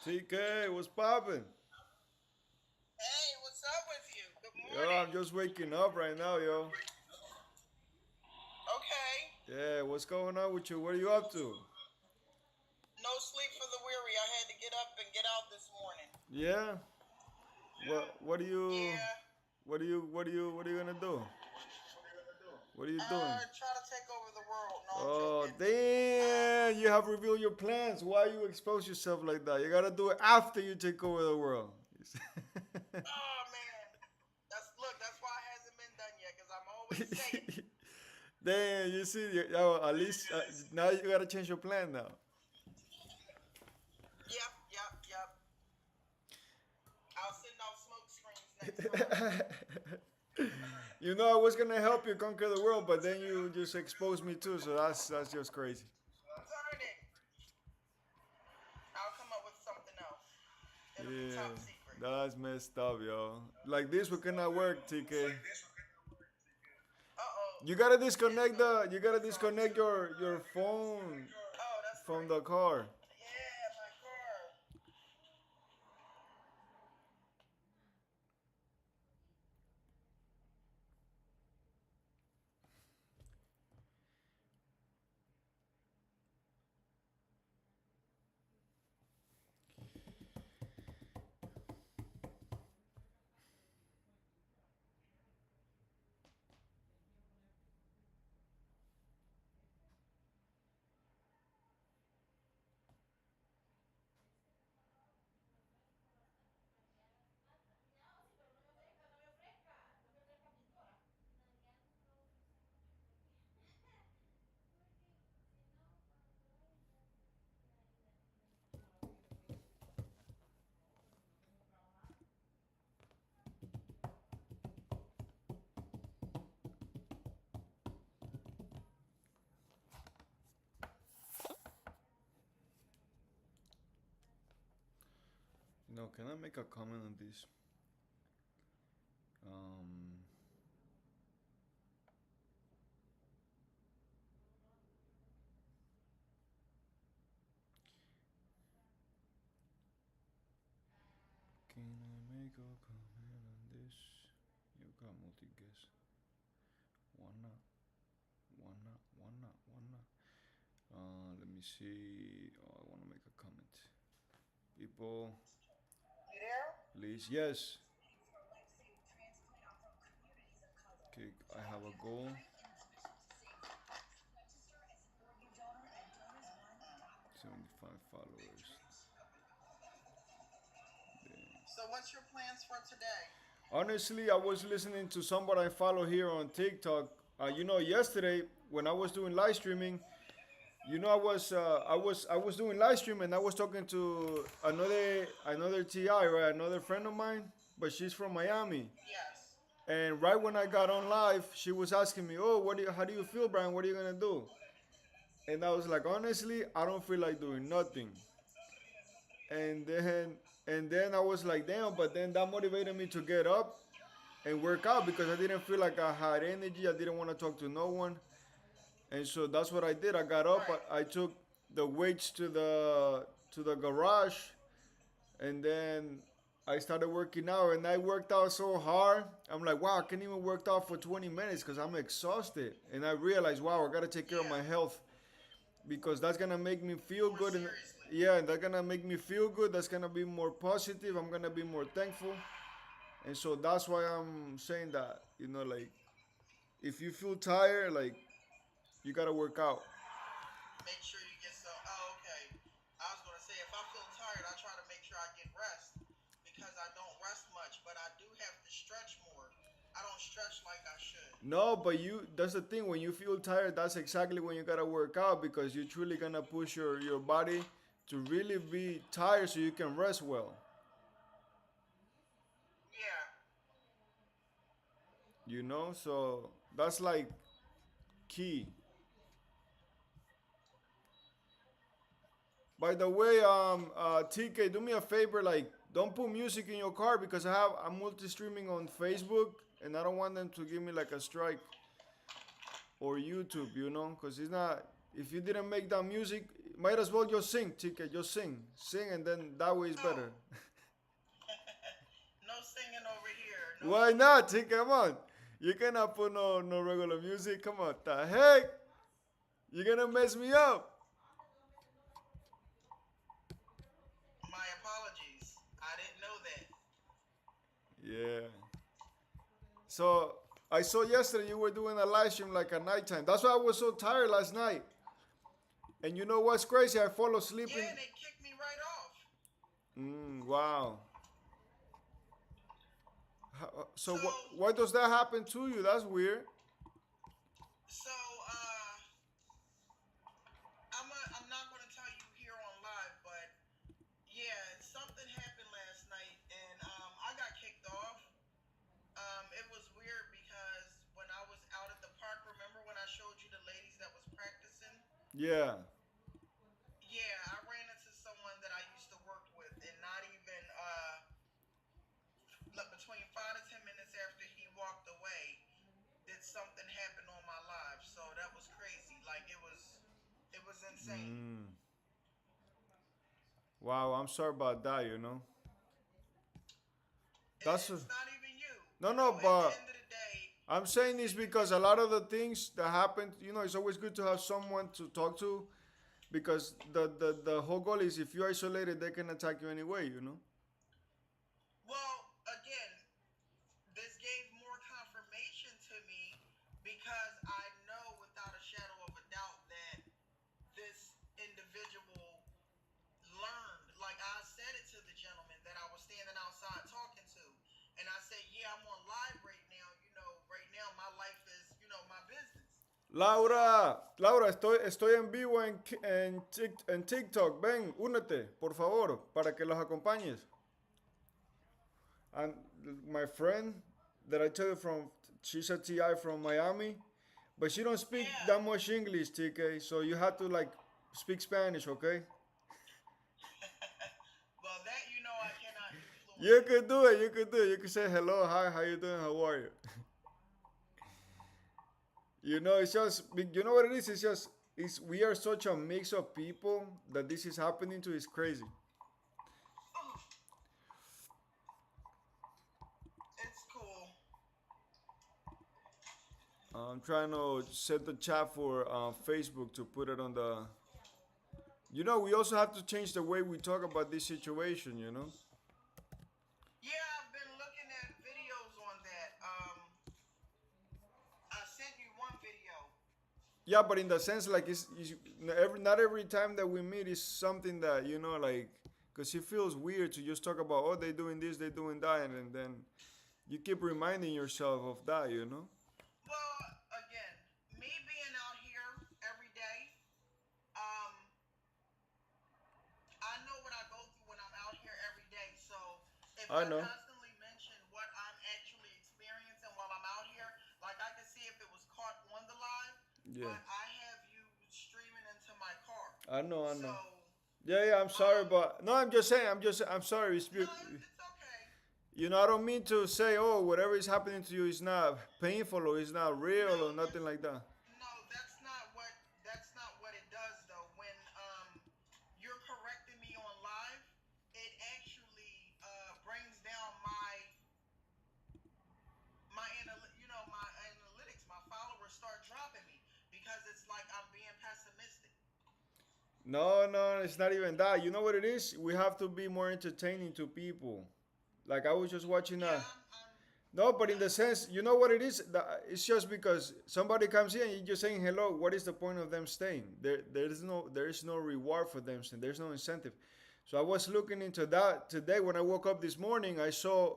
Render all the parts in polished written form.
TK, what's poppin'? Hey, what's up with you? Good Yo, I'm morning. just waking up right now, yo. Okay. Yeah, what's going on with you? What are you up to? No sleep for the weary. I had to get up and get out this morning. Yeah? What do you Yeah. what are you gonna do? What are you doing? Try to take over the world. No, I'm Oh joking. damn, you have revealed your plans. Why you expose yourself like that? You gotta do it after you take over the world. Oh man. That's why it hasn't been done yet, because I'm always saying it. Damn, you see, at least now you gotta change your plan now. Yep, yep, yep. I'll send out smoke screens next time. You know, I was gonna help you conquer the world, but then you just exposed me too. So that's just crazy. Darn it. I'll come up with something else. It'll be Yeah, top secret. that's messed up, yo. Like this, we cannot work, TK. Uh-oh. It's gonna You gotta it's on disconnect too. your phone Oh, that's from right. the car. Yeah, my car. No, can I make a comment on this? Um, can I make a comment on this? You got multi guess. Wanna, wanna. Let me see. Oh, I wanna make a comment. People, You there? please, yes. Okay, I have a goal. 75 followers. So, what's your plans for today? Honestly, I was listening to somebody I follow here on TikTok. Yesterday when I was doing live streaming, I was doing live stream and I was talking to another Ti, right, another friend of mine, but she's from Miami. Yes. And right when I got on live, she was asking me, "Oh, how do you feel, Brian? What are you gonna do?" And I was like, honestly, I don't feel like doing nothing. And then I was like, damn, but then that motivated me to get up and work out because I didn't feel like I had energy. I didn't want to talk to no one. And so that's what I did. I got up, Right. I took the weights to the garage, and then I started working out. And I worked out so hard. I'm like, wow, I can't even work out for 20 minutes because I'm exhausted. And I realized, wow, I gotta take care of Yeah. my health because that's gonna make me feel More good. And seriously. yeah, that's gonna make me feel good. That's gonna be more positive. I'm gonna be more thankful. And so that's why I'm saying that, like if you feel tired, like you gotta work out. Make sure you get some. Oh, okay. I was going to say, if I feel tired, I try to make sure I get rest because I don't rest much, but I do have to stretch more. I don't stretch like I should. No, but that's the thing. When you feel tired, that's exactly when you gotta work out because you're truly gonna push your body to really be tired so you can rest well. Yeah. So that's like key. By the way, TK, do me a favor, like don't put music in your car because I'm multi-streaming on Facebook and I don't want them to give me like a strike or YouTube, because it's not. If you didn't make that music, might as well just sing, TK. Just sing, and then that way is better. No singing over here. No. Why not, TK? Come on. You cannot put no regular music. Come on, the heck? You're gonna mess me up. My apologies. I didn't know that. Yeah. So I saw yesterday you were doing a live stream like at nighttime. That's why I was so tired last night. And you know what's crazy? I fall asleep Yeah, they kicked me right off. Wow. So So- why does that happen to you? That's weird. So, I'm not going to tell you here on live, but yeah, something happened last night, and I got kicked off. It was weird because when I was out at the park, remember when I showed you the ladies that was practicing? Yeah. Yeah, I ran into someone that I used to work with, and not even between 5 to 10 minutes after he walked away, did something happen on my live. So that was crazy. Like it was insane. Wow, I'm sorry about that, you know. That's It's not even you. No, You no, know, at but- the end of the day, I'm saying this because a lot of the things that happen, you know, it's always good to have someone to talk to because the whole goal is if you're isolated, they can attack you anyway, you know. well, again, this gave more confirmation to me because I know without a shadow of a doubt that this individual learned. Like I said it to the gentleman that I was standing outside talking to, and I said, "Yeah, I'm on live right now. You know, right now my life is, you know, my business." Laura, estoy en vivo en TikTok. Ven, únete, por favor, para que los acompañes. And my friend that I tell you from, she's a TI from Miami, but she don't speak Yeah. that much English, TK. So you have to like speak Spanish, okay? Well, that you know I cannot do fluently. You could do it. You could do it. You could say hello, hi, how you doing, how are you? You know, it's just you know what it is. It's just we are such a mix of people that this is happening to. Is crazy. It's cool. I'm trying to set the chat for Facebook to put it on the. You know, we also have to change the way we talk about this situation. You know. Yeah, I've been looking at videos on that. I sent you one video. Yeah, but in the sense like it's not every time that we meet is something that you know like because it feels weird to just talk about oh they doing this they doing that and then you keep reminding yourself of that you know. Well, again, me being out here every day, I know what I go through when I'm out here every day. So if I I know. constantly mention what I'm actually experiencing while I'm out here, like I can see if it was caught on the live, Yeah. but I have you streaming into my car. I know. So Yeah, I'm sorry, but no, I'm just saying. I'm sorry. no, it's okay. You know, I don't mean to say, oh, whatever is happening to you is not painful or is not real or nothing like that. No, that's not what it does though. When you're correcting me on live, it actually brings down my analytics. My followers start dropping me because it's like I'm being pessimistic. No, it's not even that. You know what it is? We have to be more entertaining to people. Like I was just watching Yeah, No, but in the sense, you know what it is? It's just because somebody comes in and you're just saying hello. What is the point of them staying? There is no reward for them staying. There's no incentive. So I was looking into that today when I woke up this morning. I saw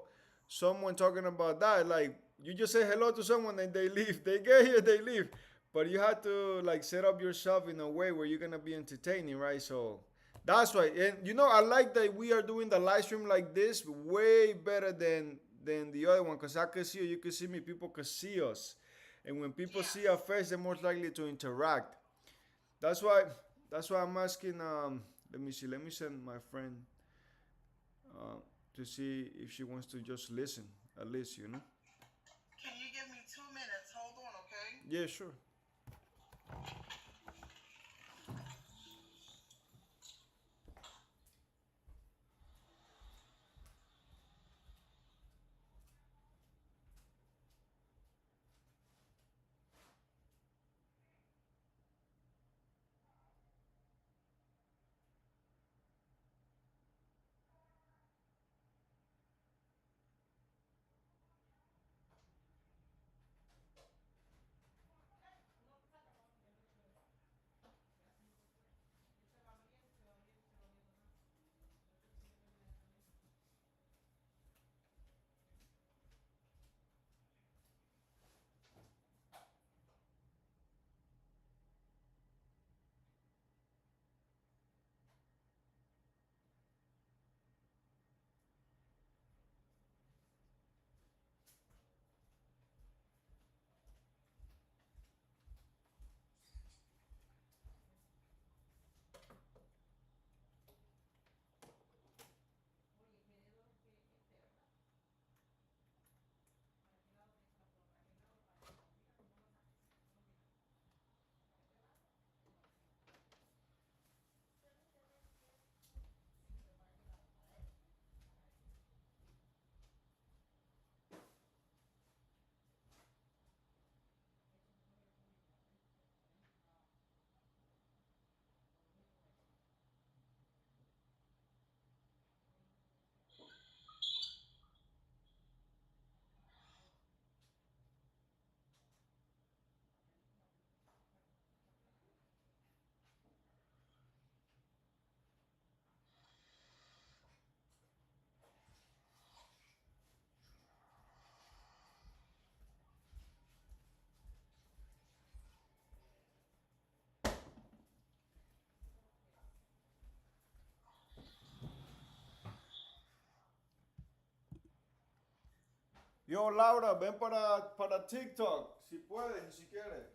someone talking about that. Like you just say hello to someone and they leave. They get here, they leave. But you have to like set up yourself in a way where you're gonna be entertaining, right? So that's why. And you know, I like that we are doing the live stream like this way better than the other one because I can see you can see me, people can see us. And when people see our face, they're more likely to interact. That's why I'm asking let me see, let me send my friend to see if she wants to just listen, at least, you know. can you give me 2 minutes? Hold on, okay? Yeah, sure. Yo, Laura, ven para TikTok, si puedes, si quieres.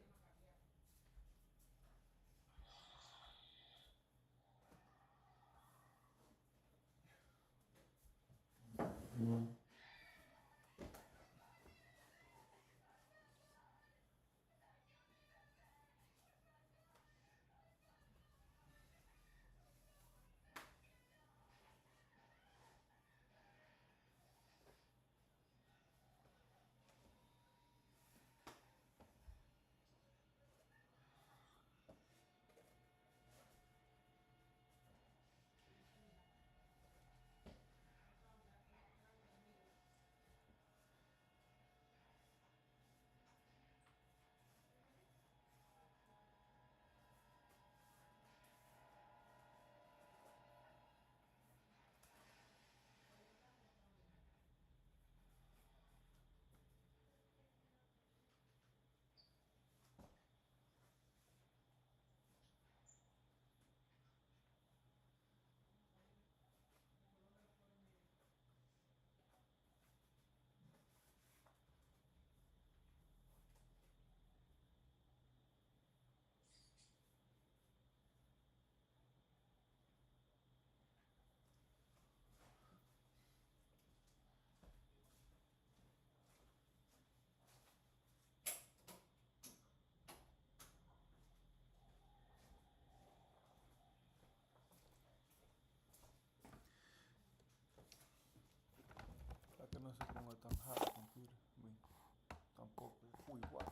La que no se ponga tan hard el computer. Tampoco. Uy, what?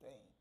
Dang.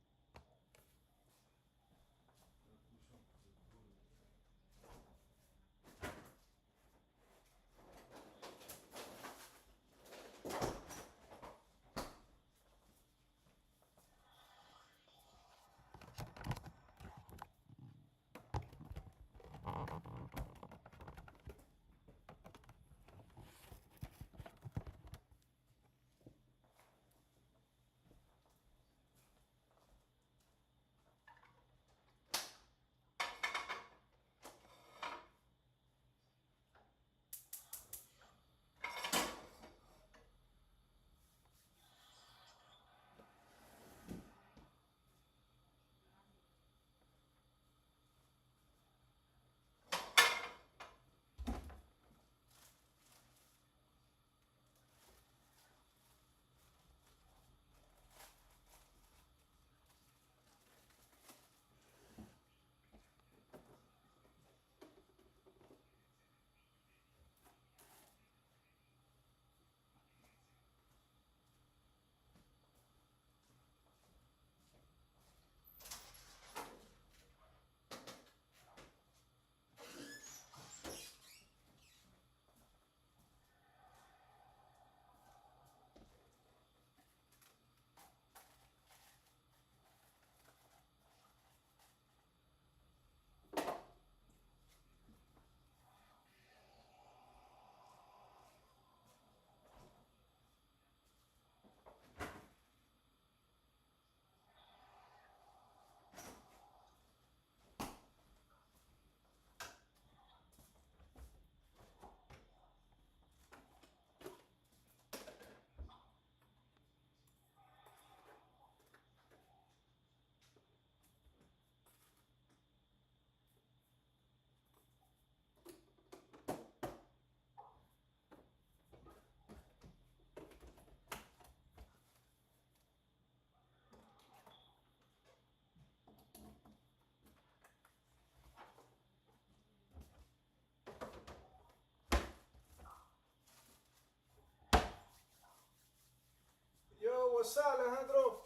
Yo, what's up, Alejandro?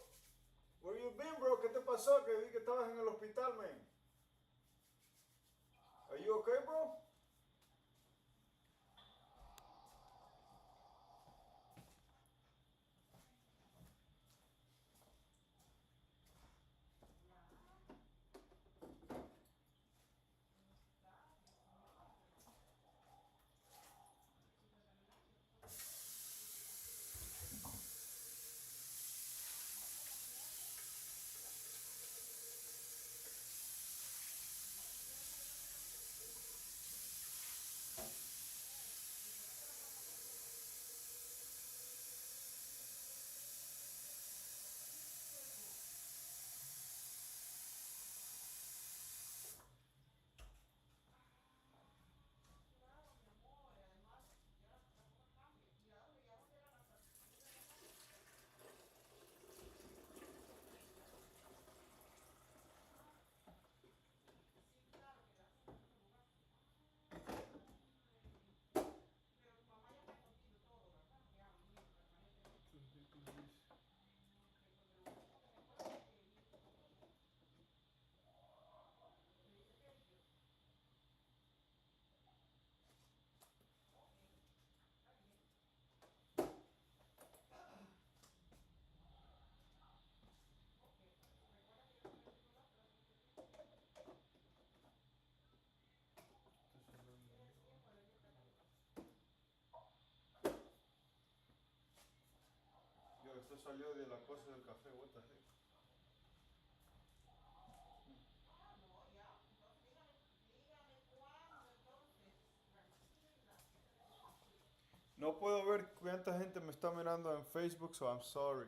Where you been, bro? ¿Qué te pasó? Que vi que estabas en el hospital, man. Are you okay, bro? se salió de la cosa del café. What the heck? No puedo ver cuánta gente me está mirando en Facebook, so I'm sorry.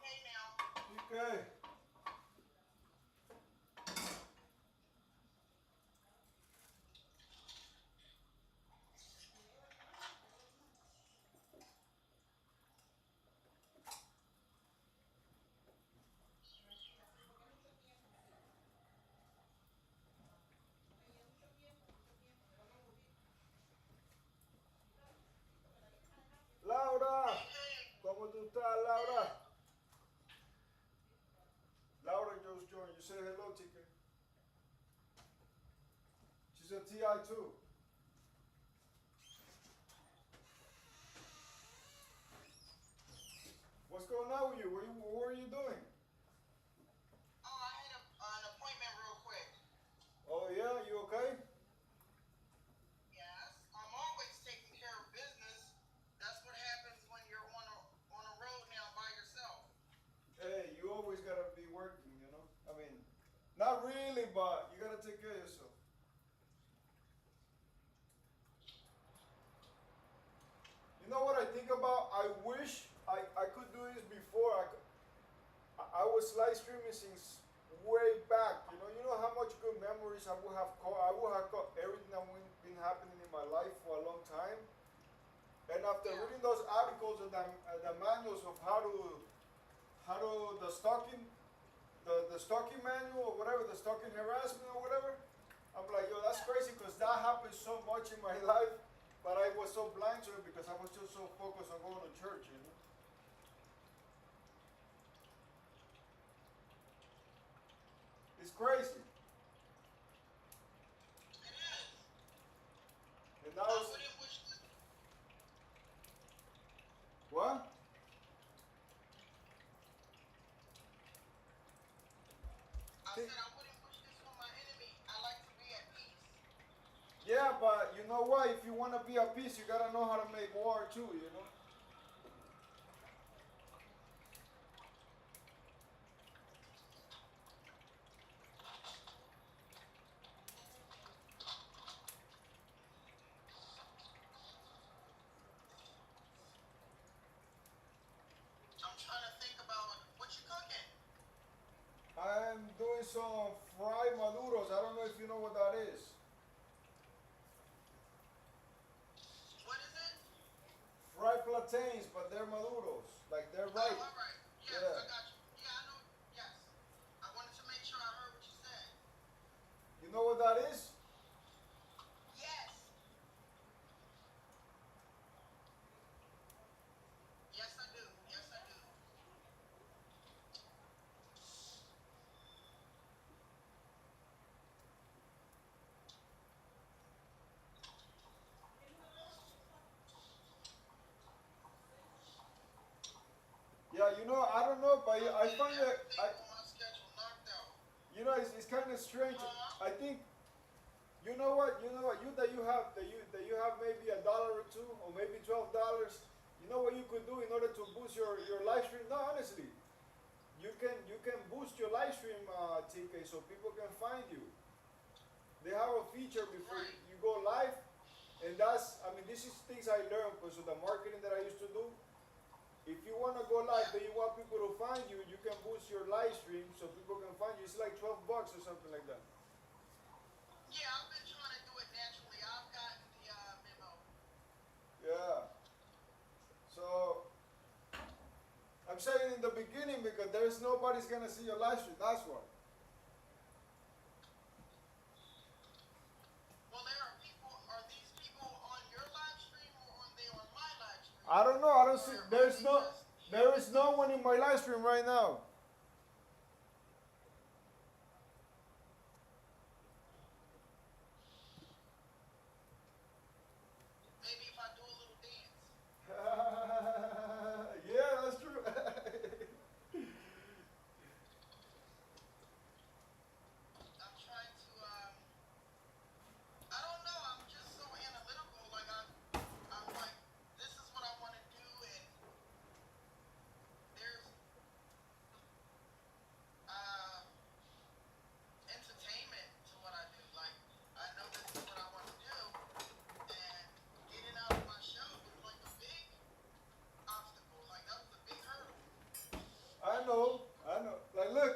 Hey now. Okay. Laura, Hey, hey. ¿cómo tú estás, Laura? Laura just joined. You say hello, chicken. She's a TI too. What's going on with you? What are you doing? Oh, I had an appointment real quick. Oh yeah, you okay? Yes, I'm always taking care of business. That's what happens when you're on a road now by yourself. Hey, you always gotta be working, you know? I mean, not really, but you gotta take care of yourself. You know what I think about? I wish I could do this before. I was live streaming since way back. You know how much good memories I would have caught. I would have caught everything that been happening in my life for a long time. And after Yeah. reading those articles and the manuals of how to the stalking manual or whatever, the stalking harassment or whatever, I'm like, yo, that's crazy because that happened so much in my life, but I was so blind to it because I was just so focused on going to church, you know. It's crazy. It is. And now I it's wouldn't wish this. what? I said I wouldn't wish this on my enemy. I like to be at peace. Yeah, but you know what? If you want to be at peace, you gotta know how to make war too, you know. I'm trying to think about what you cooking. I'm doing some fried maduros. I don't know if you know what that is. What plantains, but they're maduros. Like they're Oh, ripe. all right. Yes, I Yeah. got you. Yeah, I know. Yes. I wanted to make sure I heard what you said. You know what that is? Yes. Yes, I do. Yes, I do. Yeah, I don't know, but I'm I getting find that everything on my schedule knocked out. it's kind of strange. Huh? I think you have maybe $1 or two, or maybe $12. You know what you could do in order to boost your live stream? No, honestly, you can boost your live stream, TK, so people can find you. They have a feature before Right. you go live, and this is things I learned because of the marketing that I used to do. If you want to go live, Yeah. but you want people to find you, you can boost your live stream so people can find you. It's like $12 or something like that. Yeah, I've been trying to do it naturally. I've gotten the memo. Yeah. So I'm saying in the beginning because there's nobody's gonna see your live stream. That's why. Well, there are people. Are these people on your live stream or are they on my live stream? I don't know. I don't Or see. are There's they no. just There hearing is no us? one in my live stream right now. Maybe if I do a little dance. Yeah, that's true. I'm trying to. I don't know. I'm just so analytical. Like I'm like, this is what I want to do, and there's uh, entertainment to what I do. Like I know this is what I want to do, and getting out of my shell was like a big obstacle. Like that was a big hurdle. I know. I know. Like, look.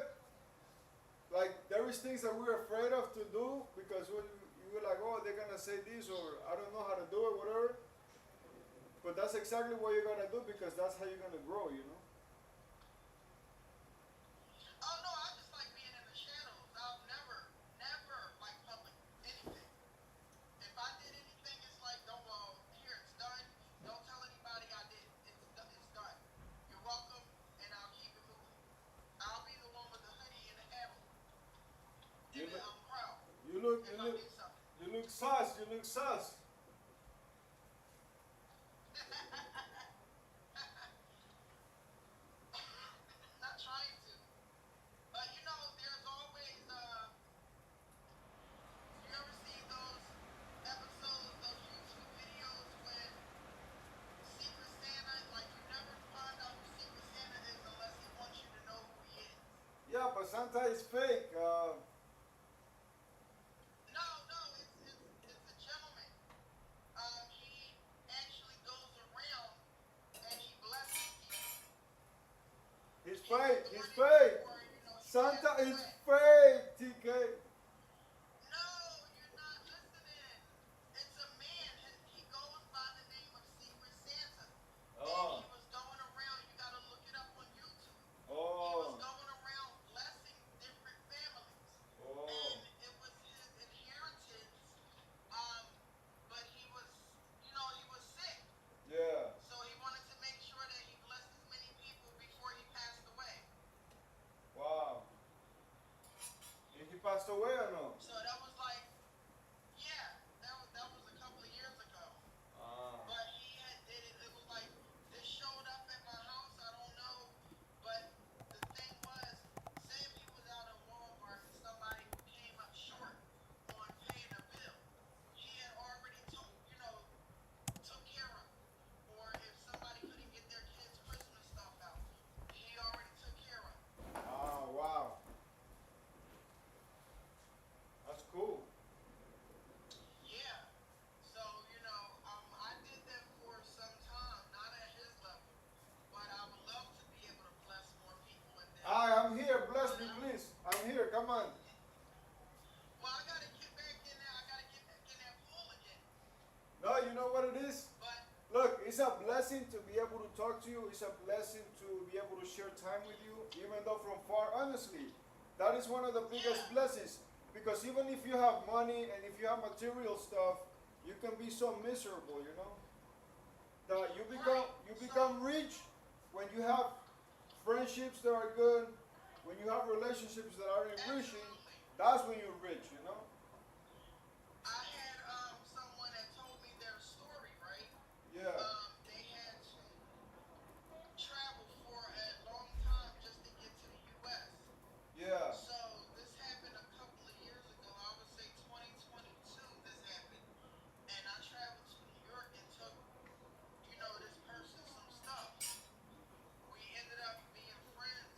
Like, there is things that we're afraid of to do because you were like, oh, they're gonna say this, or I don't know how to do it, whatever. But that's exactly what you're gonna do because that's how you're gonna grow. Oh no, I just like being in the shadows. I've never like public anything. If I did anything, it's like, don't, well, here, it's done. Don't tell anybody I did. It's done. You're welcome, and I'll keep it moving. I'll be the one with the hoodie and the hat on, You and the look, crowd you look, if you I look, do something. you look sus. You look sus. Not trying to, but there's always you ever see those episodes, those YouTube videos when Secret Santa, like you never find out who Secret Santa is unless he wants you to know who he is. Yeah, but Santa is fake. No, no, it's a gentleman. He actually goes around and he blesses people. He's He was fake. He's born in fake. February, he Santa passed is away. fake, TK. No, you're not listening. It's a man. He goes by the name of Secret Santa. And he Oh, was going around, you gotta look it up on YouTube. He was oh, going around blessing different families. oh. And it was his inheritance. Um, but he was sick. Yeah. So he wanted to make sure that he blessed as many people before he passed away. Wow. blessing to be able to talk to you. It's a blessing to be able to share time with you, even though from far. Honestly, that is one of the biggest blessings. Because even if you have money and if you have material stuff, you can be so miserable, you know. That you become rich when you have friendships that are good, when you have relationships that are enriching. Absolutely. That's when you're rich, you know. I had someone that told me their story, right? Yeah, They had to travel for a long time just to get to the U.S. yeah. So this happened a couple of years ago. I would say 2022. This happened, and I traveled to New York and took, this person some stuff. We ended up being friends,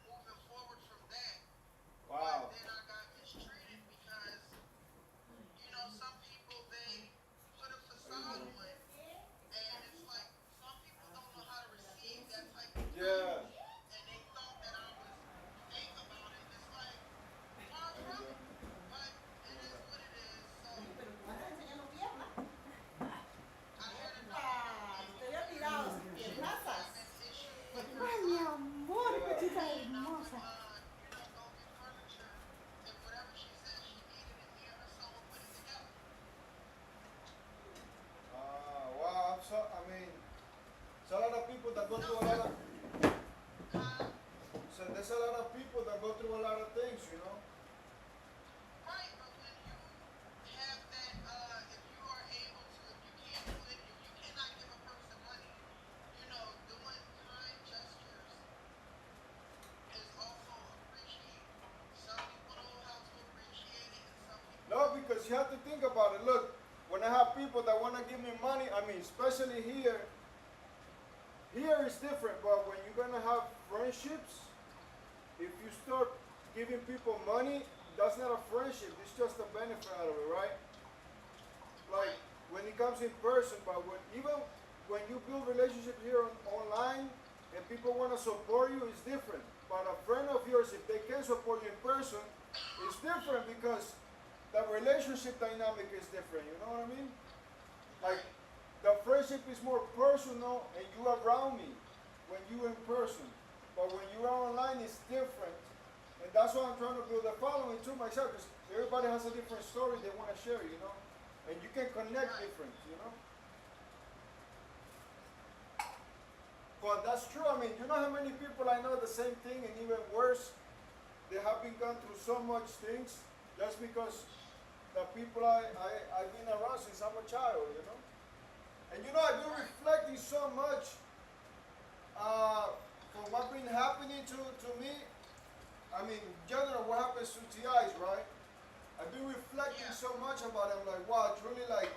moving forward from that. But Wow. then I got mistreated because, some people they put a How you facade doing? on, and it's like some people don't know how to receive that type of Yeah. kindness, and they thought that I was fake about it. And it's like far How you from doing? it, but it is what it is. So I had another young lady here. She was having issues with her Ay, mi son, amor, Yeah. cosita and I would, hermosa. go get furniture, and whatever she said she needed, and me and her son would put it together. Wow. So I mean, so a lot of people that go No, through a lot of. huh? So there's a lot of people that go through a lot of things, you know. Right, but when you have that, if you are able to, if you can't do it, if you cannot give a person money, doing kind gestures is also appreciated. Some people know how to appreciate it, and some people No, don't. because you have to think about it. Look, when I have people that want to give me money, I mean, especially here is different. But when you're gonna have friendships, if you start giving people money, that's not a friendship. It's just a benefit out of it, right? Like Right, when it comes in person, but even when you build relationships here online and people want to support you, it's different. But a friend of yours, if they can support you in person, it's different because the relationship dynamic is different. You know what I mean? Like right, the friendship is more personal and you around me when you in person. But when you're online, it's different. And that's why I'm trying to build a following to myself because everybody has a different story they want to share, you know? And you can connect right. different, you know? But that's true. I mean, you know how many people I know the same thing and even worse? They have been gone through so much things just because the people I've been around since I'm a child, you know? And you know, I've been Right. reflecting so much from what's been happening to me. I mean, in general, what happens to TIs, right? I've been reflecting Yeah. so much about it. I'm like, wow, it's really like,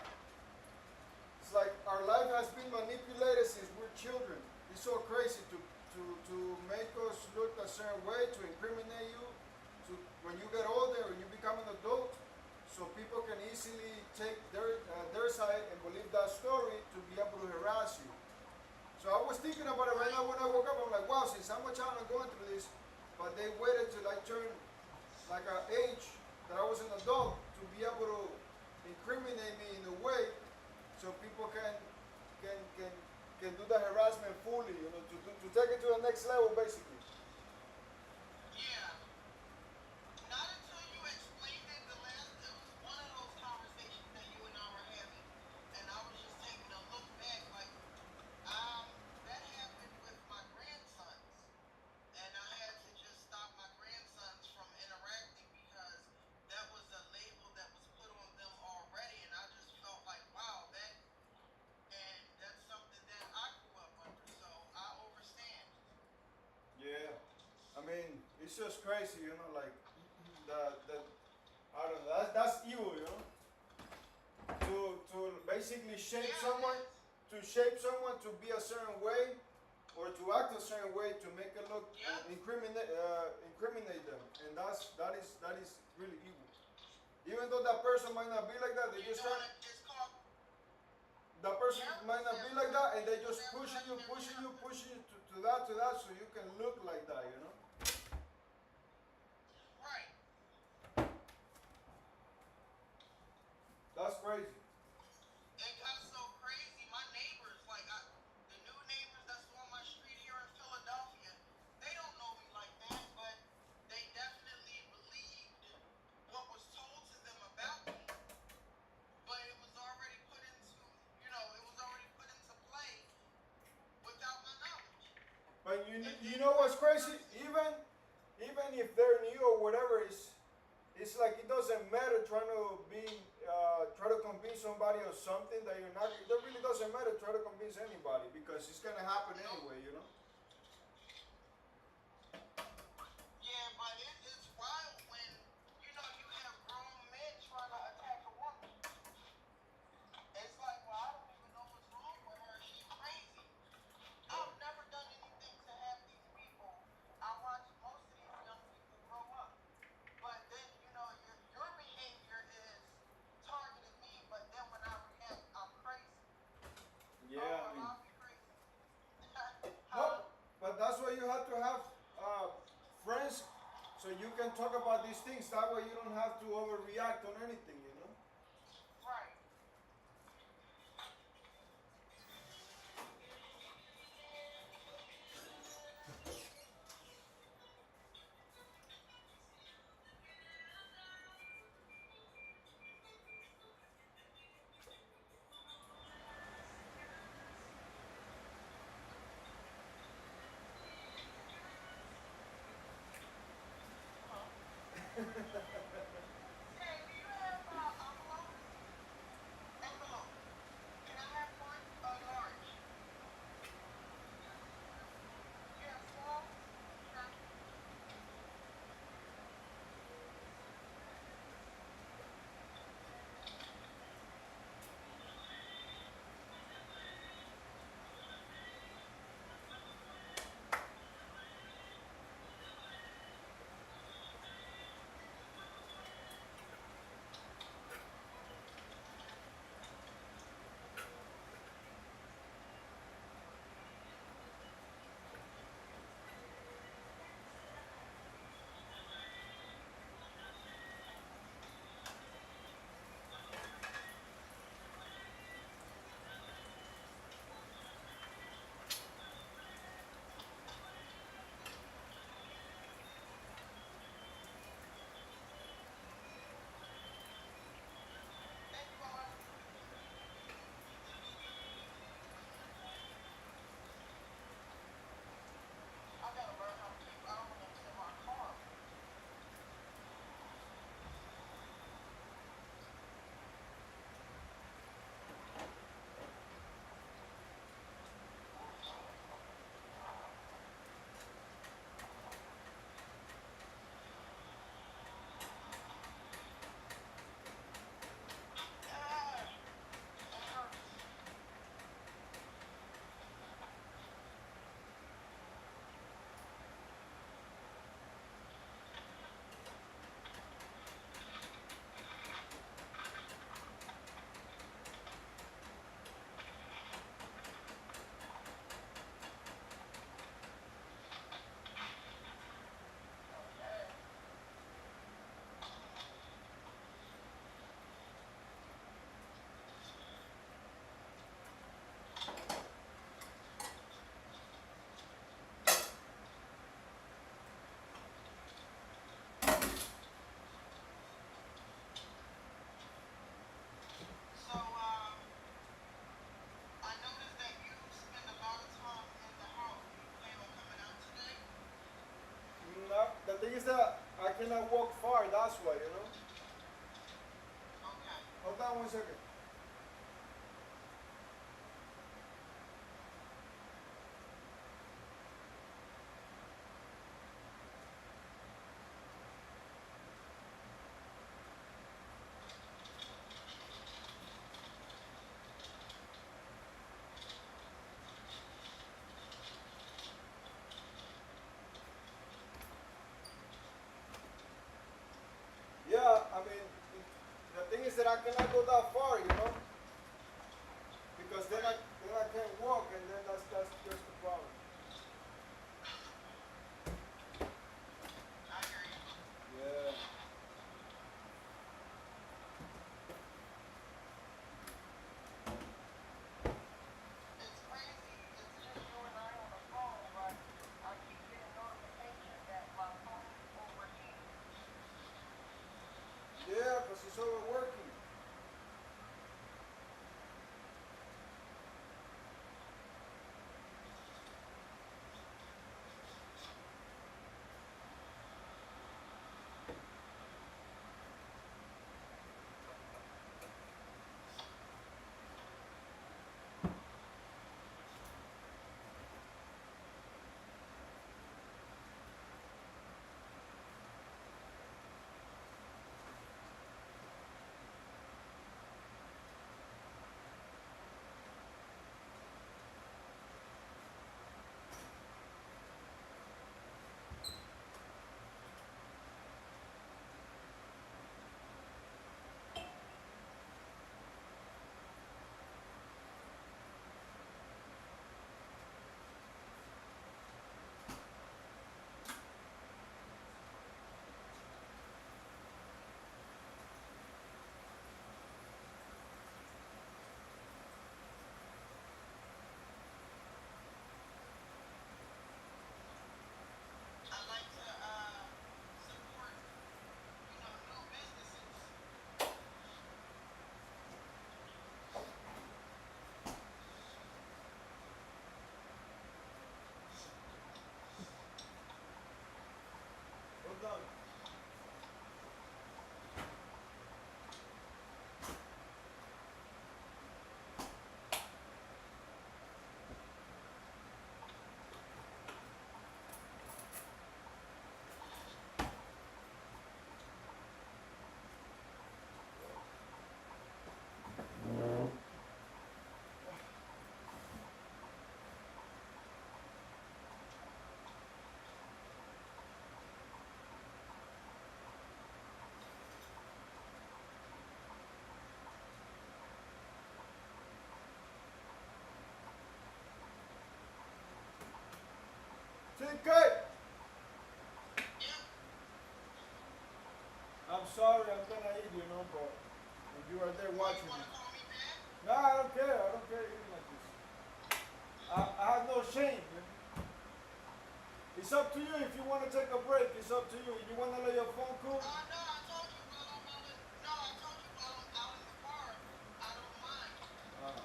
it's like our life has been manipulated since we're children. It's so crazy to make us look a certain way, to incriminate you, to when you get older and you become an adult, so people can easily take their side and believe that story to be able to harass you. So I was thinking about it right Right. now when I woke up. I'm like, wow, since I'm a child, I'm going through this, but they waited till I turned like an age that I was an adult to be able to incriminate me in a way so people can can can do the harassment fully, to take it to the next level basically. Yeah. Not until you explained it the last. It was one of those conversations that you and I were having, and I was just taking a look back, like, that happened with my grandsons, and I had to just stop my grandsons from interacting because that was a label that was put on them already, and I just felt like, wow, and that's something that I grew up under, so I overstand. Yeah. I mean, it's just crazy, like the I don't know, that's evil, to basically shape Yeah, it someone is. to be a certain way or to act a certain way to make it look Yep. incriminate them, and that is really evil. Even though that person might not be like that, they You're just try. doing it. It's called. That person Yep. might It's not that be like that, and they It's just that pressure. pushing you to that, so you can look like that. Right. That's crazy. It got so crazy. My neighbors, like, you know what's crazy? Even if they're new or whatever, it's like it doesn't matter trying to be try to convince somebody of something that you're not. It really doesn't matter try to convince anybody because it's gonna happen anyway. You know. Yeah, but it's wild when you have grown men trying to attack a woman. It's like, well, I don't even know what's wrong with her. She's crazy. I've never done anything to have these people. I watch most of these young people grow up. But then, your behavior is targeting me, but then when I react, I'm crazy. Yeah, Oh, I well, mean, I'll be crazy. no, Huh? but that's why you have to have friends so you can talk about these things. That way you don't have to overreact on anything. You know. Right. Huh? Hey, do you have envelopes? Envelope. Can I have one? A large. You have small? Okay. Thank you, Mama. I gotta learn how to keep envelopes in my car. Ah, it hurts. Okay. So, I noticed that you spend a lot of time in the house. Do you plan on coming out today? No, the thing is that I cannot walk far. That's why, you know. Okay. Hold on 1 second. Yeah, I mean, the thing is that I cannot go that far, you know, because Right. then I can't walk, and then that's just the problem. I hear you. Yeah. It's crazy. It's just you and I on the phone, but I keep getting notification that my phone is overheating. Yeah, because it's overworking. I'm sorry, I'm gonna eat, you know, but if you are there Why you watching me. wanna call me back? No, I don't care. I don't care eating like this. I have no shame, man. It's up to you. If you want to take a break, it's up to you. You want to let your phone cool? No, I told you while I'm out in, no, I told you while I'm out in the car, I don't mind. Uh,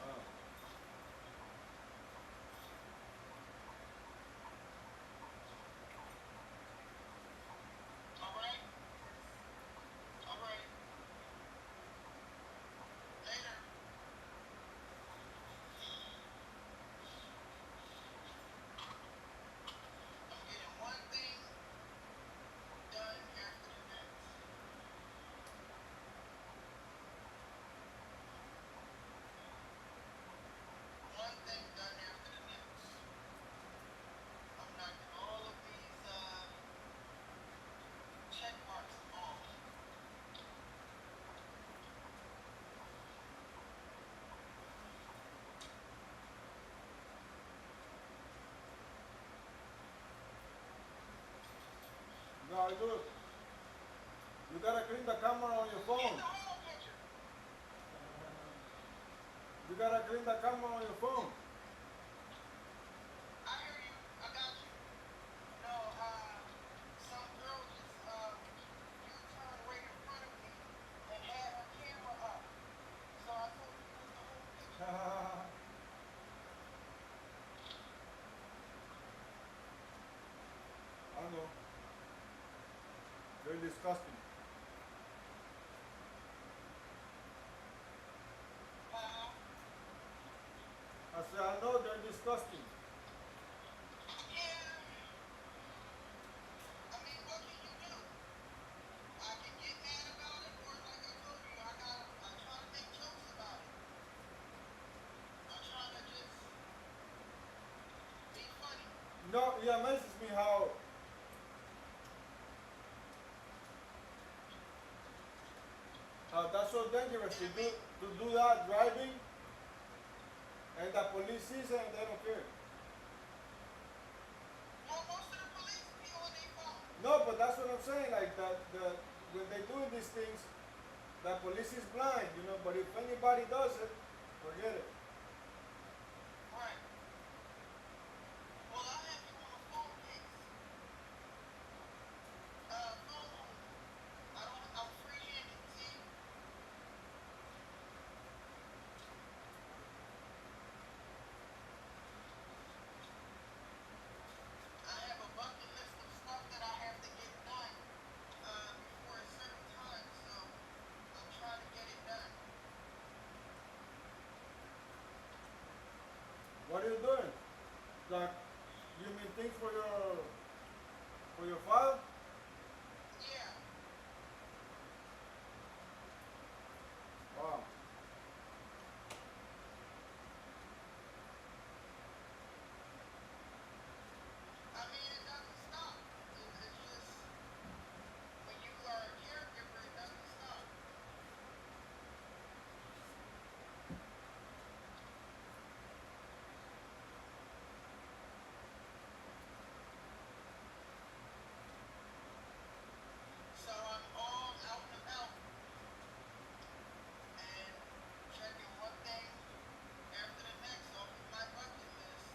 uh. All right? All right. Later. I'm getting one thing done after the next. One thing done after the next. I'm knocking all of these check marks off. No, look. You gotta clean the camera on your Get phone. the whole picture. You gotta clean the camera on your phone. I hear you. I got you. No, some girl just U-turned right in front of me and had her camera up. So I told her to use the whole picture. I know. They're disgusting. I said, I know they're disgusting. Yeah. I mean, what can you do? I can get mad about it, or like I told you, I try to make jokes about it. I try to just be funny. No, it amazes me how that's so dangerous to do that driving, and the police sees it and they don't care. Well, most of the police be on their phone. No, but that's what I'm saying. Like that, when they doing these things, the police is blind, you know. But if anybody does it, forget it. Right. Well, I have you on a phone case. Phone hold. I'm free-handed, see? I have a bucket list of stuff that I have to get done before a certain time, so I'm trying to get it done. What are you doing? Like, you mean things for your file? Yeah. Wow. I mean, it doesn't stop. It's just, when you are a caregiver, it doesn't stop. So I'm all out and about and checking one thing after the next off of my bucket list.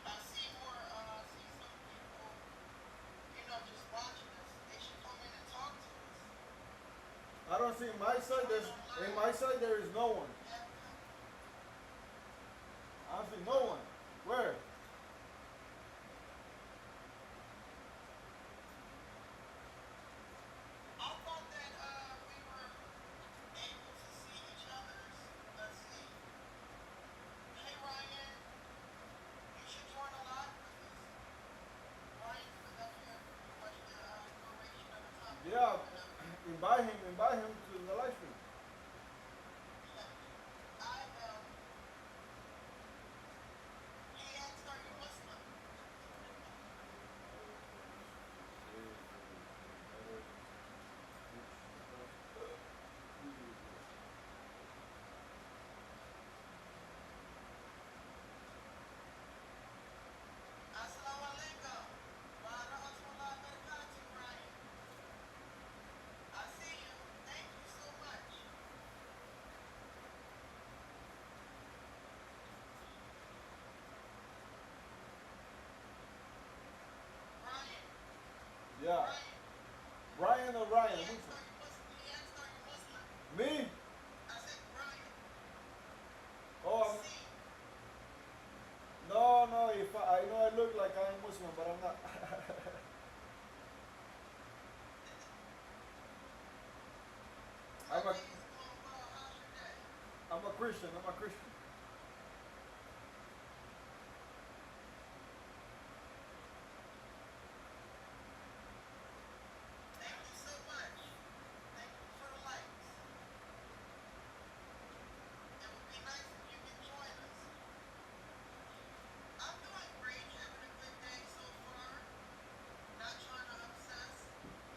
I see some people, just watching us. They should come in and talk to us. I don't see my side. In my side there is no one. Have, I don't see no one. Where? Yeah. Ryan. Brian or He Ryan? Which asked, one? are you Muslim? He asked, are you Muslim? Me? I said, Brian. Oh, C. no, no. If I know I look like I'm Muslim, but I'm not. My I'm a, day is going well. How's your day? I'm a Christian. I'm a Christian. Thank you so much. Thank you for the likes. It would be nice if you could join us. I'm doing great, having a good day so far. Not trying to obsess.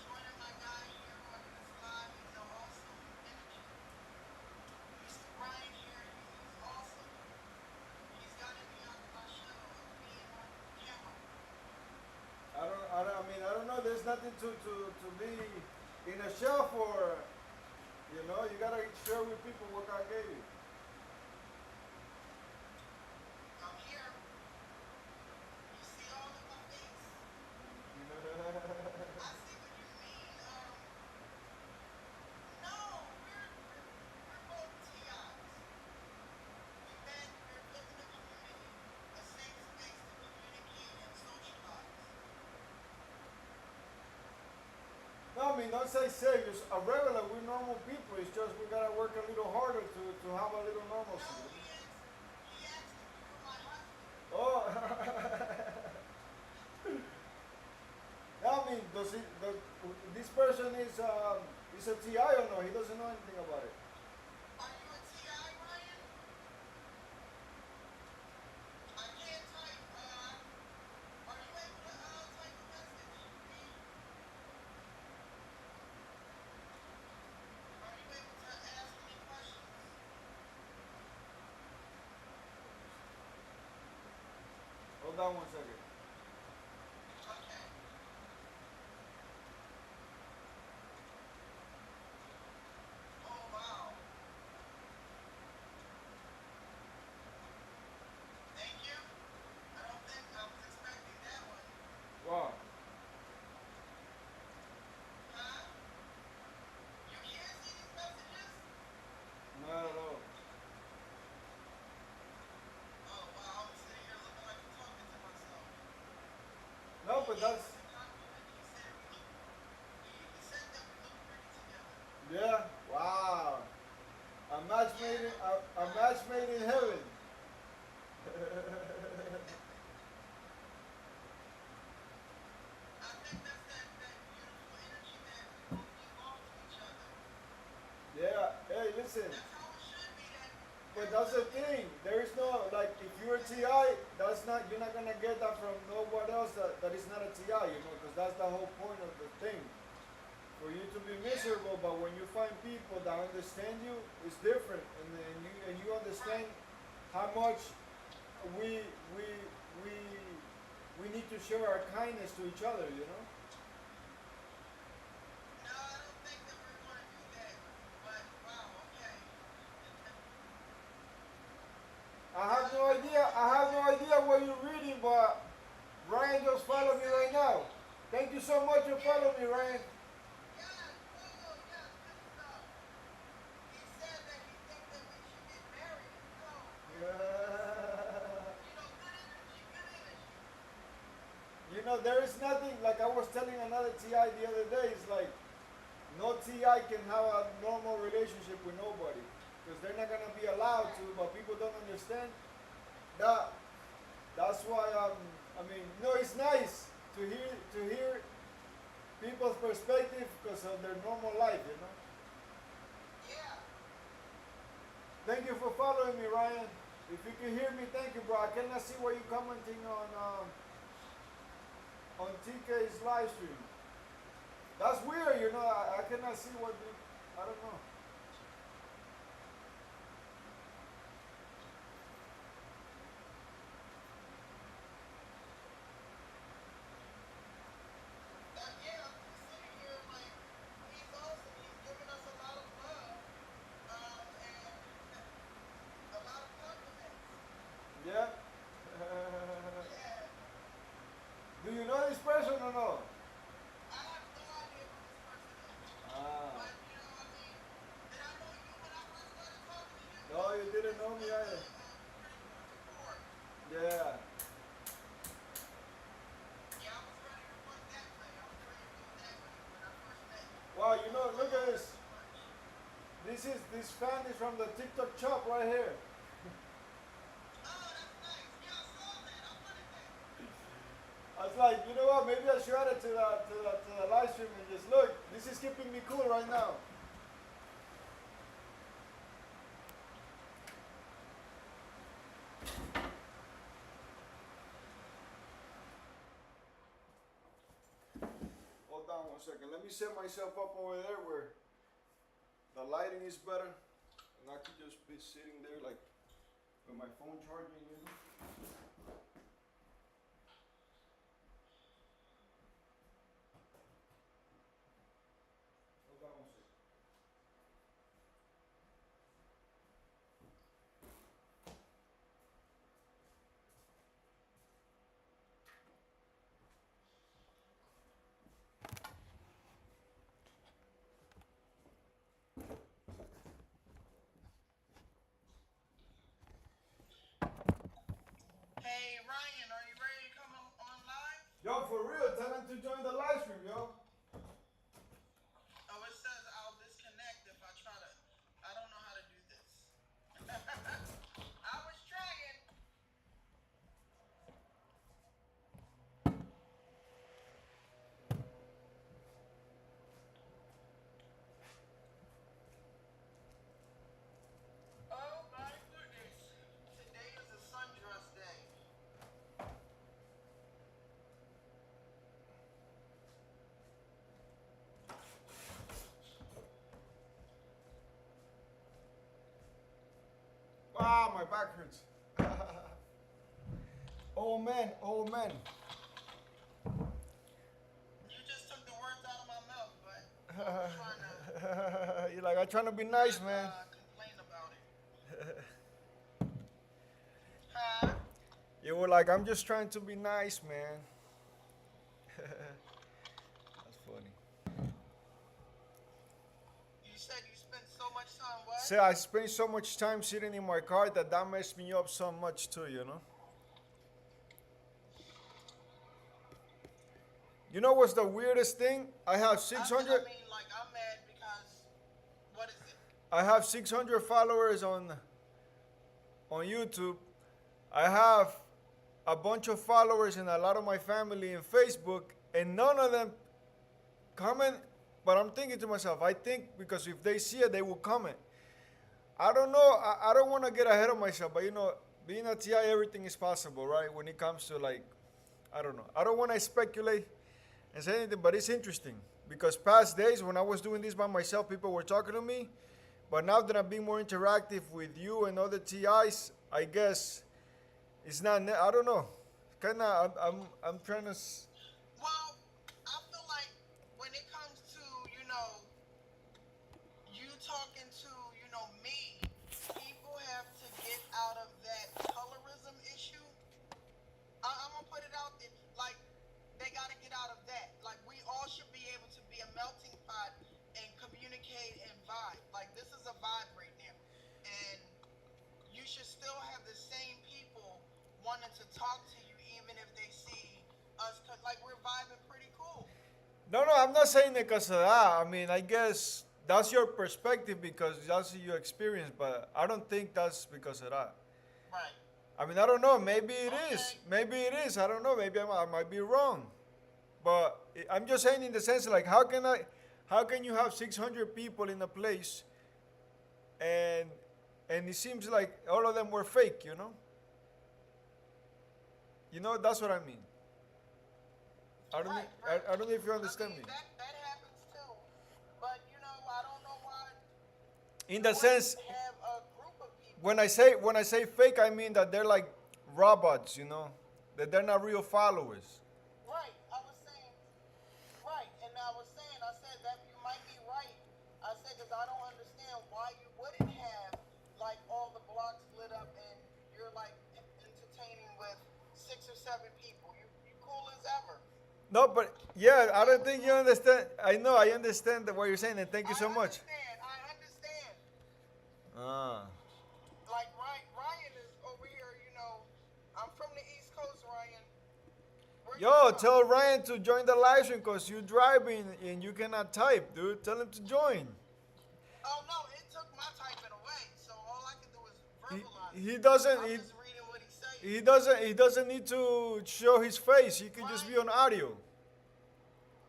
Joining my guy here on this live. He's an awesome energy. Mr. Brian here, he's awesome. He's gotten me out of my shell of being on camera. I don't know. There's nothing to be in a shell for. You know, you gotta share with people what God gave you. I'm here. You see all of my face. I see what you mean. No, we're both TIs. We met, we're building a community, a safe space to communicate and socialize. No, I mean, don't say saviors. A regular, we're normal people. It's just we gotta work a little harder to have a little No, normalcy. he asked if you were my husband. Oh, I mean, this person is a TI or no? He doesn't know anything about it. Are you a TI, Ryan? I can't type. Are you able to type a message? Are you able to ask any questions? Hold on one second. Okay. Oh wow. Thank you. I don't think I was expecting that one. Wow. Huh? You can't see these messages? Not at all. Oh wow, I'm sitting here looking like I'm talking to myself. No, He but gave that's us a compliment. He said that we look pretty together. yeah. Wow. A match made in a match made in heaven. I think that's that beautiful energy that we both give off to each other. Yeah. Hey, listen. That's how it should be. That But there's that's the nothing. thing. There is no like if you're a TI, that's not you're not gonna get that from nobody else that is not a TI, you know, because that's the whole point of the thing. For you to be Yeah. miserable, but when you find people that understand you, it's different, and then you understand Right. how much we we we we need to show our kindness to each other, you know. No, I don't think that we're going to do that. But wow, okay. I Yeah, have no I don't idea. think I that have no we're. idea what you're reading, but Ryan just followed me right now. Exactly. Thank you so much for Yeah, following me, Ryan. exactly. Yes, cool. Yes, good stuff. He said that he thinks that we should get married. No, good energy, good energy. You know, there is nothing like I was telling another TI the other day. It's like no TI can have a normal relationship with nobody because they're not gonna be allowed to. Right. But people don't understand that. That's why I mean, no, it's nice to hear people's perspective because of their normal life. You know. Yeah. Thank you for following me, Ryan. If you can hear me, thank you, bro. I cannot see what you're commenting on TK's live stream. That's weird, you know. I cannot see what you. I don't know. Yeah, I'm just sitting here like, he's awesome. He's giving us a lot of love, and a lot of compliments. Yeah. Yeah, Do you know this person or no? I this fan is from the TikTok shop right here. Oh, that's nice. Yeah, I saw that. I wanted that. I was like, you know what? Maybe I should add it to the live stream and just look. This is keeping me cool right now. Hold on 1 second. Let me set myself up over there where the lighting is better, and I could just be sitting there like with my phone charging. You know? Hold on 1 second. Hey, Ryan, are you ready to come on live? Yo, for real, tell them to join the live stream, yo. Oh, it says I'll disconnect if I try to. I don't know how to do this. I was trying. Oh my goodness. Today is a sundress day. Ah, my back hurts. Oh man, oh man. You just took the words out of my mouth, but I was trying to You're like, I'm trying to be nice, man. complain about it. Huh? You were like, I'm just trying to be nice, man. That's funny. You said you spent so much time what? See, I spent so much time sitting in my car that messed me up so much too, you know? You know what's the weirdest thing? I have 600. I mean, like, I'm mad because, what is it? I have 600 followers on YouTube. I have a bunch of followers and a lot of my family in Facebook, and none of them comment. But I'm thinking to myself, I think because if they see it, they will comment. I don't know. I don't want to get ahead of myself, but you know, being a TI, everything is possible, right? When it comes to like, I don't know. I don't want to speculate and say anything, but it's interesting because past days when I was doing this by myself, people were talking to me. But now that I'm being more interactive with you and other TIs, I guess it's not. I don't know. Kind of. I'm trying to. Well, I feel like when it comes to, you talking to, me, people have to get out of that colorism issue. I'm going to put it out there. Like, they got to get out of that. Like, we all should be able to be a melting pot and communicate and vibe. Like, this is a vibe right now. And you should still have the same people wanting to talk to you even if they see us, cause like we're vibing pretty cool. No, I'm not saying it because of that. I mean, I guess that's your perspective because that's your experience, but I don't think that's because of that. Right. I mean, I don't know. Maybe it is. Okay. Maybe it is. I don't know. Maybe I might be wrong. But I'm just saying in the sense like, how can you have 600 people in a place and it seems like all of them were fake, you know? You know, that's what I mean. I don't, Right, I, right. I don't know if you understand me. That happens too. But I don't know why. In the you sense, wouldn't have a group of people. when I say fake, I mean that they're like robots, you know, that they're not real followers. Right. I was saying. Right. And I said that you might be right. I said because I don't understand why you wouldn't have like all the blocks lit up and you're like entertaining with 6 or 7 people. You cool as ever. No, but yeah, I don't think you understand. I know, I understand what you're saying, and thank you so much. I understand. Ah. Like Ryan is over here, I'm from the East Coast, Ryan. Where you Yo, from? tell Ryan to join the live stream because you're driving and you cannot type, dude. Tell him to join. Oh no, it took my typing. he doesn't I'm he, just reading what he's saying. he doesn't need to show his face. He can just be on Ryan, audio.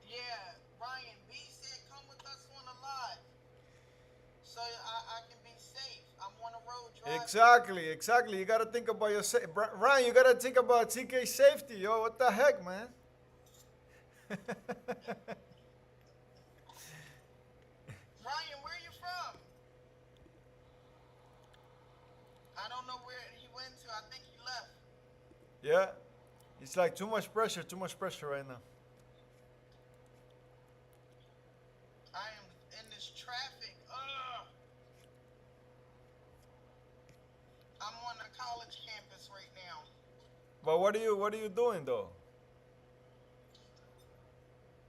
yeah, Ryan B said, "Come with us on the live, so I can be safe. I'm on the road driving." Exactly. You gotta think about your Ryan. You gotta think about TK safety, yo. What the heck, man? Ryan, where you from? I don't know where he went to. I think he left. Yeah, it's like too much pressure right now. I am in this traffic. Ugh. I'm on a college campus right now. But what are you doing though?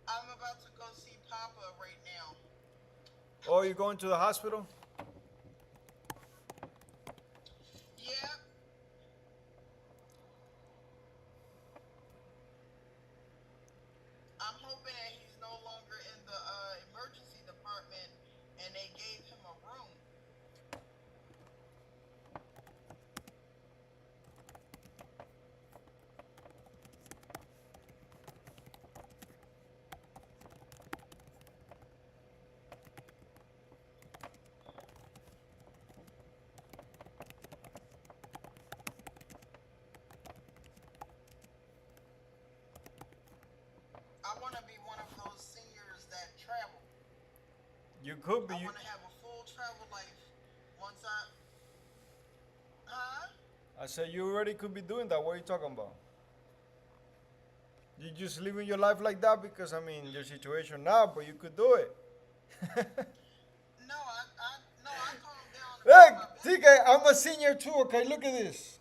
I'm about to go see Papa right now. Oh, you going to the hospital? Yeah, I'm hoping that he's no longer in the emergency department and they gave him a room. I want to be one of those seniors that travel. You could be. I want to have a full travel life once I. Huh? I said you already could be doing that. What are you talking about? You just living your life like that because I mean your situation now, but you could do it. No, no, I calmed down and Look, mind my TK, business. I'm a senior too. Okay, look at this.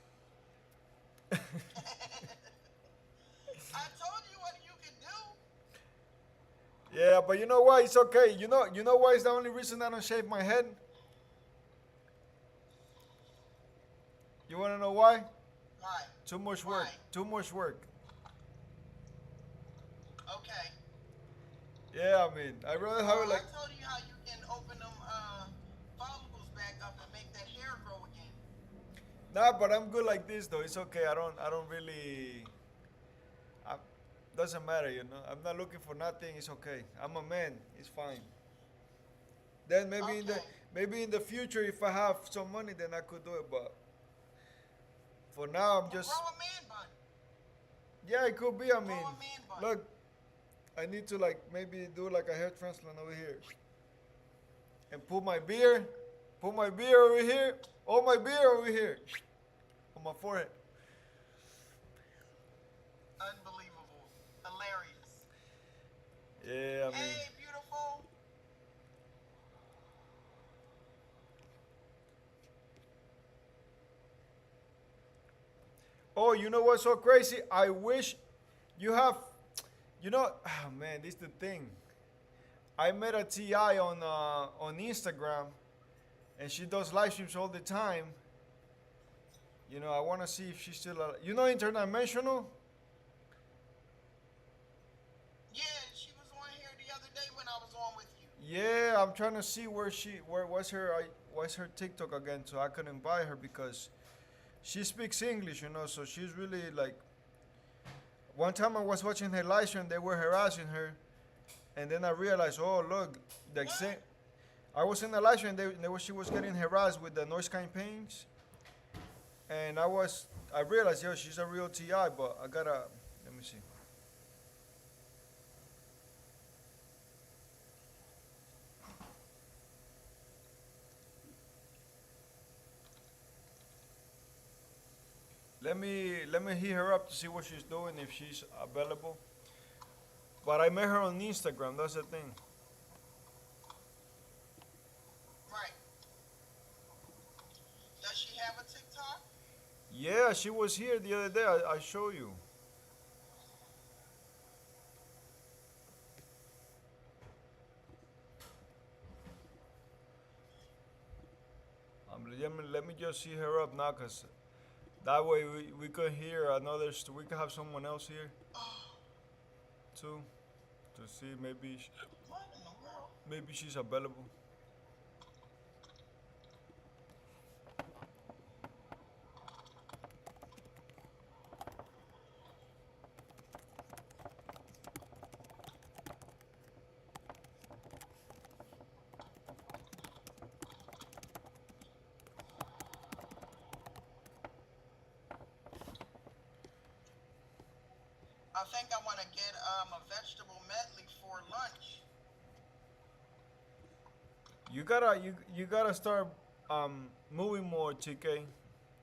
I told you what you could do. Yeah, but you know what? It's okay. You know why? It's the only reason I don't shave my head. You wanna know why? Why? Too much work. Why? Too much work. Okay. Yeah, I mean, I'd rather have it I like. told you how you can open them follicles back up and make that hair grow again. Nah, but I'm good like this though. It's okay. I don't really. I, doesn't matter, you know. I'm not looking for nothing. It's okay. I'm a man. It's fine. Then Okay. maybe in the future, if I have some money, then I could do it. But for now, I'm Well, just. grow a man bun. Yeah, it could be. I Grow mean, a man bun. look, I need to like maybe do like a hair transplant over here, and put my beard over here, all my beard over here, on my forehead. Unbelievable. Hilarious. Yeah, I mean. Hey, beautiful. Oh, you know what's so crazy? I wish you have. You know, oh man, this is the thing. I met a Ti on Instagram, and she does live streams all the time. You know, I want to see if she's still. You know, International. Yeah, she was on here the other day when I was on with you. Yeah, I'm trying to see where what's her TikTok again, so I can invite her because she speaks English, you know, so she's really like. One time I was watching her live stream, they were harassing her, and then I realized, oh look, like What? say, I was in the live stream, she was getting harassed with the noise campaigns, and I realized, yo, she's a real Ti, but I gotta, let me see. Let me hit her up to see what she's doing if she's available. But I met her on Instagram. That's the thing. Right. Does she have a TikTok? Yeah, she was here the other day. I show you. Let me just see her up now, cause that way we could hear another. We could have someone else here Oh, too, to see what in the world? maybe she's available. I think I want to get a vegetable medley for lunch. You gotta start moving more, TK.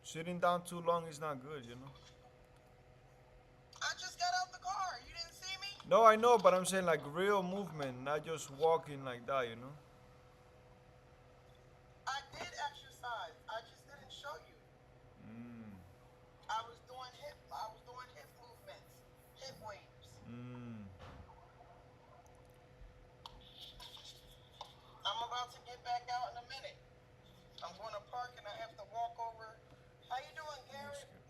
Sitting down too long is not good, you know. I just got out the car. You didn't see me? No, I know, but I'm saying like real movement, not just walking like that, you know. I did exercise. I just didn't show you. Mm, I was doing hip movements, hip waves. mm. I'm about to get back out in a minute. I'm going to park and I have to walk over. How you doing, Let's Garrett? get there's,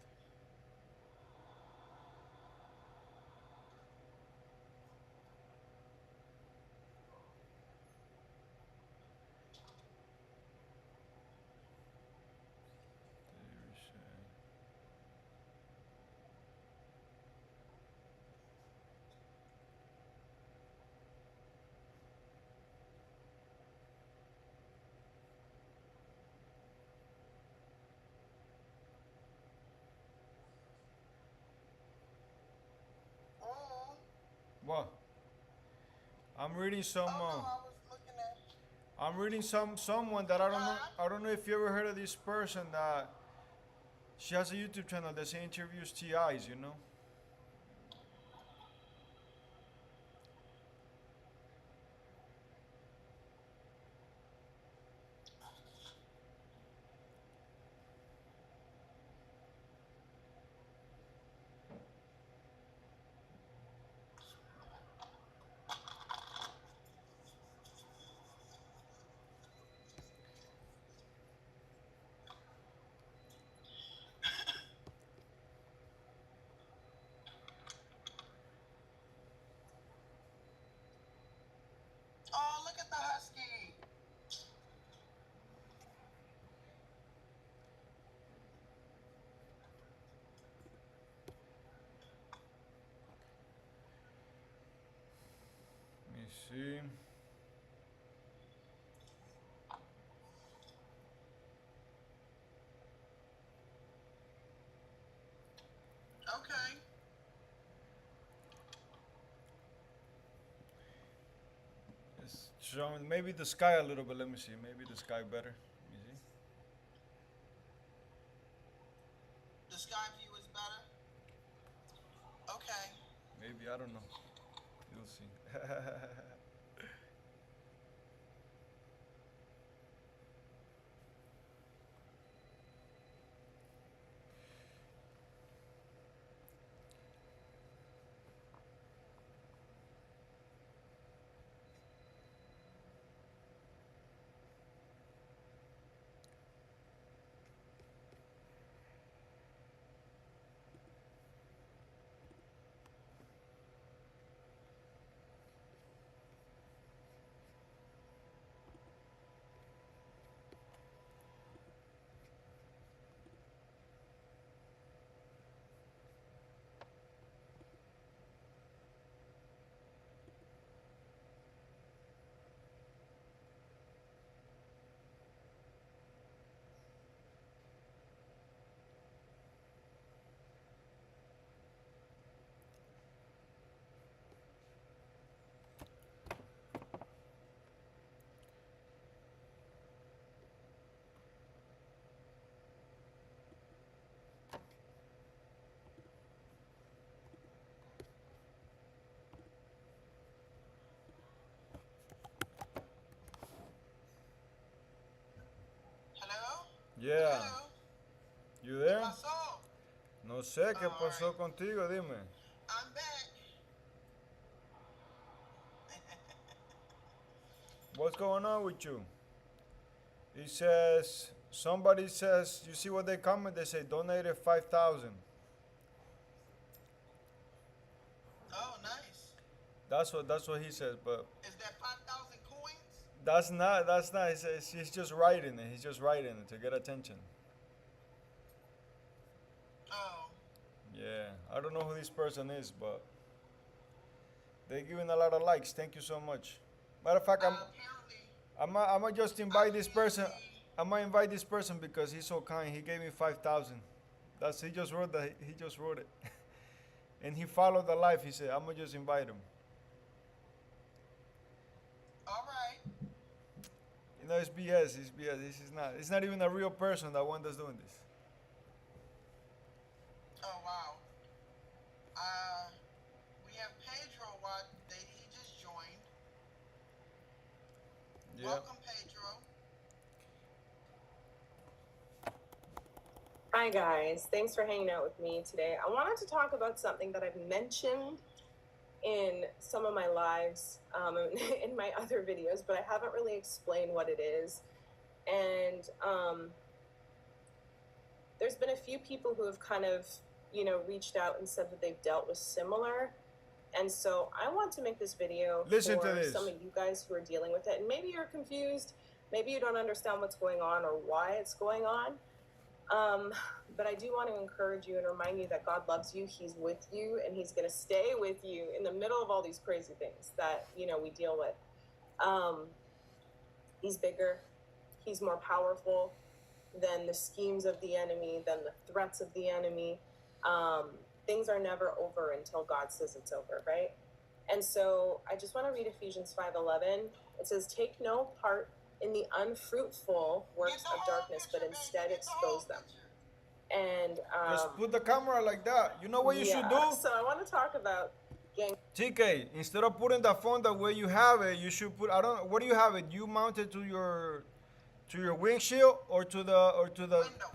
Oh, what? I'm reading some. oh no, I was looking at. I'm reading someone that I don't know. I don't know if you ever heard of this person that she has a YouTube channel that she interviews TIs. You know. Oh, look at the husky. Let me see. Okay. It's showing maybe the sky a little bit. Let me see. Maybe the sky better. Let me see. The sky view is better. Okay. Maybe I don't know. You'll see. Hello? Yeah. Hello? You ¿Qué there? pasó? No sé qué Oh, pasó alright. contigo. Dime. I'm back. What's going on with you? It says somebody says you see what they comment. They say donated 5,000. Oh, nice. That's what he says. But Is that 5,000 coins? that's not. He says he's just writing it. He's just writing it to get attention. Oh. Yeah, I don't know who this person is, but they're giving a lot of likes. Thank you so much. Matter of fact, Apparently, I'm just I invite this can't person. see. I might invite this person because he's so kind. He gave me 5,000. He just wrote that. He just wrote it. and he followed the life. He said, "I'm gonna just invite him." All right. You know, it's BS. It's BS. This is not. It's not even a real person that one that's doing this. Oh wow. Uh, we have Pedro. What? He just joined. Yeah. Welcome, Pedro. Hi guys, thanks for hanging out with me today. I wanted to talk about something that I've mentioned in some of my lives, in my other videos, but I haven't really explained what it is. And there's been a few people who have kind of, reached out and said that they've dealt with similar. And so I want to make this video Listen to for this. some of you guys who are dealing with it. And maybe you're confused, maybe you don't understand what's going on or why it's going on. But I do want to encourage you and remind you that God loves you. He's with you, and He's going to stay with you in the middle of all these crazy things that, we deal with. He's bigger. He's more powerful than the schemes of the enemy, than the threats of the enemy. Things are never over until God says it's over, right? And so I just want to read Ephesians 5:11. It says, "Take no part in the unfruitful works of darkness, but instead expose them." And Just put the camera like that. You know what you should do? So I want to talk about gang. TK, instead of putting the phone the way you have it, you should put. I don't. What do you have it? You mount it to your windshield or to the Window.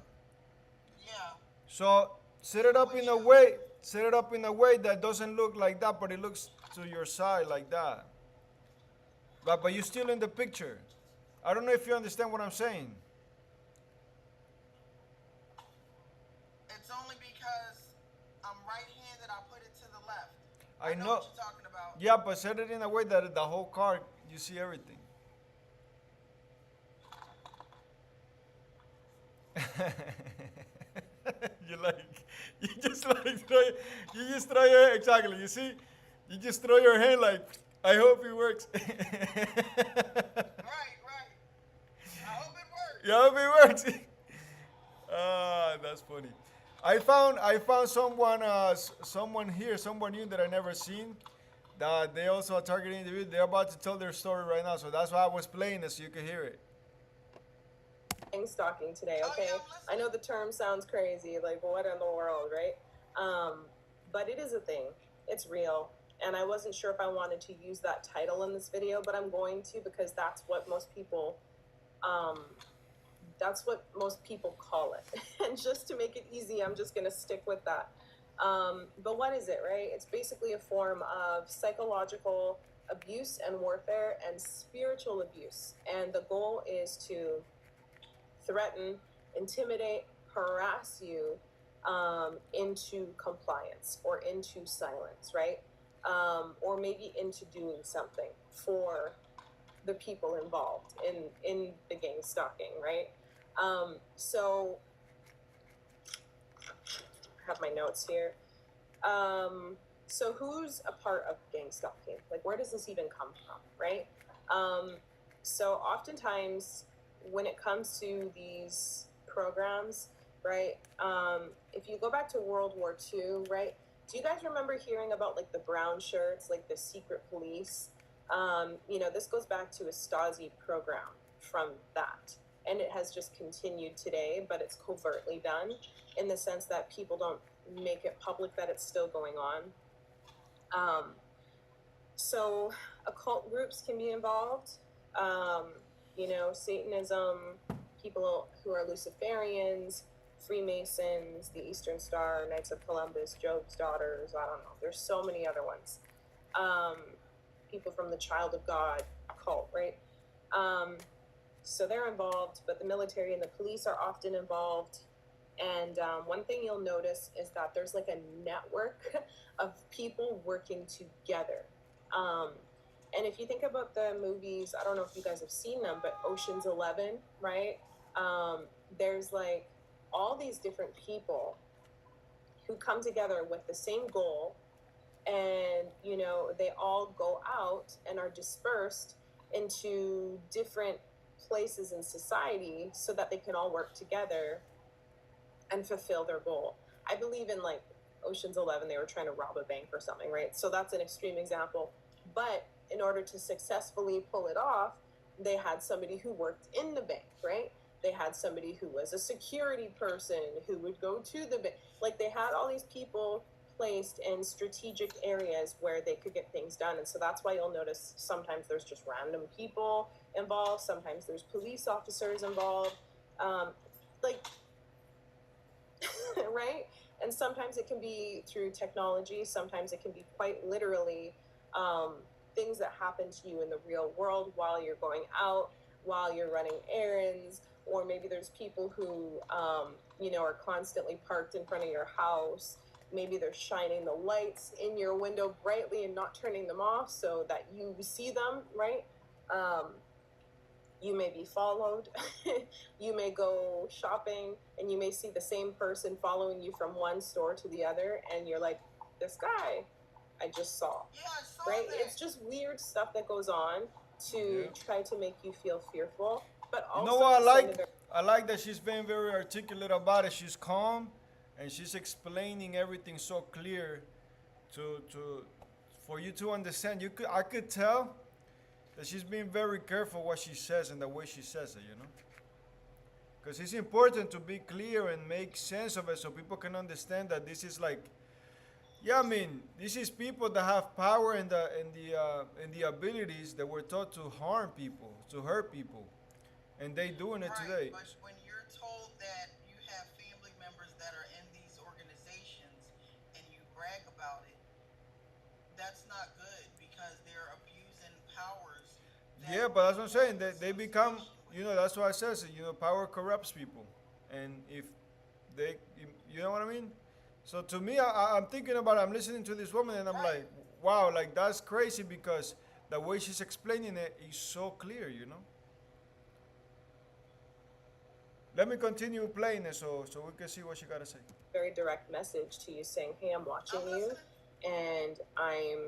Yeah. So set it up in a way. Set it up in a way that doesn't look like that, but it looks to your side like that. But you're still in the picture. I don't know if you understand what I'm saying. It's only because I'm right-handed. I put it to the left. I know. What you're talking about. Yeah, but set it in a way that the whole car you see everything. You just throw your exactly. You see, you just throw your hand like, I hope it works. Right. I hope it works. Yeah, I hope it works. That's funny. I found someone here, someone new that I never seen. That they also are targeting the video. They're about to tell their story right now, so that's why I was playing it so you could hear it. Stalking today, Oh, okay? yeah, I know the term sounds crazy, like what in the world, right? But it is a thing. It's real. And I wasn't sure if I wanted to use that title in this video, but I'm going to because that's what most people call it. And just to make it easy, I'm just gonna stick with that. But what is it, right? It's basically a form of psychological abuse and warfare and spiritual abuse. And the goal is to threaten, intimidate, harass you into compliance or into silence, right? Or maybe into doing something for the people involved in the gang stalking, right? So I have my notes here. So who's a part of gang stalking? Like, where does this even come from, right? So oftentimes when it comes to these programs, right, if you go back to World War II, right, do you guys remember hearing about like the brown shirts, like the secret police? This goes back to a Stasi program from that. And it has just continued today, but it's covertly done in the sense that people don't make it public that it's still going on. So occult groups can be involved. Satanism, people who are Luciferians, Freemasons, the Eastern Star, Knights of Columbus, Job's Daughters, I don't know. There's so many other ones. People from the Child of God cult, right? So they're involved, but the military and the police are often involved. And one thing you'll notice is that there's like a network of people working together. And if you think about the movies, I don't know if you guys have seen them, but Ocean's 11, right? There's like all these different people who come together with the same goal, and they all go out and are dispersed into different places in society so that they can all work together and fulfill their goal. I believe in like Ocean's 11, they were trying to rob a bank or something, right? So that's an extreme example. But in order to successfully pull it off, they had somebody who worked in the bank, right? They had somebody who was a security person who would go to the bank. Like, they had all these people placed in strategic areas where they could get things done. And so that's why you'll notice sometimes there's just random people involved, sometimes there's police officers involved. Like, right? And sometimes it can be through technology, sometimes it can be quite literally things that happen to you in the real world while you're going out, while you're running errands, or maybe there's people who, are constantly parked in front of your house. Maybe they're shining the lights in your window brightly and not turning them off so that you see them, right? You may be followed. You may go shopping and you may see the same person following you from one store to the other, and you're like, this guy I just saw. Yeah, I saw Right? that. It's just weird stuff that goes on to Yeah. try to make you feel fearful. But You also know what I to like? send a very I like that she's being very articulate about it. She's calm, and she's explaining everything so clear, to for you to understand. I could tell that she's being very careful what she says and the way she says it. Because it's important to be clear and make sense of it so people can understand that this is like, yeah, I mean, this is people that have power and the abilities that were taught to harm people, to hurt people, and they doing it today. Right, but when you're told that you have family members that are in these organizations and you brag about it, that's not good because they're abusing powers that Yeah, but that's what I'm you saying. have They become, association with. that's why I says it. Power corrupts people, and if you know what I mean. So to me, I'm thinking about. I'm listening to this woman, and I'm Right. like, wow, like that's crazy because the way she's explaining it is so clear. Let me continue playing it so we can see what she gotta say. very direct message to you saying, hey, I'm watching I'm you, listening. and I'm,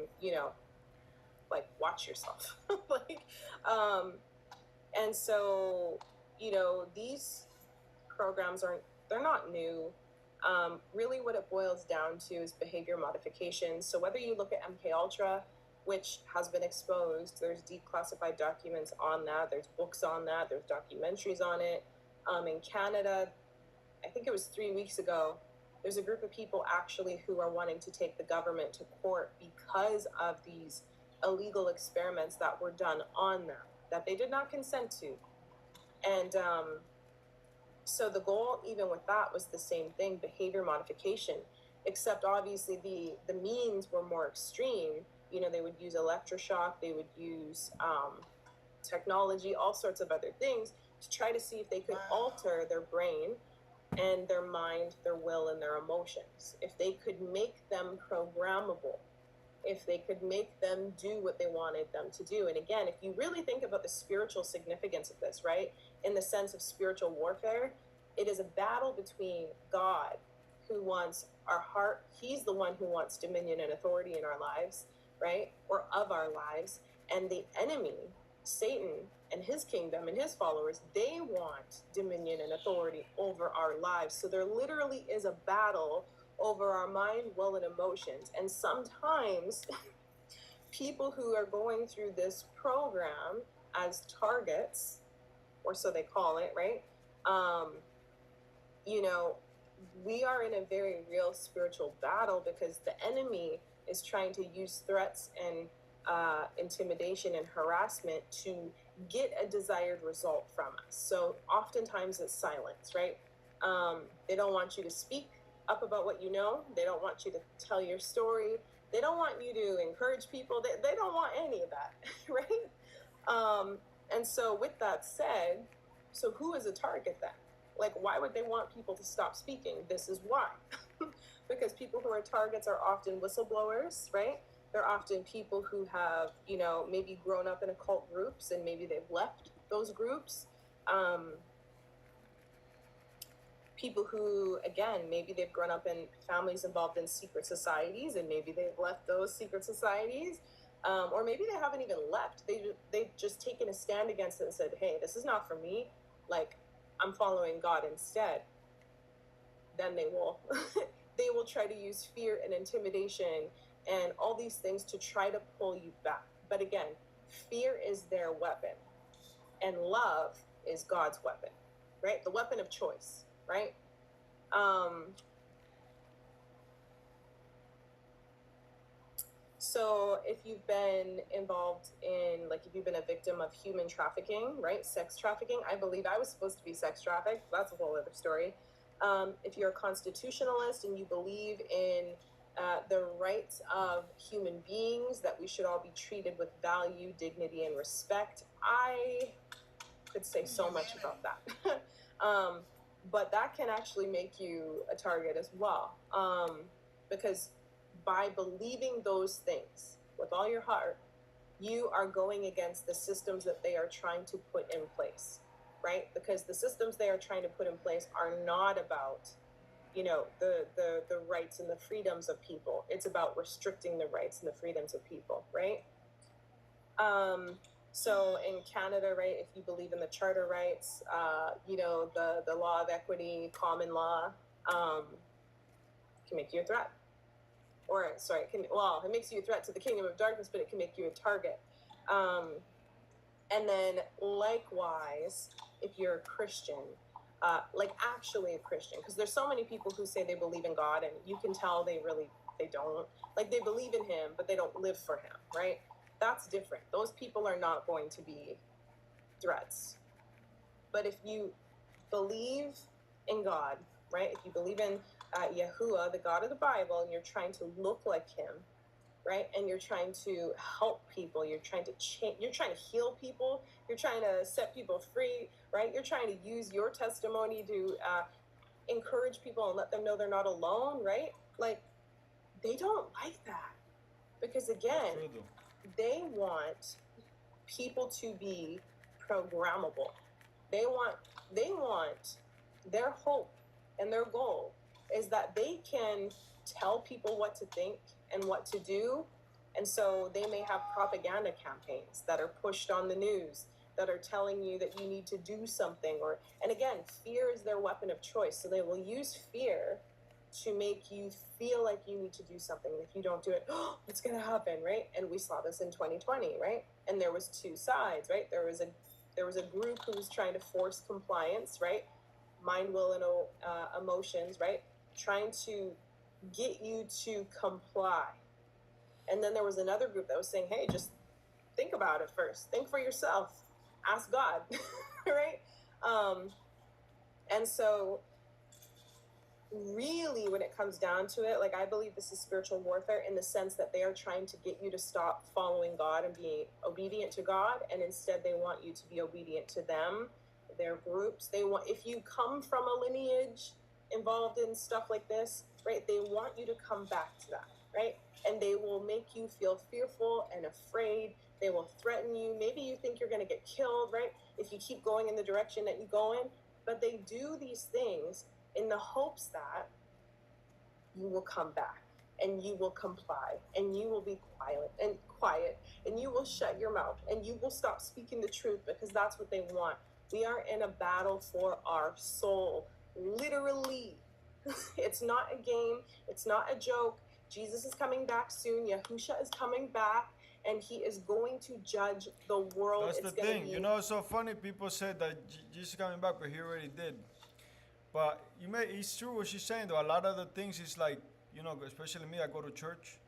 like, watch yourself. Like, and so, these programs they're not new. Really what it boils down to is behavior modification. So whether you look at MK Ultra, which has been exposed, there's declassified documents on that, there's books on that, there's documentaries on it. In Canada, I think it was 3 weeks ago, there's a group of people actually who are wanting to take the government to court because of these illegal experiments that were done on them that they did not consent to. And so the goal, even with that, was the same thing: behavior modification. Except obviously the means were more extreme. They would use electroshock, they would use technology, all sorts of other things to try to see if they could alter their brain and their mind, their will, and their emotions. If they could make them programmable, if they could make them do what they wanted them to do. And again, if you really think about the spiritual significance of this, right, in the sense of spiritual warfare, it is a battle between God, who wants our heart. He's the one who wants dominion and authority in our lives, right, or of our lives. And the enemy, Satan, and his kingdom and his followers, they want dominion and authority over our lives. So there literally is a battle over our mind, will, and emotions. And sometimes people who are going through this program as targets, or so they call it, right? We are in a very real spiritual battle because the enemy is trying to use threats and intimidation and harassment to get a desired result from us. So oftentimes it's silence, right? They don't want you to speak up about what you know. They don't want you to tell your story. They don't want you to encourage people. They don't want any of that, right? And so with that said, so who is a target then? Like, why would they want people to stop speaking? This is why. Because people who are targets are often whistleblowers, right? They're often people who have, maybe grown up in occult groups and maybe they've left those groups. People who, again, maybe they've grown up in families involved in secret societies and maybe they've left those secret societies. Or maybe they haven't even left. They've just taken a stand against it and said, hey, this is not for me. Like, I'm following God instead. Then they will they will try to use fear and intimidation and all these things to try to pull you back. But again, fear is their weapon, and love is God's weapon, right? The weapon of choice, right? So if you've been involved in, like, if you've been a victim of human trafficking, right? Sex trafficking, I believe I was supposed to be sex trafficked. That's a whole other story. If you're a constitutionalist and you believe in the rights of human beings, that we should all be treated with value, dignity, and respect, I could say so much about that. But that can actually make you a target as well. Because by believing those things with all your heart, you are going against the systems that they are trying to put in place, right? Because the systems they are trying to put in place are not about, you know, the rights and the freedoms of people. It's about restricting the rights and the freedoms of people, right? So in Canada, right, if you believe in the charter rights, you know, the law of equity, common law, can make you a threat. Or sorry, it makes you a threat to the kingdom of darkness, but it can make you a target. And then likewise, if you're a Christian, like actually a Christian, because there's so many people who say they believe in God, and you can tell they don't. Like, they believe in him, but they don't live for him, right? That's different. Those people are not going to be threats. But if you believe in God, right? If you believe in Yahuwah, the God of the Bible, and you're trying to look like him, right? And you're trying to help people, you're trying to change, you're trying to heal people, you're trying to set people free, right? You're trying to use your testimony to encourage people and let them know they're not alone, right? Like, they don't like that. Because again, they want people to be programmable. They want their hope and their goal is that they can tell people what to think and what to do. And so they may have propaganda campaigns that are pushed on the news that are telling you that you need to do something, and again, fear is their weapon of choice. So they will use fear to make you feel like you need to do something. If you don't do it, oh, what's going to happen, right? And we saw this in 2020, right? And there was two sides, right? There was a group who was trying to force compliance, right? Mind, will, and emotions, right? Trying to get you to comply. And then there was another group that was saying, hey, just think about it first. Think for yourself. Ask God, right? And so really, when it comes down to it, like, I believe this is spiritual warfare in the sense that they are trying to get you to stop following God and being obedient to God, and instead they want you to be obedient to them, their groups. They want, if you come from a lineage involved in stuff like this, right, they want you to come back to that, right? And they will make you feel fearful and afraid. They will threaten you. Maybe you think you're going to get killed, right, if you keep going in the direction that you go in. But they do these things in the hopes that you will come back and you will comply and you will be quiet and you will shut your mouth and you will stop speaking the truth, because that's what they want. We are in a battle for our soul, literally. It's not a game. It's not a joke. Jesus is coming back soon. Yahusha is coming back, and he is going to judge the world. That's the thing. You know, it's so funny. People said that Jesus is coming back, but he already did. But it's true what she's saying, though. A lot of the things is like, you know, especially me, I go to church,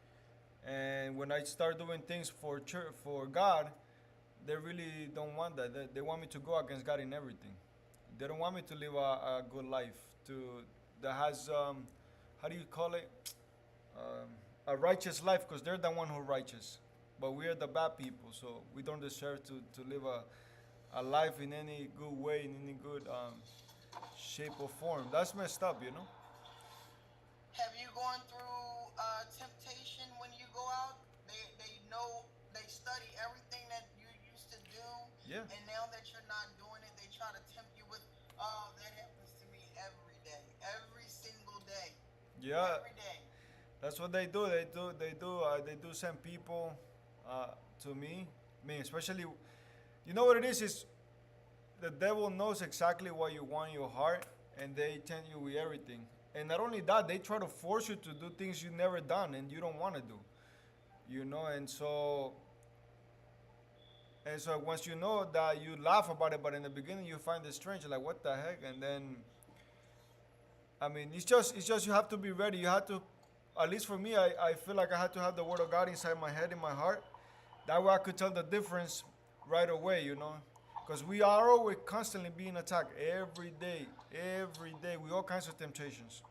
and when I start doing things for church, for God, they really don't want that. They want me to go against God in everything. They don't want me to live a good life that has, how do you call it? A righteous life, because they're the one who righteous. But we are the bad people, so we don't deserve to live a life in any good way, in any good shape or form. That's messed up, you know? Have you gone through temptation when you go out? They study everything that you used to do. Yeah. And now that you're not doing it, they try to tempt you with, oh, that happens to me every day. Every single day. Yeah. Every day. That's what they do. They do send people to me. I mean, especially, you know what it is? Is the devil knows exactly what you want in your heart, and they tempt you with everything. And not only that, they try to force you to do things you never done and you don't want to do. You know, and so once you know that, you laugh about it, but in the beginning you find it strange, like what the heck, and then I mean, it's just you have to be ready. You have to, at least for me, I feel like I had to have the word of God inside my head, in my heart. That way I could tell the difference right away, you know. Because we are always constantly being attacked every day, with all kinds of temptations.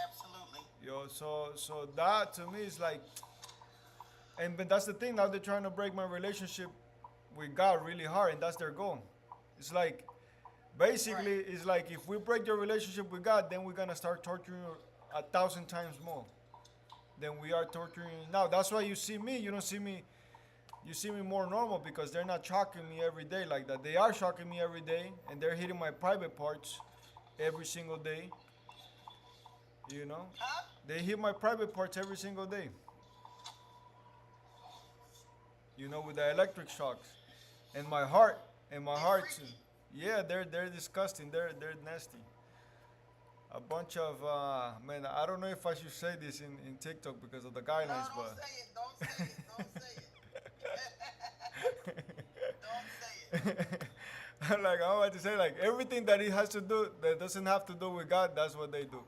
Absolutely. So that to me is like, and but that's the thing. Now they're trying to break my relationship with God really hard, and that's their goal. It's like, basically, Right. it's like if we break your relationship with God, then we're gonna start torturing you 1,000 times more than we are torturing you now. That's why you see me. You don't see me. You see me more normal because they're not shocking me every day like that. They are shocking me every day, and they're hitting my private parts every single day. You know, Huh? they hit my private parts every single day. You know, with the electric shocks, and my They heart too. freaky. Yeah, they're disgusting. They're nasty. A bunch of man. I don't know if I should say this in TikTok because of the No, guidelines, don't but say it. Don't say it. Don't say it. Don't say it. like I'm about to say, like everything that it has to do that doesn't have to do with God, that's what they do.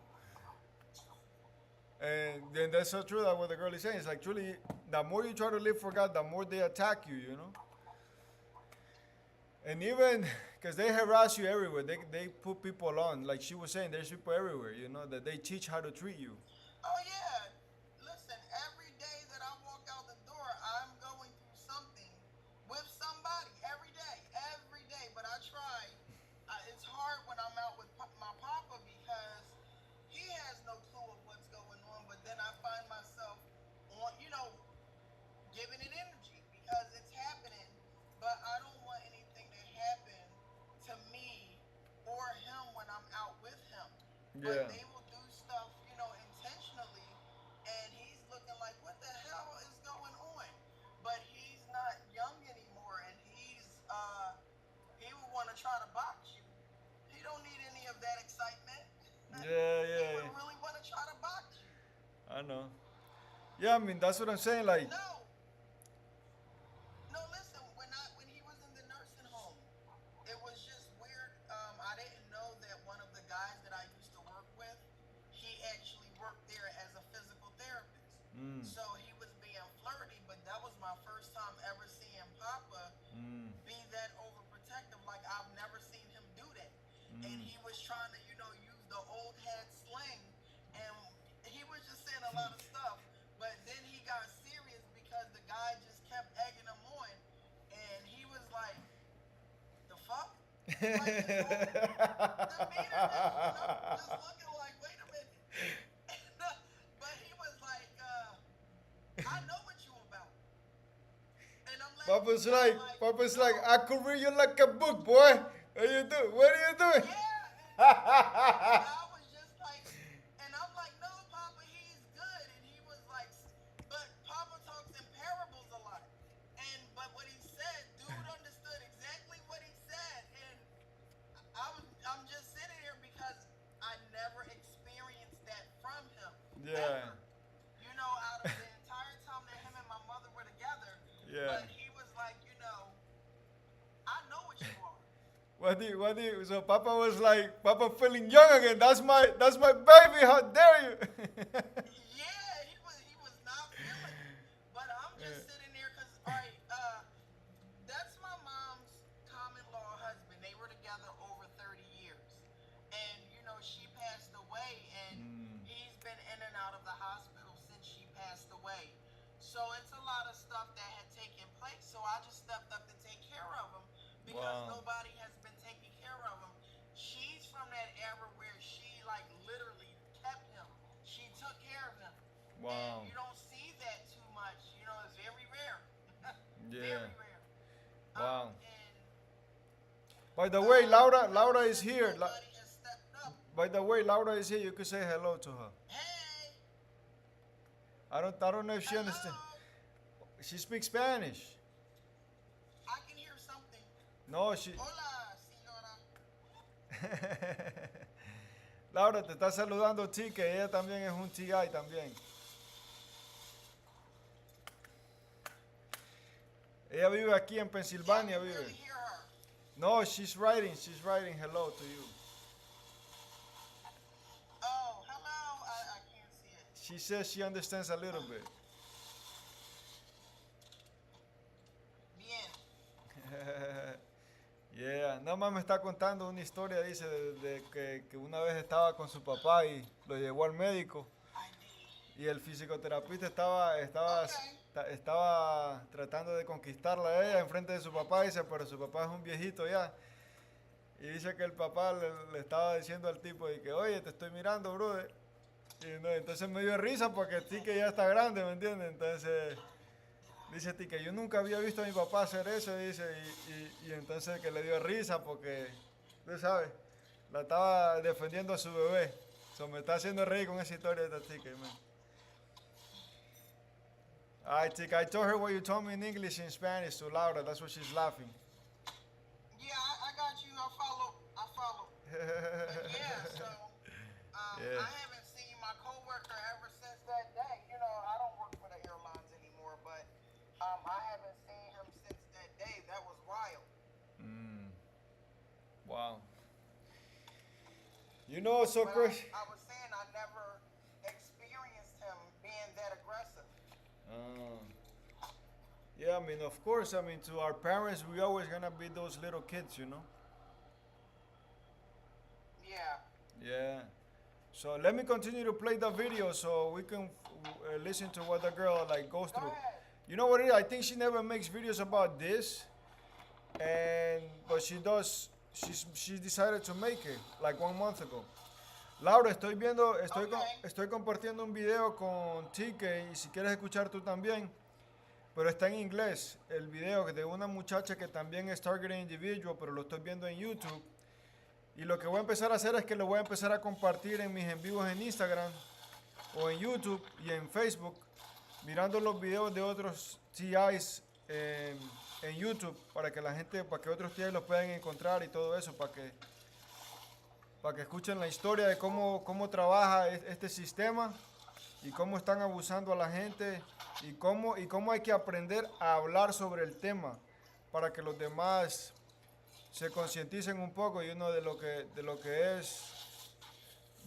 And then that's so true that what the girl is saying. It's like truly, the more you try to live for God, the more they attack you. You know. And even because they harass you everywhere, they put people on. Like she was saying, there's people everywhere, you know, that they teach how to treat you. Oh yeah. Listen, every day that I walk out the door, I'm going through something with somebody every day, every day. But I try. It's hard when I'm out with my papa because he has no clue of what's going on. But then I find myself on, giving it energy because it's happening. But I don't want anything to happen to me or him when I'm out with him. Yeah. But they will do stuff, intentionally, and he's looking like, what the hell is going on? But he's not young anymore, and he would want to try to box you. He don't need any of that excitement. Yeah, He yeah, would yeah. really want to try to box you. I know. Yeah, I mean that's what I'm saying. Like, No, no. Listen, when he was in the nursing home, it was just weird. I didn't know that one of the guys that I used to work with, he actually worked there as a physical therapist. mm, So he was being flirty, but that was my first time ever seeing Papa mm, be that overprotective. Like I've never seen him do that. And mm. he was trying to, use the old head slang, and he was just saying a lot of stuff. But then he got serious because the guy just kept egging him on, and he was like, "The fuck." Like his whole demeanor just looking like, wait a minute. But he was like, I know what you about. And I'm letting you Papa's know, like, like, Papa's no, like, I could read you like a book, boy. What you do? What are you doing? yeah. And I was just like, and I'm like, no, Papa, he's good. And he was like, but Papa talks in parables a lot. But what he said, dude understood exactly what he said. And I'm just sitting here because I never experienced that from him. Yeah. Ever. Out of the entire time that him and my mother were together. Yeah. But he was like, I know what you are. So Papa was like, Papa feeling young again. That's my baby. How dare you? Yeah, he was not feeling it. But I'm just Yeah. sitting there because, all right, that's my mom's common law husband. They were together over 30 years. And, she passed away, and Mm. he's been in and out of the hospital since she passed away. So it's a lot of stuff that had taken place. So I just stepped up to take care of him because Wow. nobody has been taking care of him. She's from that era where she, like, literally kept him. She took care of him. And Wow. you don't see that too much. It's very rare. Yeah. Very rare. Wow. And By the way, Laura, ever Laura is since here. nobody has stepped up. By the way, Laura is here. You could say hello to her. Hey, I don't know if she understands. She speaks Spanish. I can hear something. No, she. Hola, señora. Laura, te está saludando T, que ella también es un TI también. Ella vive aquí en Pensilvania, Really vive. hear her. No, she's writing hello to you. Oh, hello. I can't see it. She says she understands a little bit. Bien. Yeah, nada más me está contando una historia, dice, de que una vez estaba con su papá y lo llevó al médico y el fisioterapeuta estaba tratando de conquistarla a ella enfrente de su papá, dice, pero su papá es un viejito ya. Y dice que el papá le estaba diciendo al tipo y que, oye, te estoy mirando, brother. Y no, entonces me dio risa porque sí que ya está grande, ¿me entiendes? Entonces dice ti que yo nunca había visto a mi papá hacer eso, dice, y entonces que le dio risa porque, tú sabes, la estaba defendiendo a su bebé. So, me está haciendo reír con esa historia de esta chica, man. Alright, Tika, I told her what you told me in English and Spanish to Laura, that's why she's laughing. Yeah, I got you. I follow. But yeah, so Yeah. I haven't seen my coworker ever since that day. You know, I don't work for the airlines anymore, but I haven't seen him since that day. That was wild. Wow. You know, so But Chris. I was saying I never experienced him being that aggressive. Yeah, I mean, of course, I mean, to our parents, we always gonna be those little kids, you know? Yeah. Yeah. So let me continue to play the video so we can listen to what the girl like goes Go through. ahead. You know what it is? I think she never makes videos about this, but she does. She decided to make it like 1 month ago. Laura, estoy compartiendo un video con TK y si quieres escuchar tú también, pero está en inglés el video de una muchacha que también es targeting individual, pero lo estoy viendo en YouTube. Y lo que voy a empezar a hacer es que lo voy a empezar a compartir en mis en vivos en Instagram o en YouTube y en Facebook, mirando los videos de otros TIs en YouTube para que la gente, para que otros TIs los puedan encontrar y todo eso, para que escuchen la historia de cómo trabaja este sistema y cómo están abusando a la gente y cómo hay que aprender a hablar sobre el tema para que los demás se concienticen un poco y uno de lo que es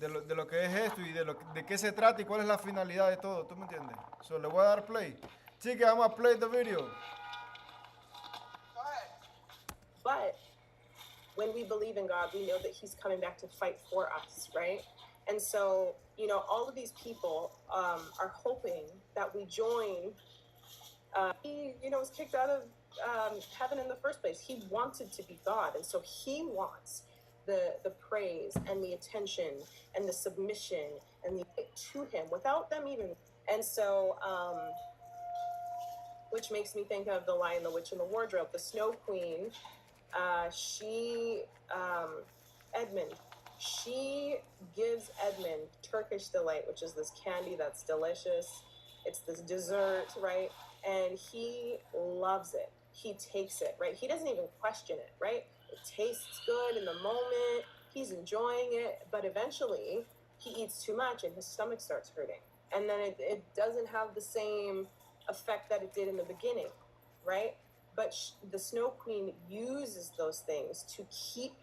esto y de qué se trata y cuál es la finalidad de todo, ¿tú me entiendes? So, le voy a dar play. Chica, I'm gonna play the video. Go ahead. But when we believe in God, we know that He's coming back to fight for us, right? And so, you know, all of these people are hoping that we join. He, you know, was kicked out of heaven in the first place. He wanted to be God, and so He wants the praise and the attention and the submission and the to Him without them even. And so, which makes me think of The Lion, the Witch, and the Wardrobe. The Snow Queen, Edmund, she gives Edmund Turkish delight, which is this candy that's delicious. It's this dessert, right? And he loves it. He takes it, right? He doesn't even question it, right? It tastes good in the moment. He's enjoying it. But eventually, he eats too much and his stomach starts hurting. And then it doesn't have the same effect that it did in the beginning, right? But the Snow Queen uses those things to keep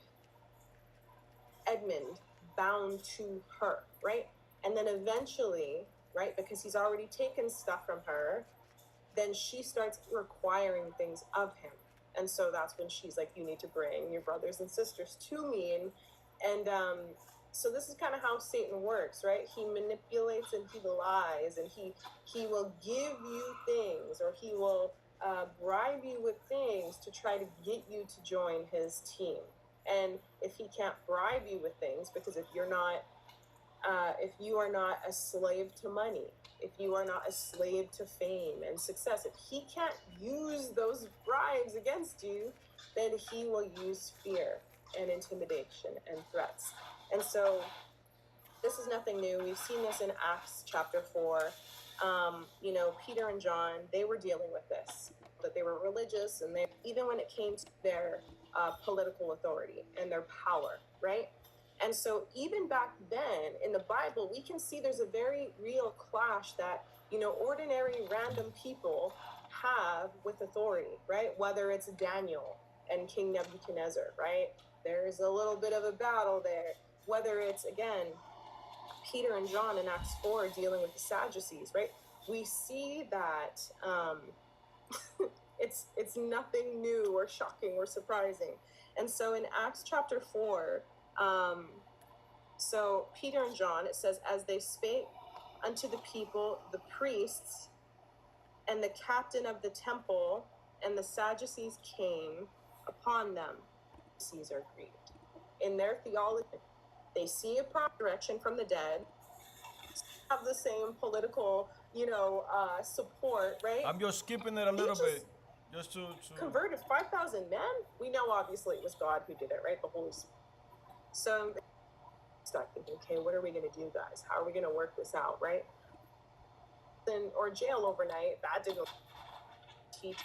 Edmund bound to her, right? And then eventually, right, because he's already taken stuff from her, then she starts requiring things of him. And so that's when she's like, you need to bring your brothers and sisters to me. And so this is kind of how Satan works, right? He manipulates and he lies, and he will give you things, or he will bribe you with things to try to get you to join his team. And if he can't bribe you with things, because if you are not a slave to money, if you are not a slave to fame and success, if he can't use those bribes against you, then he will use fear and intimidation and threats. And so this is nothing new. We've seen this in Acts chapter 4. You know, Peter and John, they were dealing with this, that they were religious, and they, even when it came to their political authority and their power, right? And so even back then in the Bible, we can see there's a very real clash that, you know, ordinary random people have with authority, right? Whether it's Daniel and King Nebuchadnezzar, right? There's a little bit of a battle there. Whether it's, again, Peter and John in Acts 4 dealing with the Sadducees, right? We see that it's nothing new or shocking or surprising. And so in Acts chapter 4, so Peter and John, it says, as they spake unto the people, the priests and the captain of the temple and the Sadducees came upon them. Caesar grieved. In their theology, they see a resurrection from the dead, have the same political, you know, support, right? I'm just skipping it a little bit. Just to converted 5,000 men. We know obviously it was God who did it, right? The Holy Spirit. So start thinking, okay, what are we going to do, guys? How are we going to work this out, right? Then or jail overnight. That didn't teach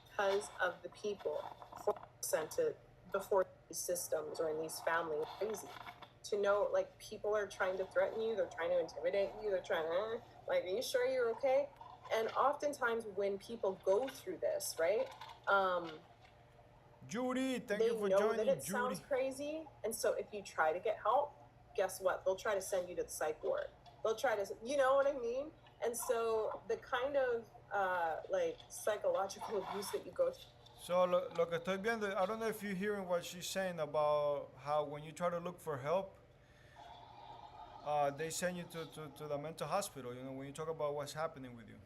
because of the people sent it before these systems or in these families. Crazy to know, like, people are trying to threaten you. They're trying to intimidate you. They're trying to, like, are you sure you're okay? And oftentimes when people go through this, right? Judy, thank you for they know joining, that it Judy. sounds crazy, and so if you try to get help, guess what? They'll try to send you to the psych ward. They'll try to, you know what I mean? And so the kind of like psychological abuse that you go through. So lo que estoy viendo, I don't know if you're hearing what she's saying about how when you try to look for help, they send you to the mental hospital, you know, when you talk about what's happening with you.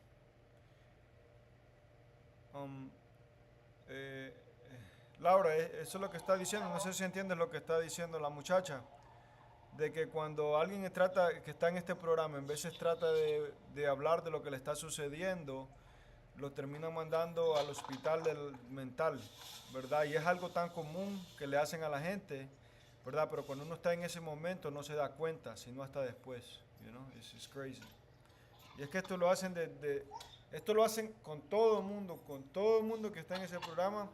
Laura, eso es lo que está diciendo, no sé si entiendes lo que está diciendo la muchacha, de que cuando alguien trata, que está en este programa, en veces trata de hablar de lo que le está sucediendo, lo terminan mandando al hospital mental, ¿verdad? Y es algo tan común que le hacen a la gente, ¿verdad? Pero cuando uno está en ese momento no se da cuenta, sino hasta después, you know, it's crazy. Y es que esto lo hacen esto lo hacen con todo el mundo que está en ese programa,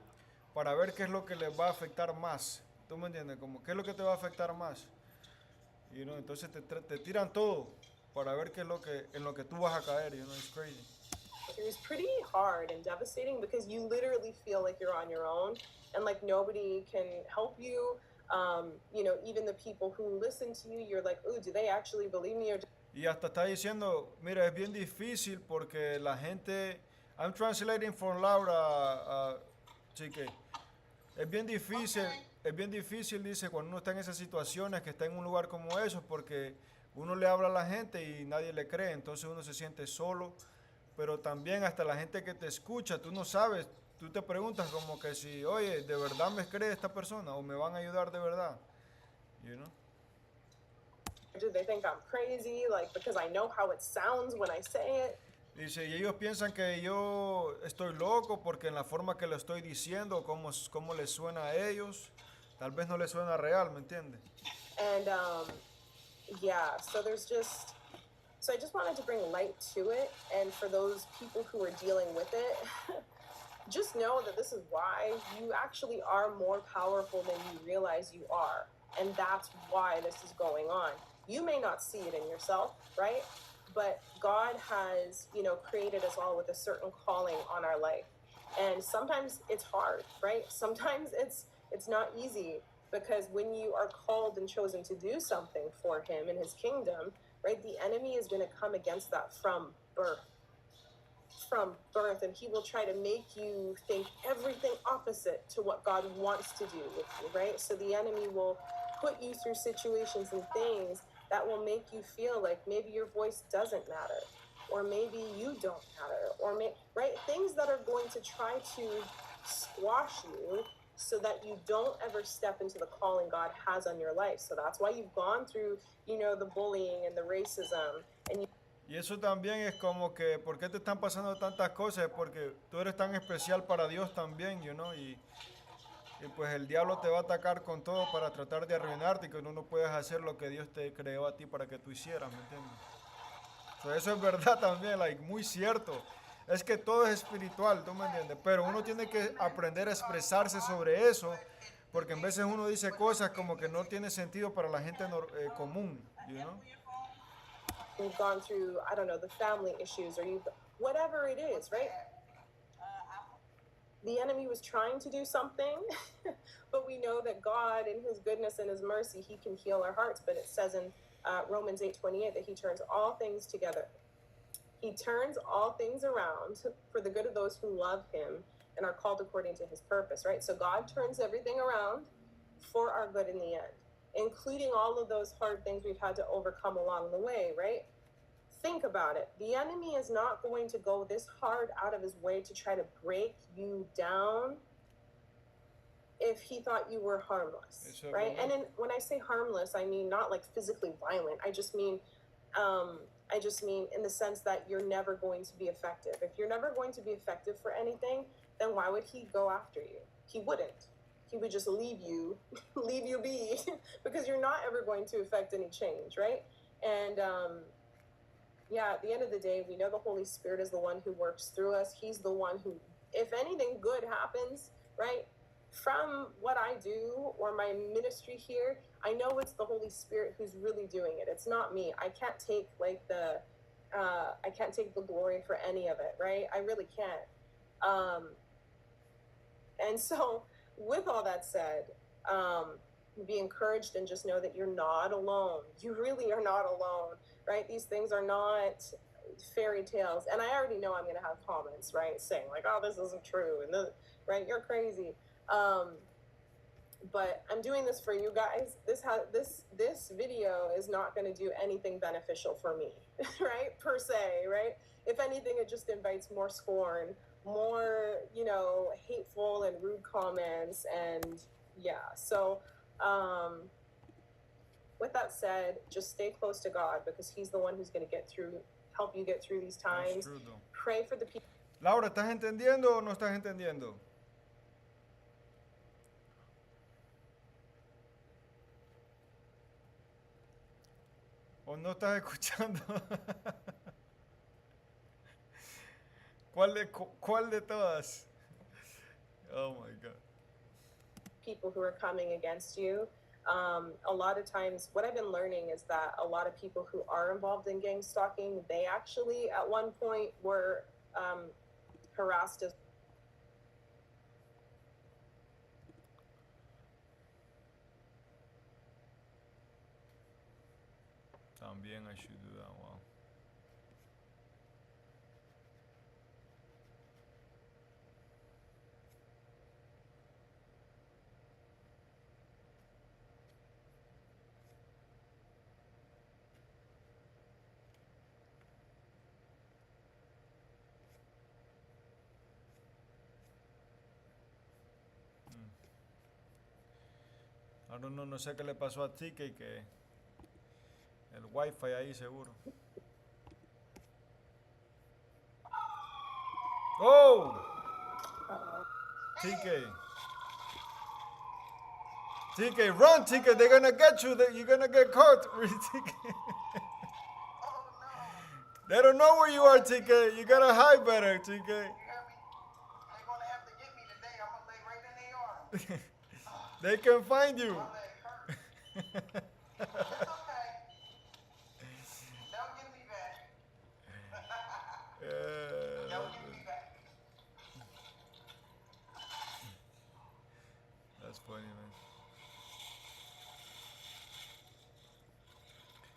para ver qué es lo que les va a afectar más. ¿Tú me entiendes? Como qué es lo que te va a afectar más. You know, entonces te tiran todo para ver qué es en lo que tú vas a caer, you know, it's crazy. It was pretty hard and devastating because you literally feel like you're on your own and like nobody can help you. You know, even the people who listen to you, you're like, ooh, do they actually believe me? Y hasta está diciendo, mira, es bien difícil porque la gente, I'm translating for Laura, chique, es bien difícil, dice, cuando uno está en esas situaciones, que está en un lugar como eso, porque uno le habla a la gente y nadie le cree, entonces uno se siente solo, pero también hasta la gente que te escucha, tú no sabes, tú te preguntas como que si, oye, ¿de verdad me cree esta persona o me van a ayudar de verdad? You know? Do they think I'm crazy? Like, because I know how it sounds when I say it. Dice, y ellos piensan que yo estoy loco porque en la forma que lo estoy diciendo, cómo les suena a ellos, tal vez no les suena real, ¿me entiendes? And yeah, so I just wanted to bring light to it, and for those people who are dealing with it, just know that this is why you actually are more powerful than you realize you are, and that's why this is going on. You may not see it in yourself, right? But God has, you know, created us all with a certain calling on our life. And sometimes it's hard, right? Sometimes it's not easy, because when you are called and chosen to do something for him and his kingdom, right, the enemy is going to come against that from birth, and he will try to make you think everything opposite to what God wants to do with you, right? So the enemy will put you through situations and things that will make you feel like maybe your voice doesn't matter, or maybe you don't matter, or right? Things that are going to try to squash you so that you don't ever step into the calling God has on your life. So that's why you've gone through, you know, the bullying and the racism. Y eso también es como que, ¿por qué te están pasando tantas cosas? Porque tú eres tan especial para Dios también, you know, y pues el diablo te va a atacar con todo para tratar de arruinarte y que tú no puedes hacer lo que Dios te creó a ti para que tú hicieras, ¿me entiendes? So, eso es verdad también, like, muy cierto. Es que todo es espiritual, ¿tú me entiendes? Pero uno tiene que aprender a expresarse sobre eso, porque en veces uno dice cosas como que no tiene sentido para la gente común, you know? You've gone through, I don't know, the family issues, or you've, whatever it is, right? The enemy was trying to do something, but we know that God, in His goodness and His mercy, He can heal our hearts. But it says in Romans 8:28 that He turns all things together. He turns all things around for the good of those who love Him and are called according to His purpose, right? So God turns everything around for our good in the end, including all of those hard things we've had to overcome along the way, right? Think about it. The enemy is not going to go this hard out of his way to try to break you down if he thought you were harmless, right? And when I say harmless, I mean not like physically violent. I just mean in the sense that you're never going to be effective. If you're never going to be effective for anything, then why would he go after you? He wouldn't. He would just leave you be, because you're not ever going to affect any change, right? And yeah, at the end of the day, we know the Holy Spirit is the one who works through us. He's the one who, if anything good happens, right, from what I do or my ministry here, I know it's the Holy Spirit who's really doing it. It's not me. I can't take the glory for any of it, right? I really can't. And so, with all that said, be encouraged and just know that you're not alone. You really are not alone, right? These things are not fairy tales. And I already know I'm going to have comments, right, saying like, oh, this isn't true, and right, you're crazy. But I'm doing this for you guys. This video is not going to do anything beneficial for me, right, per se, right? If anything, it just invites more scorn, more, hateful and rude comments, and yeah. So with that said, just stay close to God, because He's the one who's going to help you get through these times. Pray for the people. Laura, ¿estás entendiendo o no estás entendiendo? ¿O no estás escuchando? ¿Cuál de todas? Oh my God. People who are coming against you. A lot of times, what I've been learning is that a lot of people who are involved in gang stalking, they actually at one point were harassed as También I should do that. Wow. I don't know, no sé qué le pasó a TK, que el wifi ahí seguro. Oh! TK. TK, run, TK, they're gonna get you, you're gonna get caught. TK. They don't know where you are, TK. You gotta hide better, TK. You hear me? They're gonna have to get me today. I'm gonna lay right in their arms. They can find you. My leg hurts. It's okay. They'll get me back. They'll get me back. That's funny, man.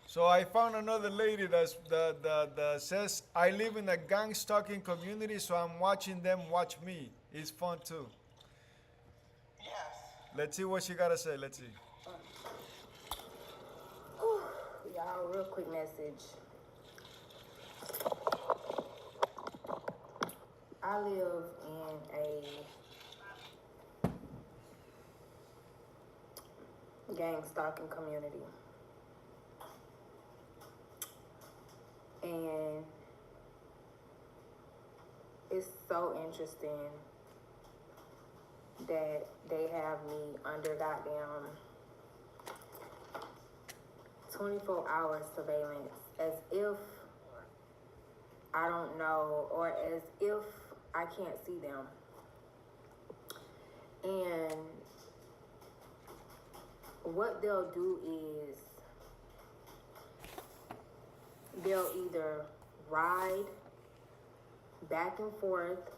So I found another lady that says, I live in a gang stalking community, so I'm watching them watch me. It's fun too. Yes. Let's see what she gotta say. Let's see. Y'all, real quick message. I live in a gang stalking community. And it's so interesting that they have me under goddamn 24-hour surveillance, as if I don't know, or as if I can't see them. And what they'll do is they'll either ride back and forth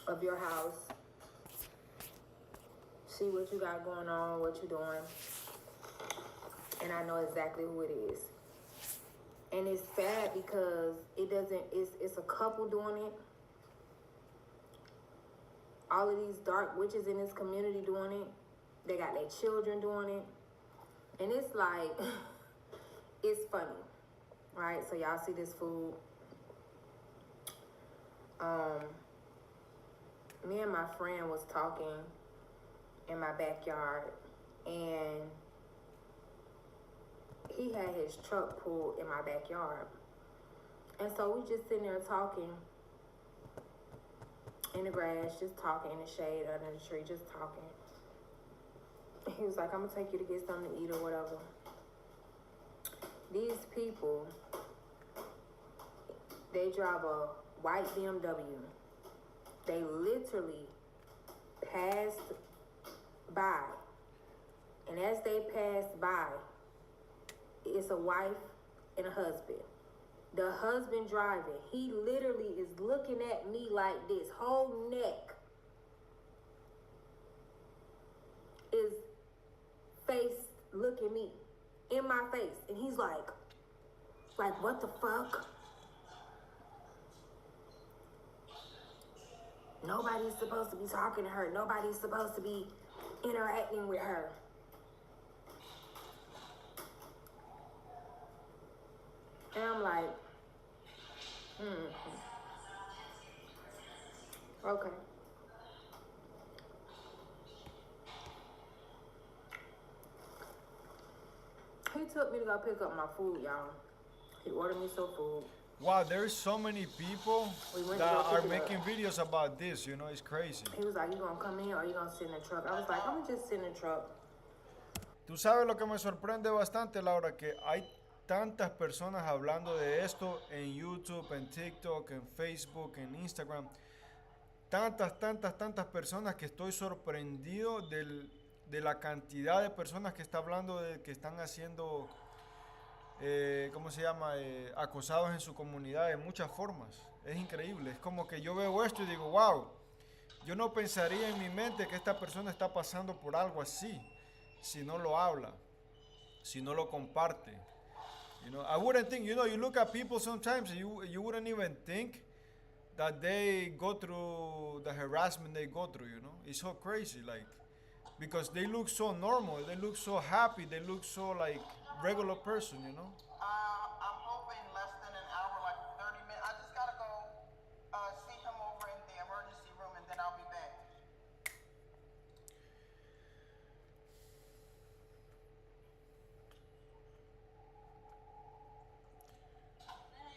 of your house, see what you got going on, what you're doing, and I know exactly who it is. And it's sad because it's a couple doing it. All of these dark witches in this community doing it. They got their children doing it. And it's like, it's funny, right? So y'all see this food. Me and my friend was talking in my backyard, and he had his truck pulled in my backyard. And so we just sitting there talking in the grass, just talking in the shade under the tree, just talking. He was like, I'm gonna take you to get something to eat or whatever. These people, they drive a white BMW. They literally passed by. And as they passed by, it's a wife and a husband. The husband driving, he literally is looking at me like this. Whole neck is face looking me in my face. And he's like, what the fuck? Nobody's supposed to be talking to her. Nobody's supposed to be interacting with her. And I'm like, okay. He took me to go pick up my food, y'all. He ordered me some food. Wow, there's so many people We went to that go are pick it making up. videos about this, you know, it's crazy. He was like, you gonna come in or you gonna sit in the truck? I was like, I'm gonna just sit in the truck. Tú sabes lo que me sorprende bastante, Laura, que hay tantas personas hablando de esto en YouTube, en TikTok, en Facebook, en Instagram. Tantas personas que estoy sorprendido de la cantidad de personas que está hablando de que están haciendo, ¿cómo se llama? Acosados en su comunidad de muchas formas. Es increíble. Es como que yo veo esto y digo, wow, yo no pensaría en mi mente que esta persona está pasando por algo así, si no lo habla, si no lo comparte. You know, I wouldn't think, you know, you look at people sometimes, you wouldn't even think that they go through the harassment they go through, you know. It's so crazy, like, because they look so normal, they look so happy, they look so like regular person, you know. I'm hoping less than an hour, like 30 minutes. I just gotta go see him over in the emergency room, and then I'll be back.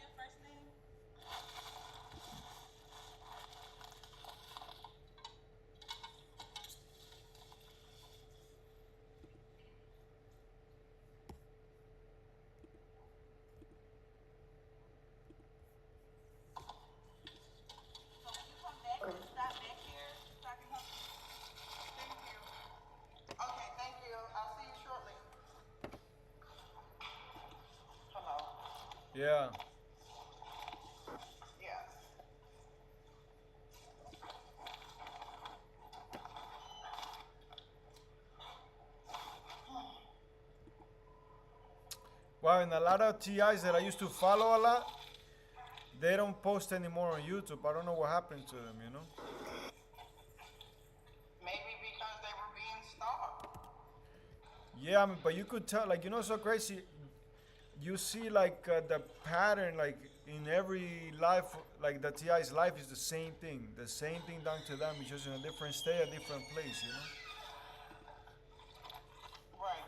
Your first name? Okay. Stop back here so I can help you. Thank you. Okay, thank you. I'll see you shortly. Hello. Yeah. Yes. Wow, and a lot of TIs that I used to follow a lot, they don't post anymore on YouTube. I don't know what happened to them, you know. Maybe because they were being stalked. Yeah, I mean, but you could tell, like, you know, so crazy. You see, like, the pattern, like, in every life, like, the TI's life is the same thing done to them. It's just in a different state, a different place, you know. Right.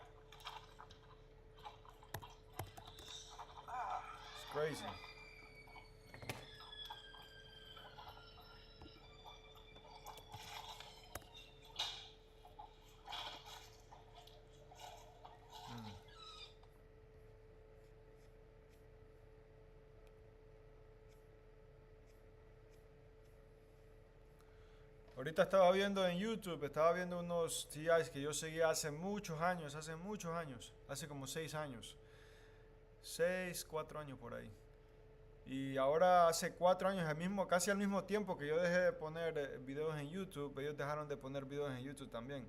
It's crazy. Ahorita estaba viendo en YouTube, estaba viendo unos TIs que yo seguía hace muchos años, hace como 6 años, 6, 4 años por ahí. Y ahora hace 4 años, casi al mismo tiempo que yo dejé de poner videos en YouTube, ellos dejaron de poner videos en YouTube también.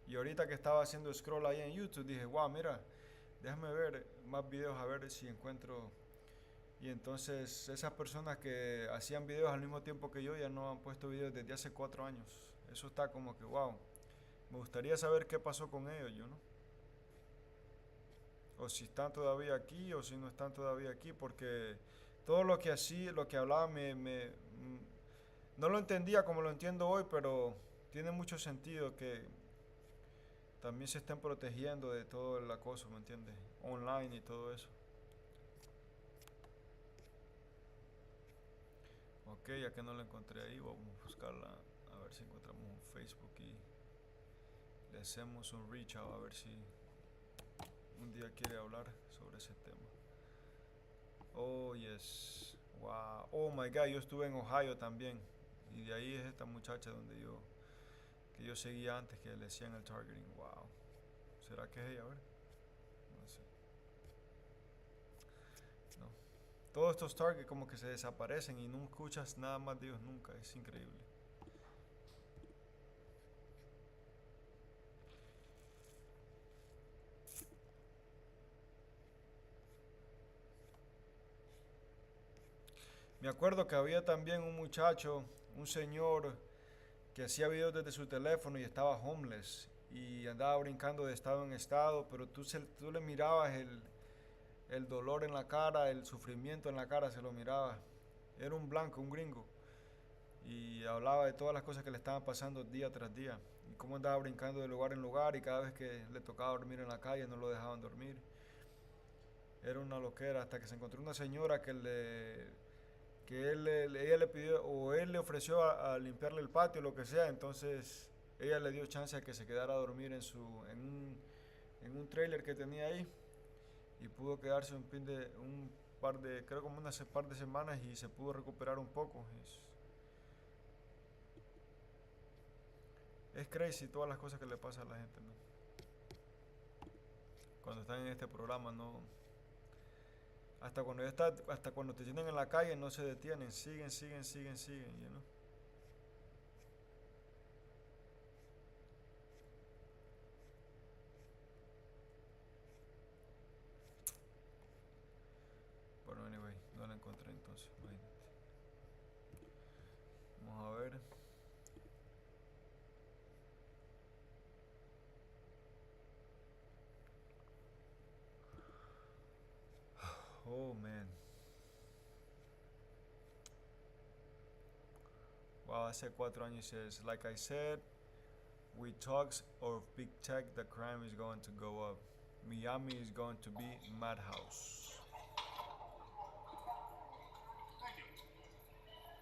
Y ahorita que estaba haciendo scroll ahí en YouTube, dije, wow, mira, déjame ver más videos a ver si encuentro. Y entonces esas personas que hacían videos al mismo tiempo que yo ya no han puesto videos desde hace 4 años. Eso está como que, wow, me gustaría saber qué pasó con ellos, yo no. O si están todavía aquí o si no están todavía aquí, porque todo lo que hacía, lo que hablaba, no lo entendía como lo entiendo hoy, pero tiene mucho sentido que también se estén protegiendo de todo el acoso, ¿me entiendes? Online y todo eso. Ok, ya que no la encontré ahí, vamos a buscarla a ver si encontramos un Facebook y le hacemos un reach out a ver si un día quiere hablar sobre ese tema. Oh, yes. Wow. Oh my God, yo estuve en Ohio también. Y de ahí es esta muchacha que yo seguía antes, que le hacían el targeting. Wow. ¿Será que es ella? A ver. No sé. No. Todos estos targets como que se desaparecen y no escuchas nada más de ellos nunca. Es increíble. Me acuerdo que había también un muchacho, un señor que hacía videos desde su teléfono y estaba homeless y andaba brincando de estado en estado, pero tú le mirabas el dolor en la cara, el sufrimiento en la cara, se lo miraba. Era un blanco, un gringo, y hablaba de todas las cosas que le estaban pasando día tras día y cómo andaba brincando de lugar en lugar y cada vez que le tocaba dormir en la calle no lo dejaban dormir. Era una loquera hasta que se encontró una señora ella le pidió o él le ofreció a limpiarle el patio o lo que sea, entonces ella le dio chance a que se quedara a dormir en un trailer que tenía ahí y pudo quedarse un par de, creo como unas par de semanas y se pudo recuperar un poco. Es crazy todas las cosas que le pasan a la gente, ¿no? Cuando están en este programa, no. Hasta cuando te tienen en la calle no se detienen, siguen, you know? Bueno, anyway, no la encontré entonces, imagínate. Vamos a ver. Oh man. Wow, hace 4 años says, like I said, with talks of big tech, the crime is going to go up. Miami is going to be madhouse.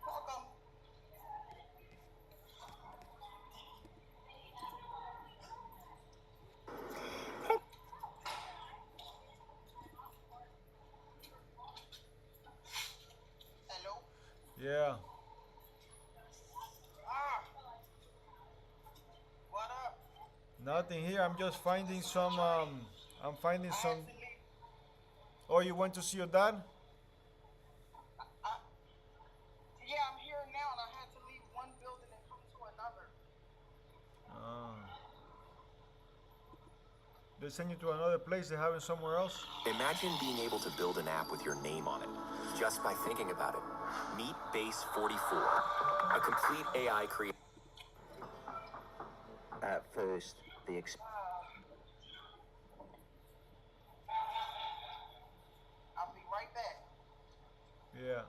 Welcome. Hello. Yeah. What up? Nothing here. I'm just finding some. I'm finding some. Oh, you went to see your dad? Yeah, I'm here now, and I had to leave one building and come to another. Oh. They send you to another place. They have it somewhere else. Imagine being able to build an app with your name on it, just by thinking about it. Meet Base 44, a complete AI creation. At first, the I'll be right back. Yeah.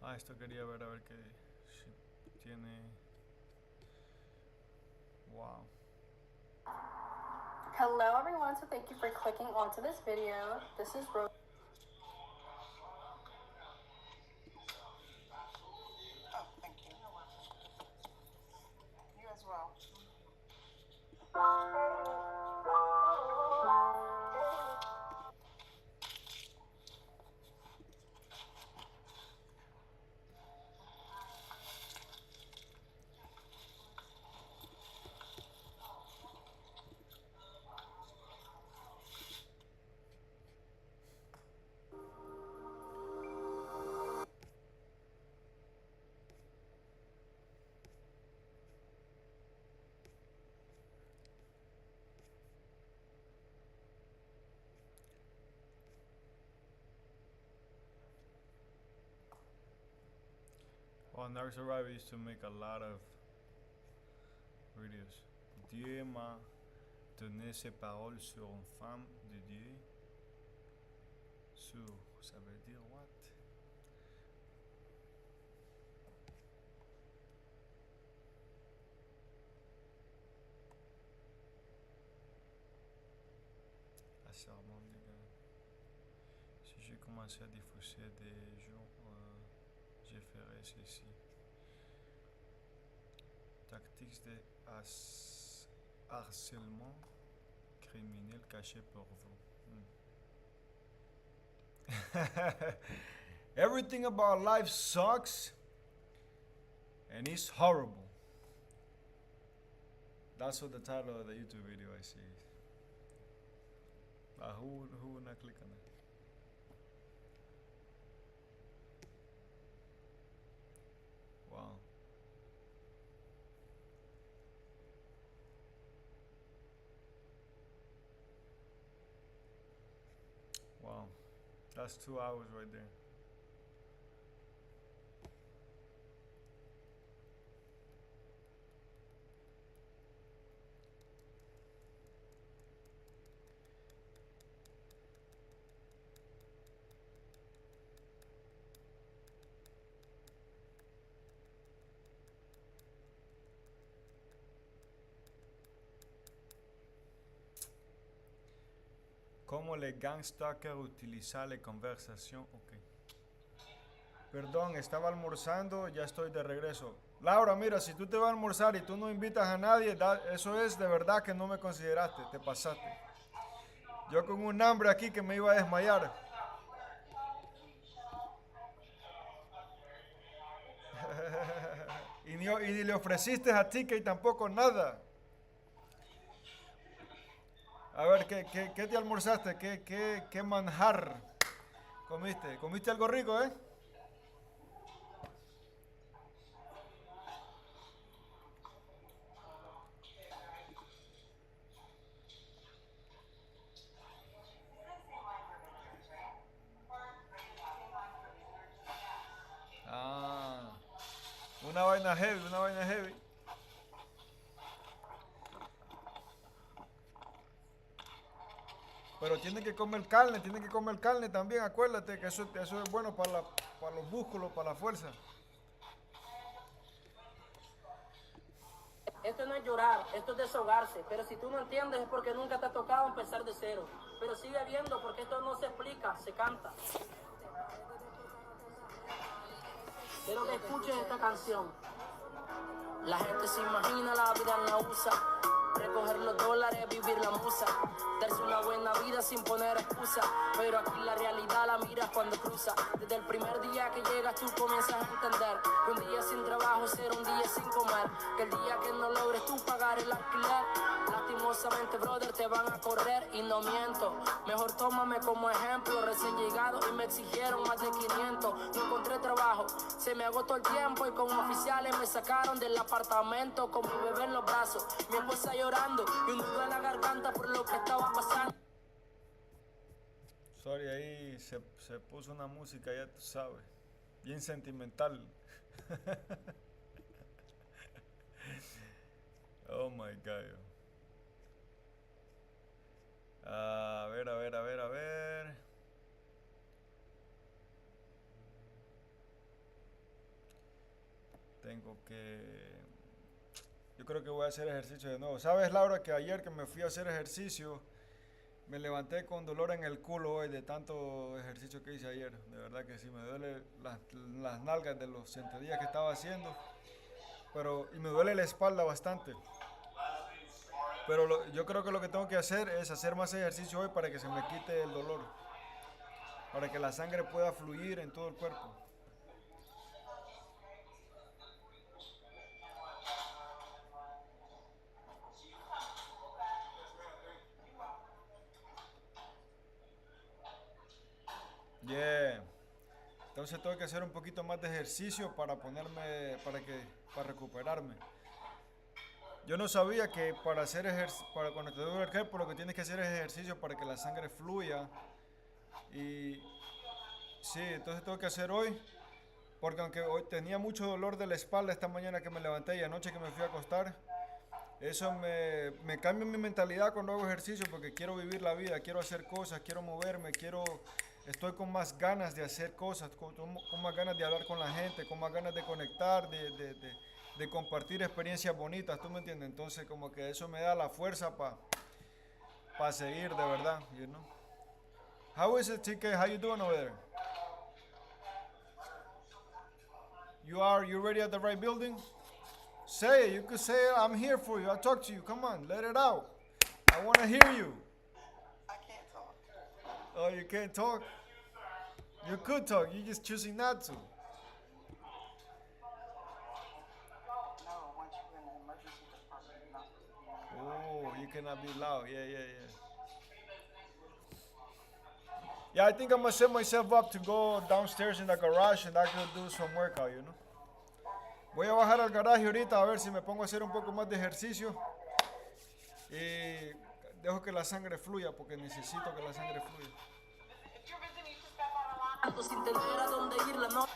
Ah, esto quería ver a ver qué si tiene. Wow. Hello everyone, so thank you for clicking onto this video. This is Rose. Oh, thank you. You as well. Well, Never Survivor used to make a lot of videos. Dieu m'a donné ses paroles sur une femme de Dieu. Sur, ça veut dire what? Un serment de gars. Si j'ai commencé à diffuser des jours, je ferai ceci. Tactiques de harcèlement criminel caché pour vous. Everything about life sucks and it's horrible. That's what the title of the YouTube video I see is. Who would not click on that? Wow. Wow. That's 2 hours right there. Cómo les gangstalkers utilizar la conversación. Ok. Perdón, estaba almorzando, ya estoy de regreso. Laura, mira, si tú te vas a almorzar y tú no invitas a nadie, eso es de verdad que no me consideraste, te pasaste. Yo con un hambre aquí que me iba a desmayar. y ni le ofreciste a ti que tampoco nada. A ver, ¿qué te almorzaste? ¿Qué manjar comiste? ¿Comiste algo rico, eh? Ah, una vaina heavy, una vaina heavy. Pero tiene que comer carne también, acuérdate que eso es bueno para los músculos, para la fuerza. Esto no es llorar, esto es desahogarse. Pero si tú no entiendes es porque nunca te ha tocado empezar de cero. Pero sigue viendo porque esto no se explica, se canta. Quiero que escuches esta canción. La gente se imagina, la vida no la usa. Recoger los dólares, vivir la musa. Darse una buena vida sin poner excusa. Pero aquí la realidad la miras cuando cruza. Desde el primer día que llegas tú comienzas a entender que un día sin trabajo será un día sin comer. Que el día que no logres tú pagar el alquiler, lastimosamente, brother, te van a correr. Y no miento, mejor tómame como ejemplo. Recién llegado y me exigieron más de 500. No encontré trabajo, se me agotó el tiempo. Y con oficiales me sacaron del apartamento con mi bebé en los brazos, mi esposa llorando y un nudo en la garganta por lo que estaba pasando. Sorry, ahí se puso una música, ya tú sabes, bien sentimental. Oh my God. A ver. Tengo que... Yo creo que voy a hacer ejercicio de nuevo. ¿Sabes, Laura, que ayer que me fui a hacer ejercicio, me levanté con dolor en el culo hoy de tanto ejercicio que hice ayer? De verdad que sí, me duele las nalgas de los sentadillas que estaba haciendo. Y me duele la espalda bastante. Pero yo creo que lo que tengo que hacer es hacer más ejercicio hoy para que se me quite el dolor. Para que la sangre pueda fluir en todo el cuerpo. Yeah. Entonces tengo que hacer un poquito más de ejercicio para para recuperarme. Yo no sabía que para cuando te duele el cuerpo lo que tienes que hacer es ejercicio para que la sangre fluya. Y sí, entonces tengo que hacer hoy, porque aunque hoy tenía mucho dolor de la espalda esta mañana que me levanté y anoche que me fui a acostar, eso me cambia mi mentalidad cuando hago ejercicio porque quiero vivir la vida, quiero hacer cosas, quiero moverme, estoy con más ganas de hacer cosas, con más ganas de hablar con la gente, con más ganas de conectar, de compartir experiencias bonitas, ¿tú me entiendes? Entonces como que eso me da la fuerza para seguir de verdad, you know? How is it, TK? How you doing over there? You ready at the right building? Say it. You could say it. I'm here for you. I'll talk to you. Come on, let it out. I want to hear you. I can't talk. Oh, you can't talk? You could talk. You're just choosing not to. No, once you're in the emergency department, you're not supposed to be in. Oh, you cannot be loud. Yeah. Yeah, I think I'm gonna set myself up to go downstairs in the garage and I could do some workout, you know. Voy a bajar al garaje ahorita a ver si me pongo a hacer un poco más de ejercicio y dejo que la sangre fluya porque necesito que la sangre fluya. Sin tener a dónde ir la noche.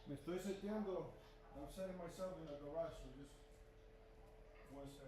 Me estoy seteando. I'm setting myself in the garage, so just one second.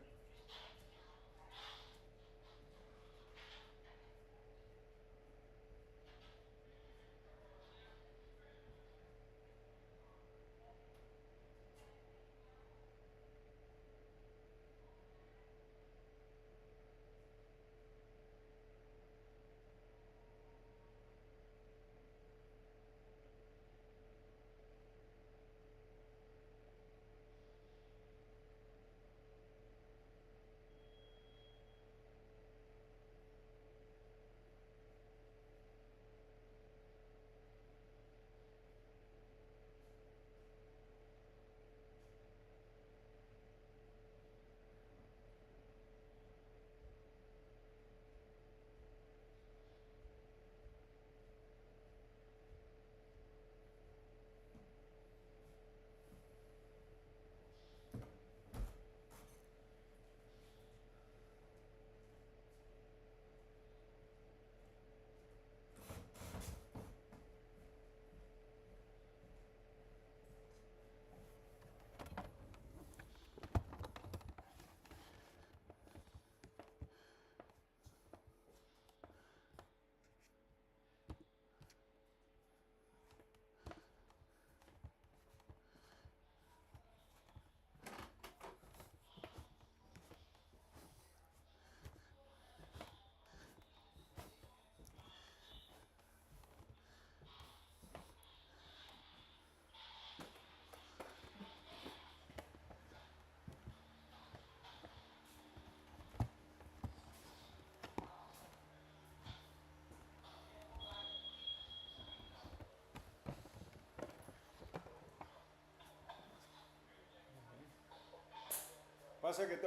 pasa es que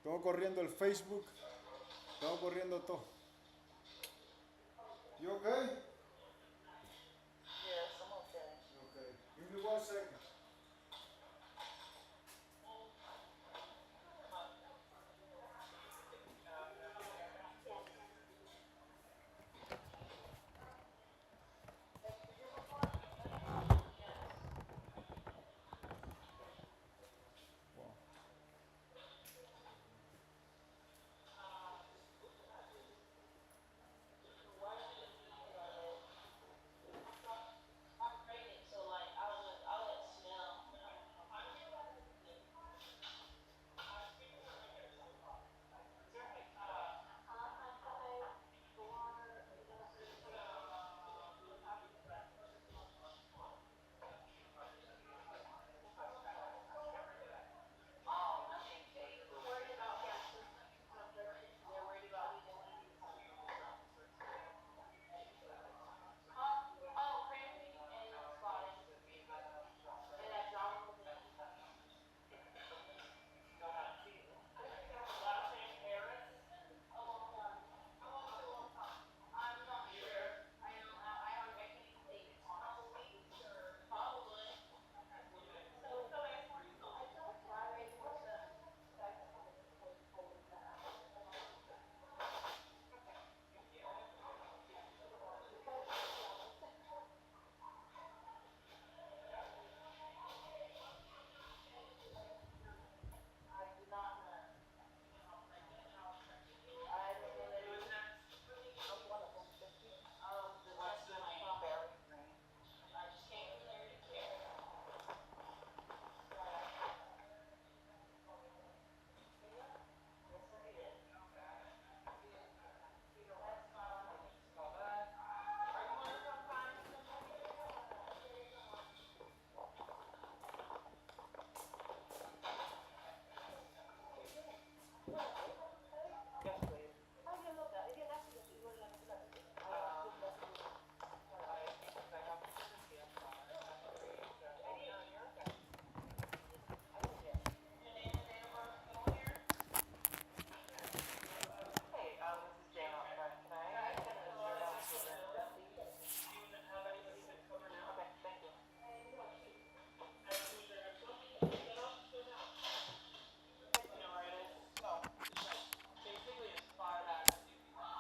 tengo corriendo el Facebook, tengo corriendo todo. You okay? Yes, I'm okay. Okay. Give me 1 second.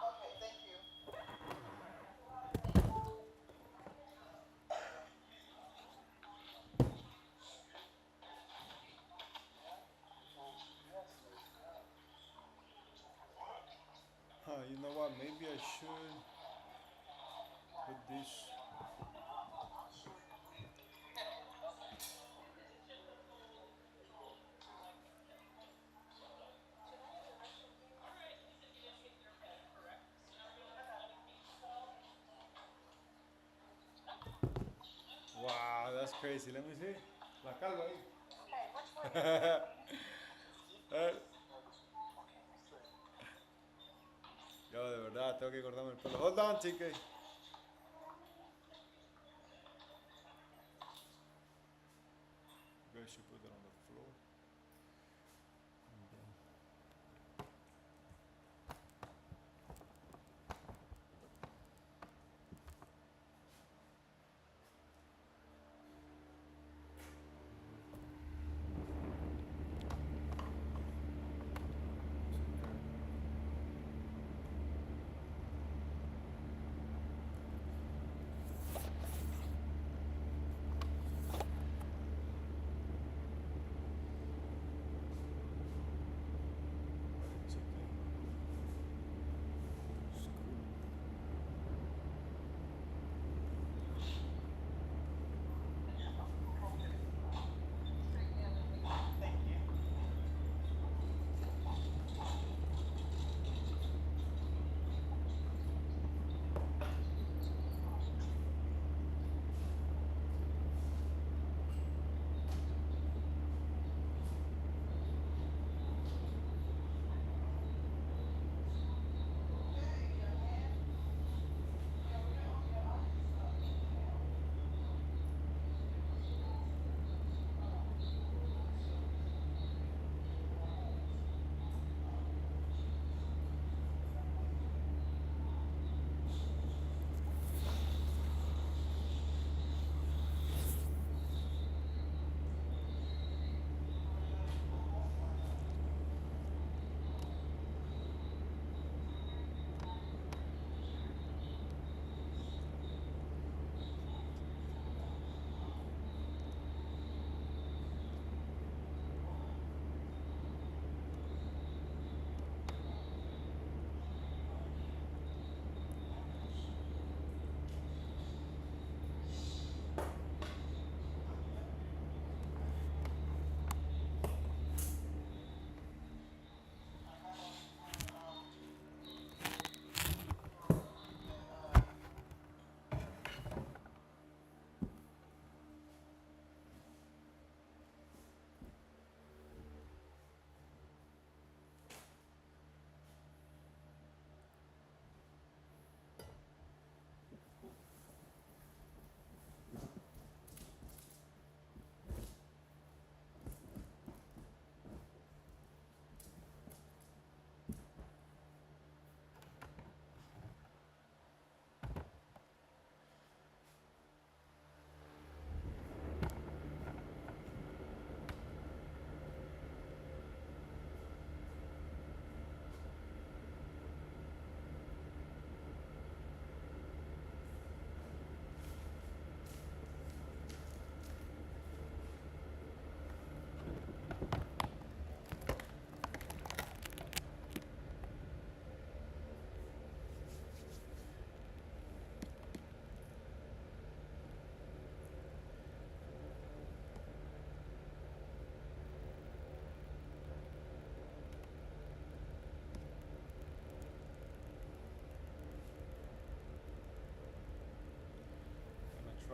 Okay, thank you. You know what? Maybe I should put this. Wow, that's crazy. Let me see. La calva ahí. Eh, Yo de verdad tengo que cortarme el pelo. Hold on, TK. You guys should put it on the floor.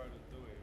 try to do it.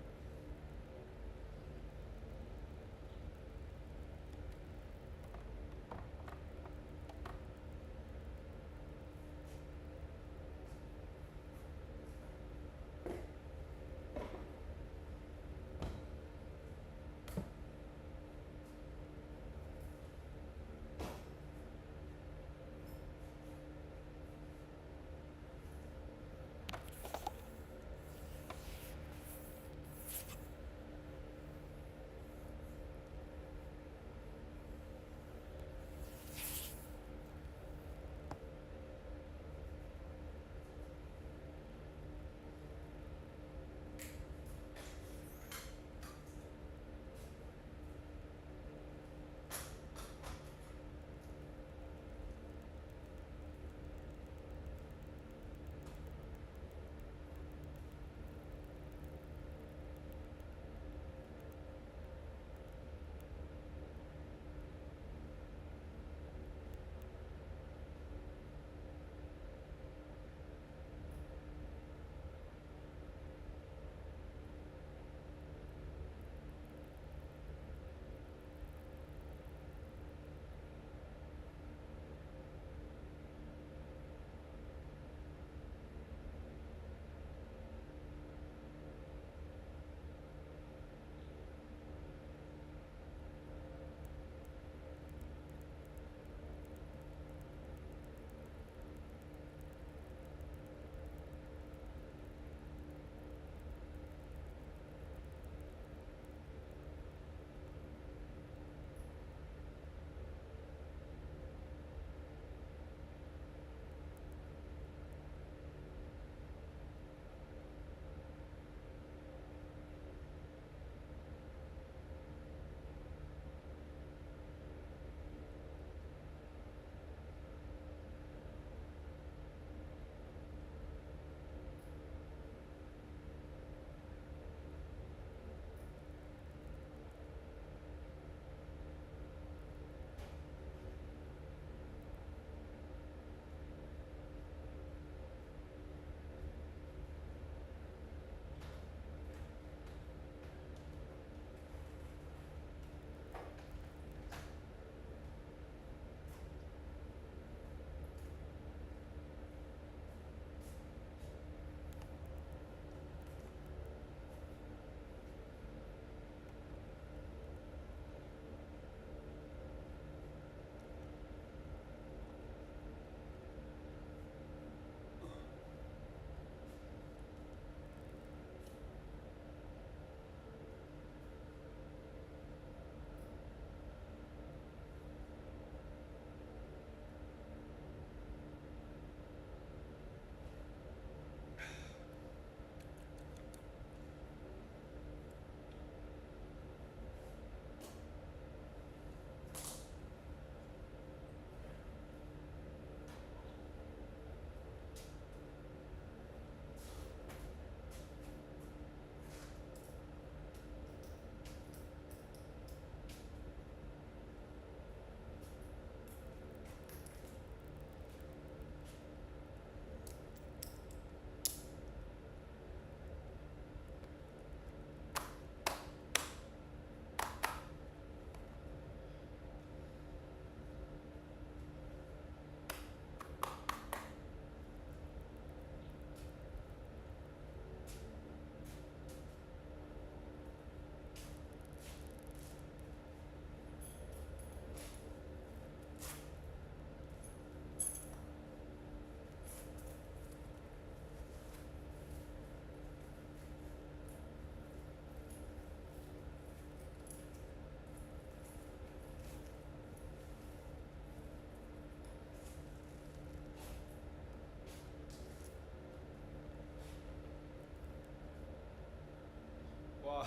Wow.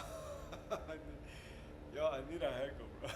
Yo, I need a haircut, bro.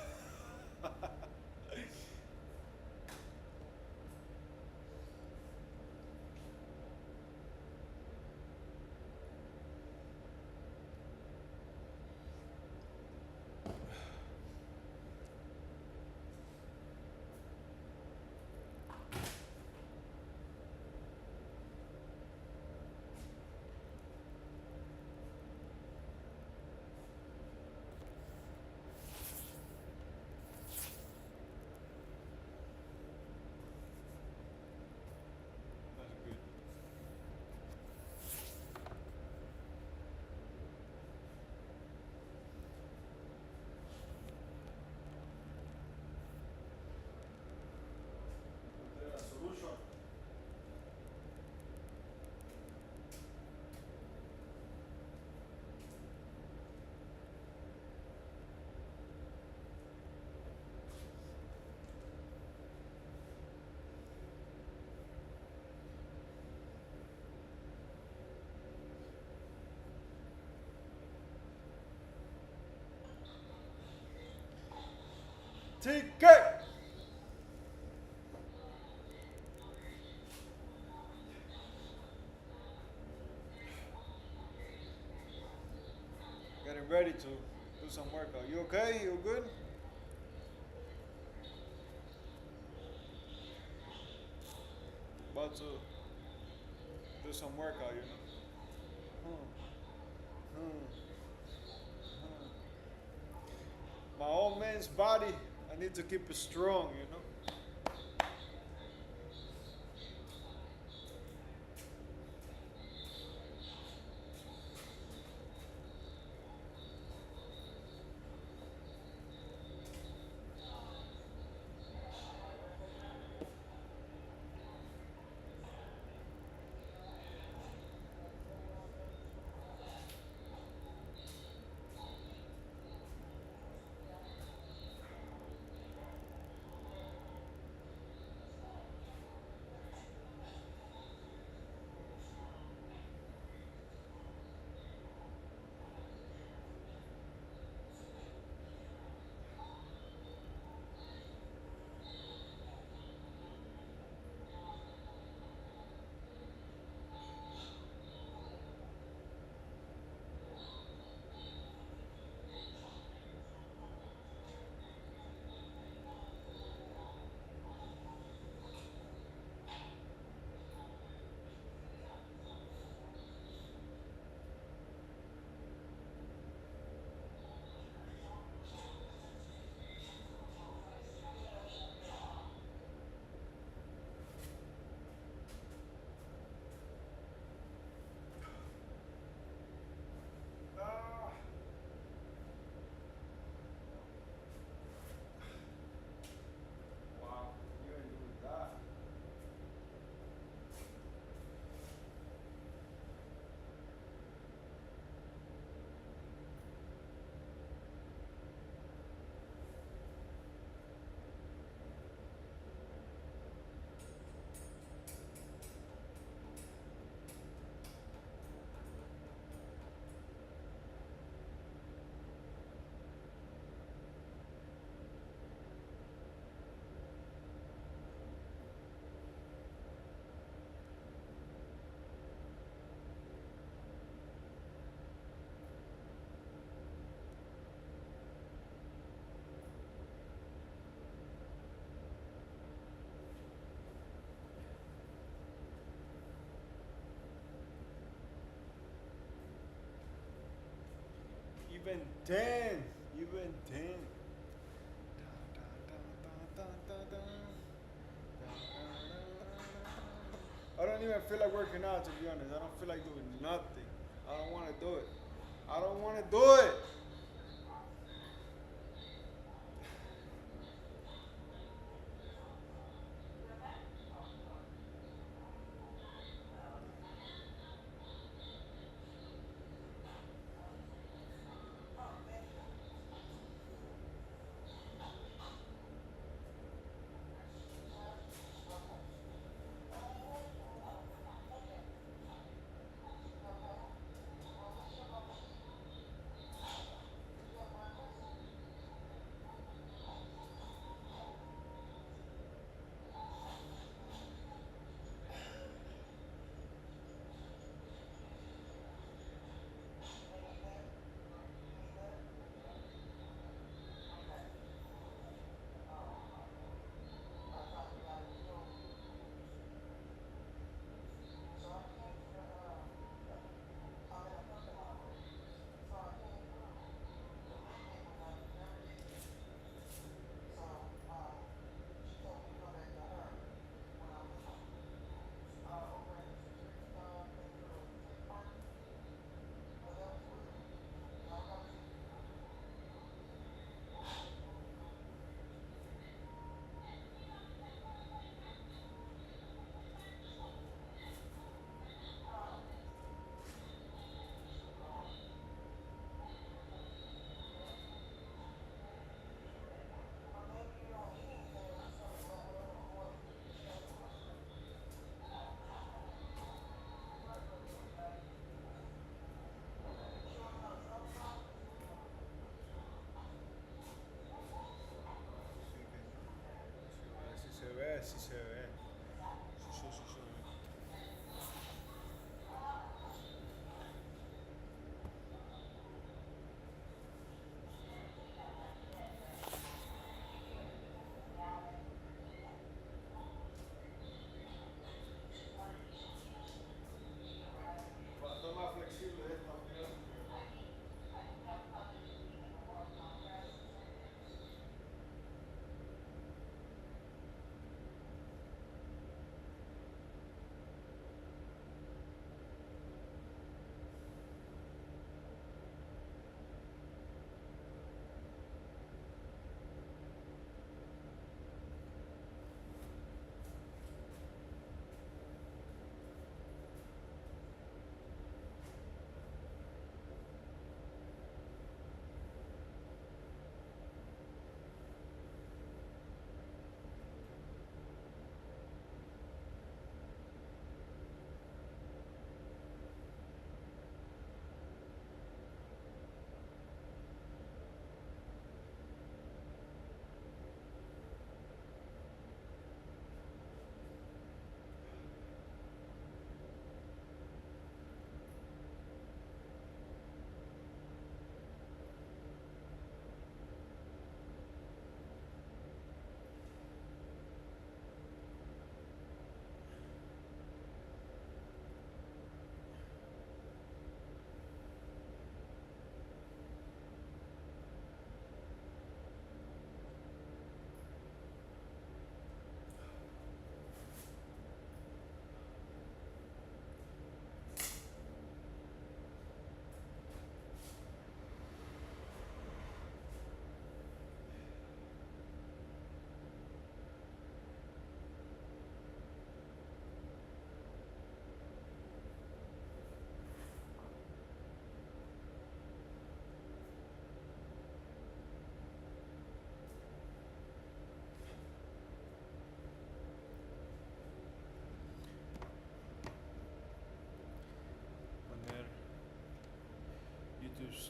TK. Getting ready to do some workout. You okay? You good? About to do some workout, you know. Hmm, hmm, hmm. My old man's body, I need to keep it strong, you know. Wow, you ain't doing that. Even 10. Even 10. I don't even feel like working out, to be honest. I don't feel like doing nothing. I don't want to do it. I don't want to do it.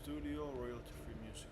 Studio, royalty free music.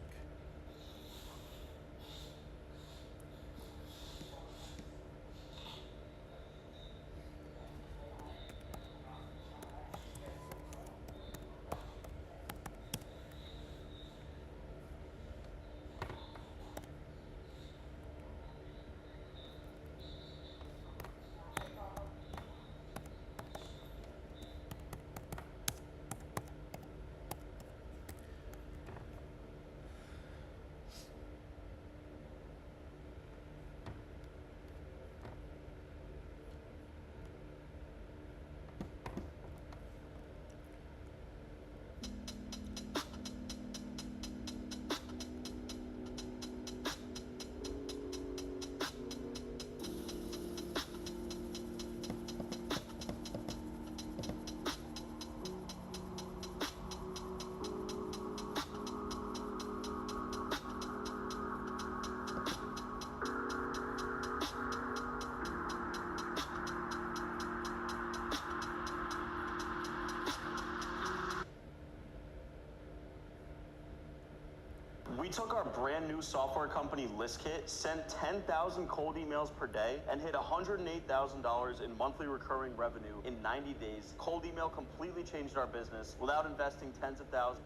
We took our brand new software company ListKit, sent 10,000 cold emails per day, and hit $108,000 in monthly recurring revenue in 90 days. Cold email completely changed our business without investing tens of thousands.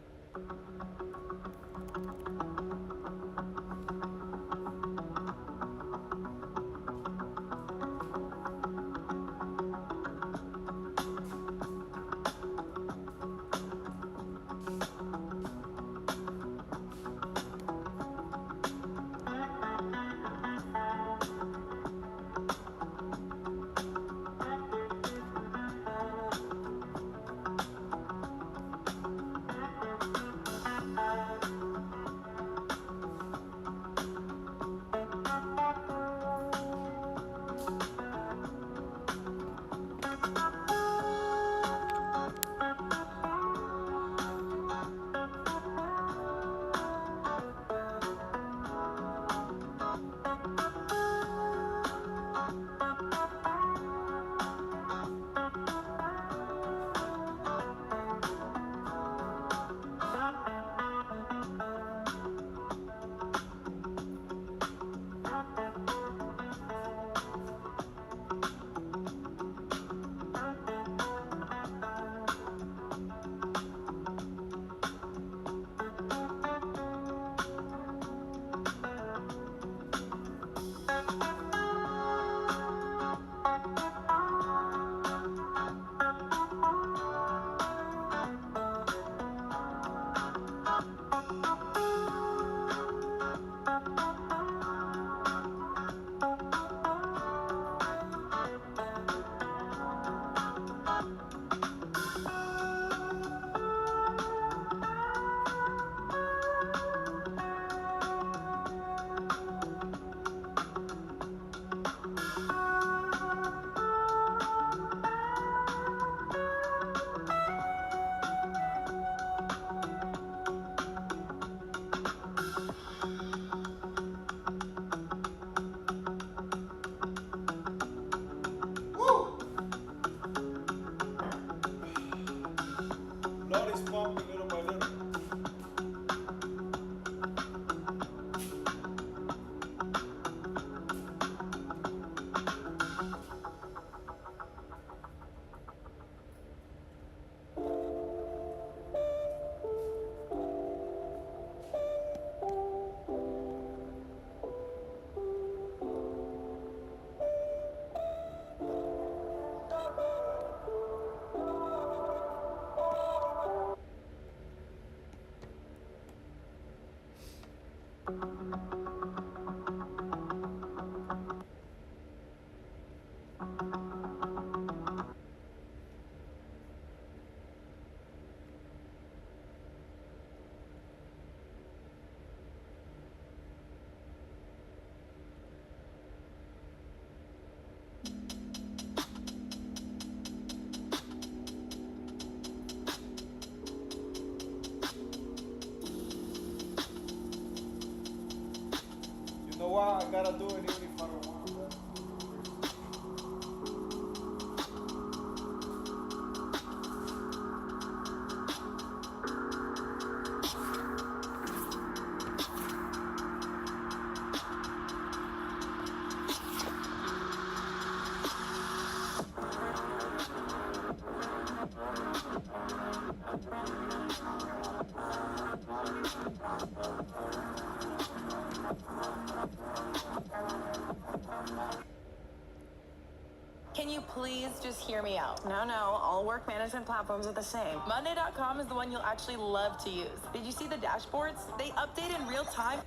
Blood is pumping little by little. You know what? I gotta do it even if I don't want to. you please just hear me out? No, all work management platforms are the same. Monday.com is the one you'll actually love to use. Did you see the dashboards? They update in real time.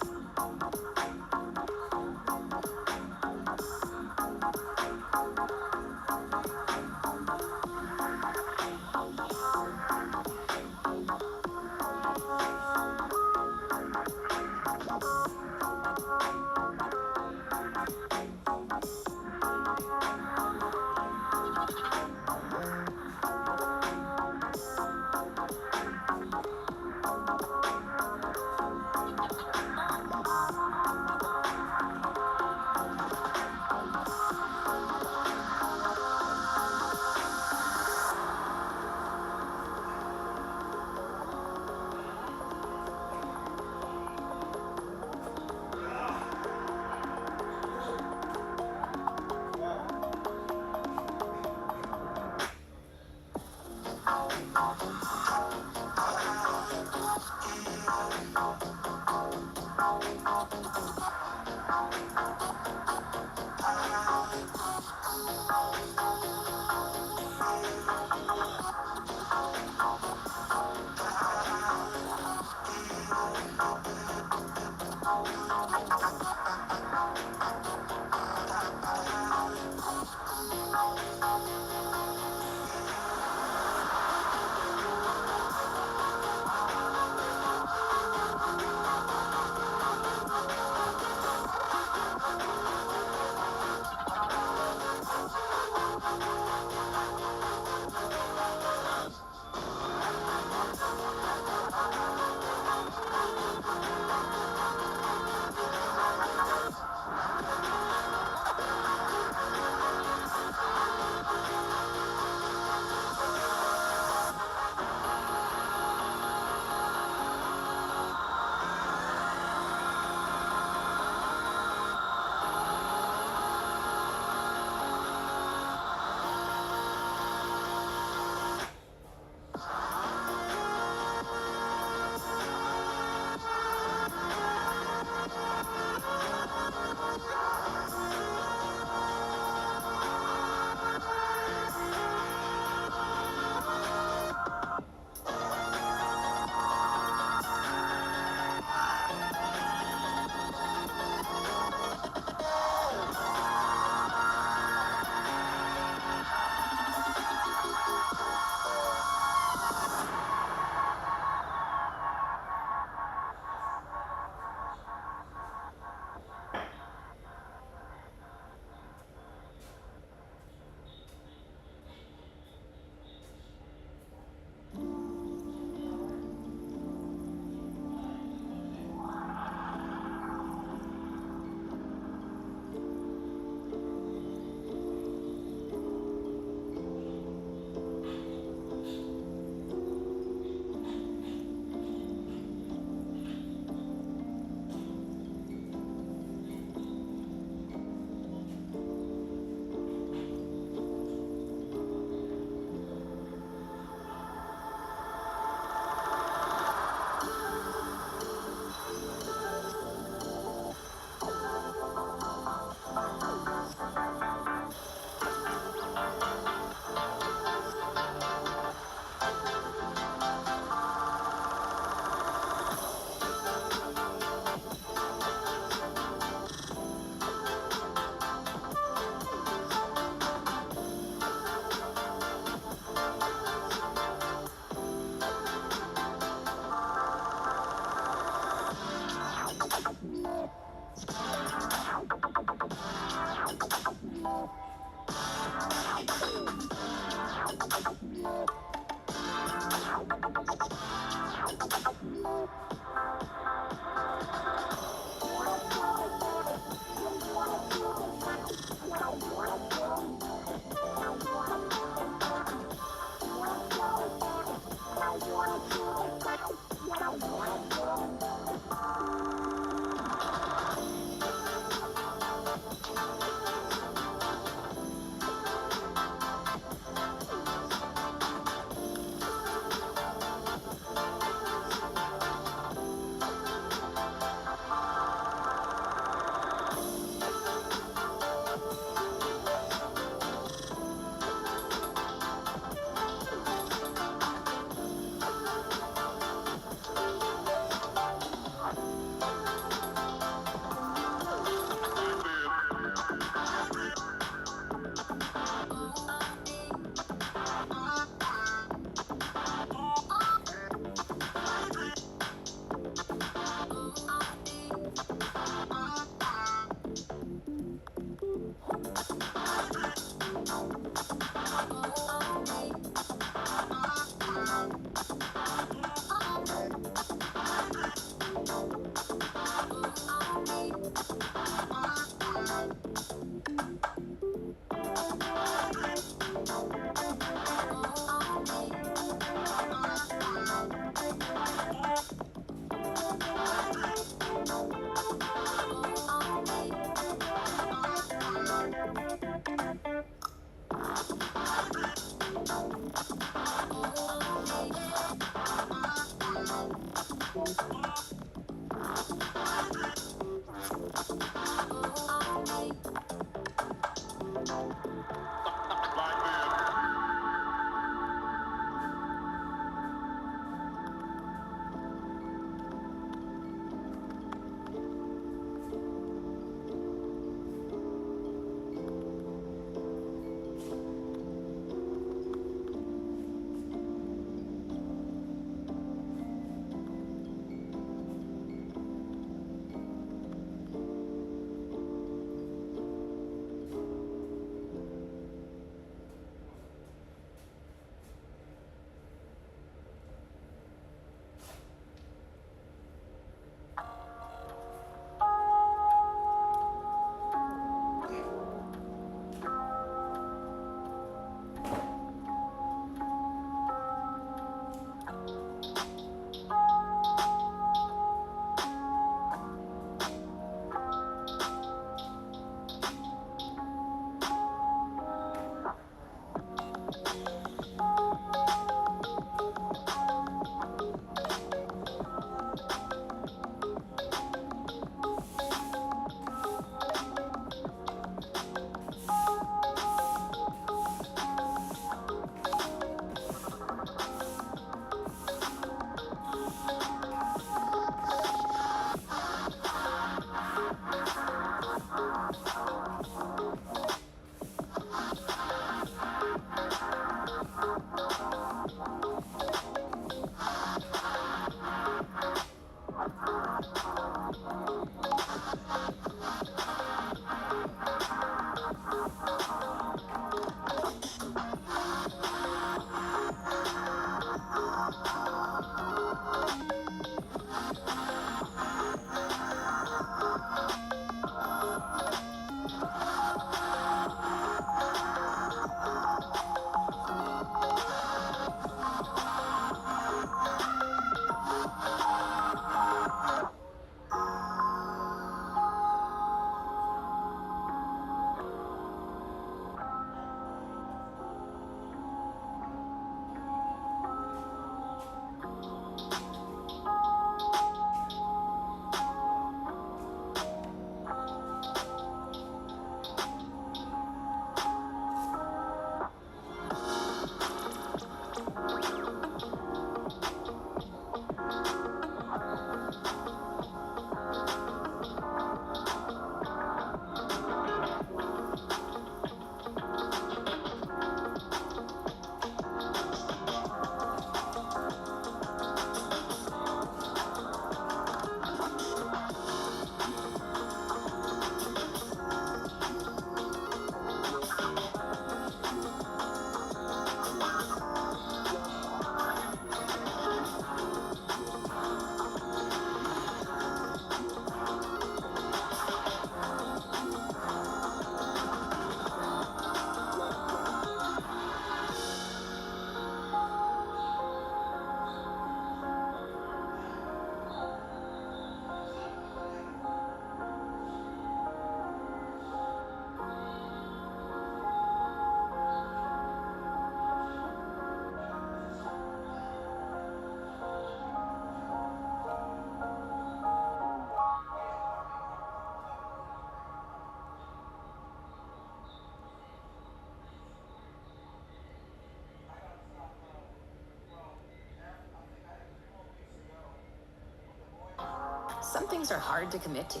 Some things are hard to commit to,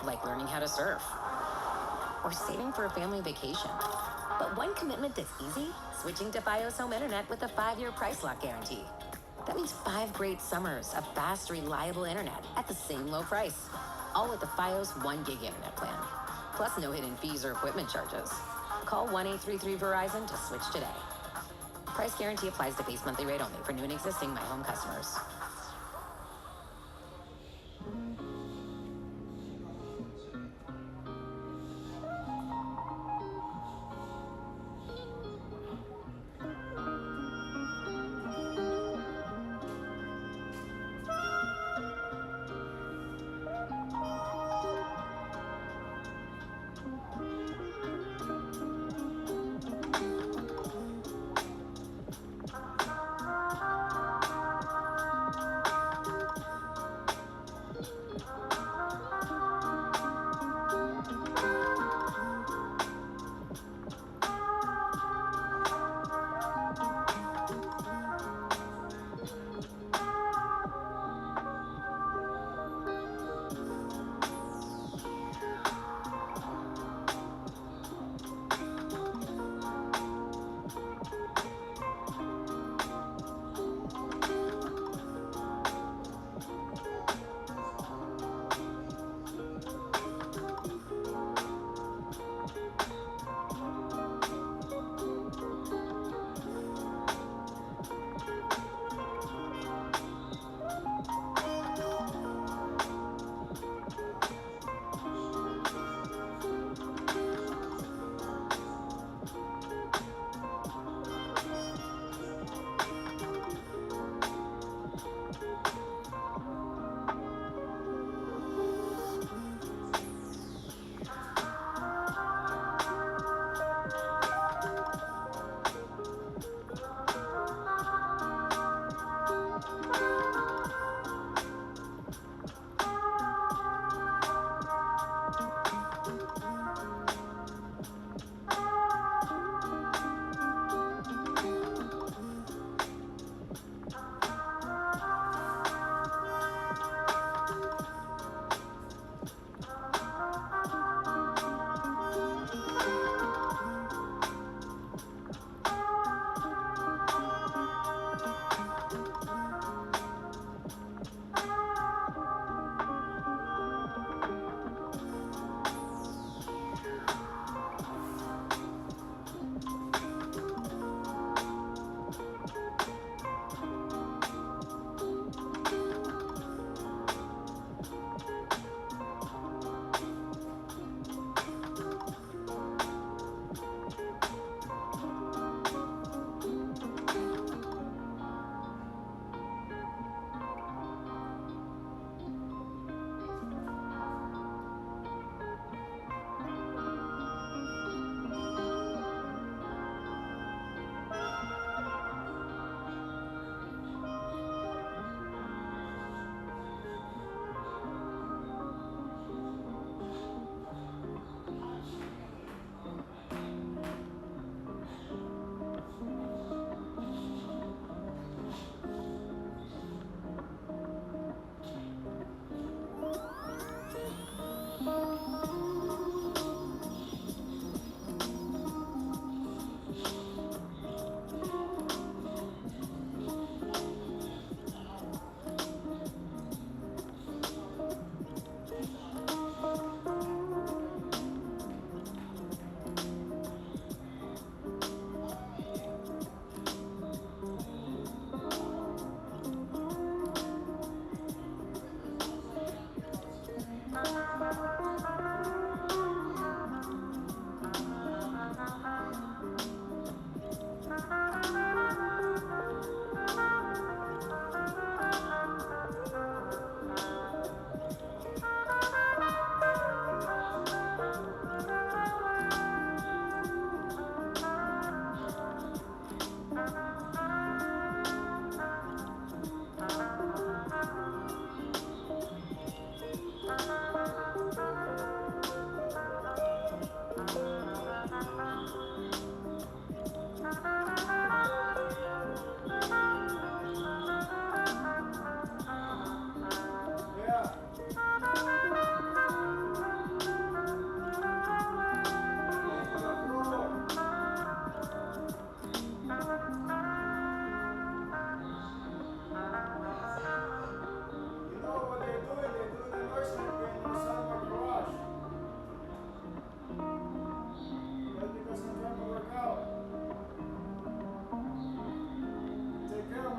like learning how to surf or saving for a family vacation. But one commitment that's easy, switching to Fios Home Internet with a 5-year price lock guarantee. That means 5 great summers of fast, reliable internet at the same low price. All with the Fios 1 gig internet plan. Plus no hidden fees or equipment charges. Call 1-833-VERIZON to switch today. Price guarantee applies to base monthly rate only for new and existing My Home customers.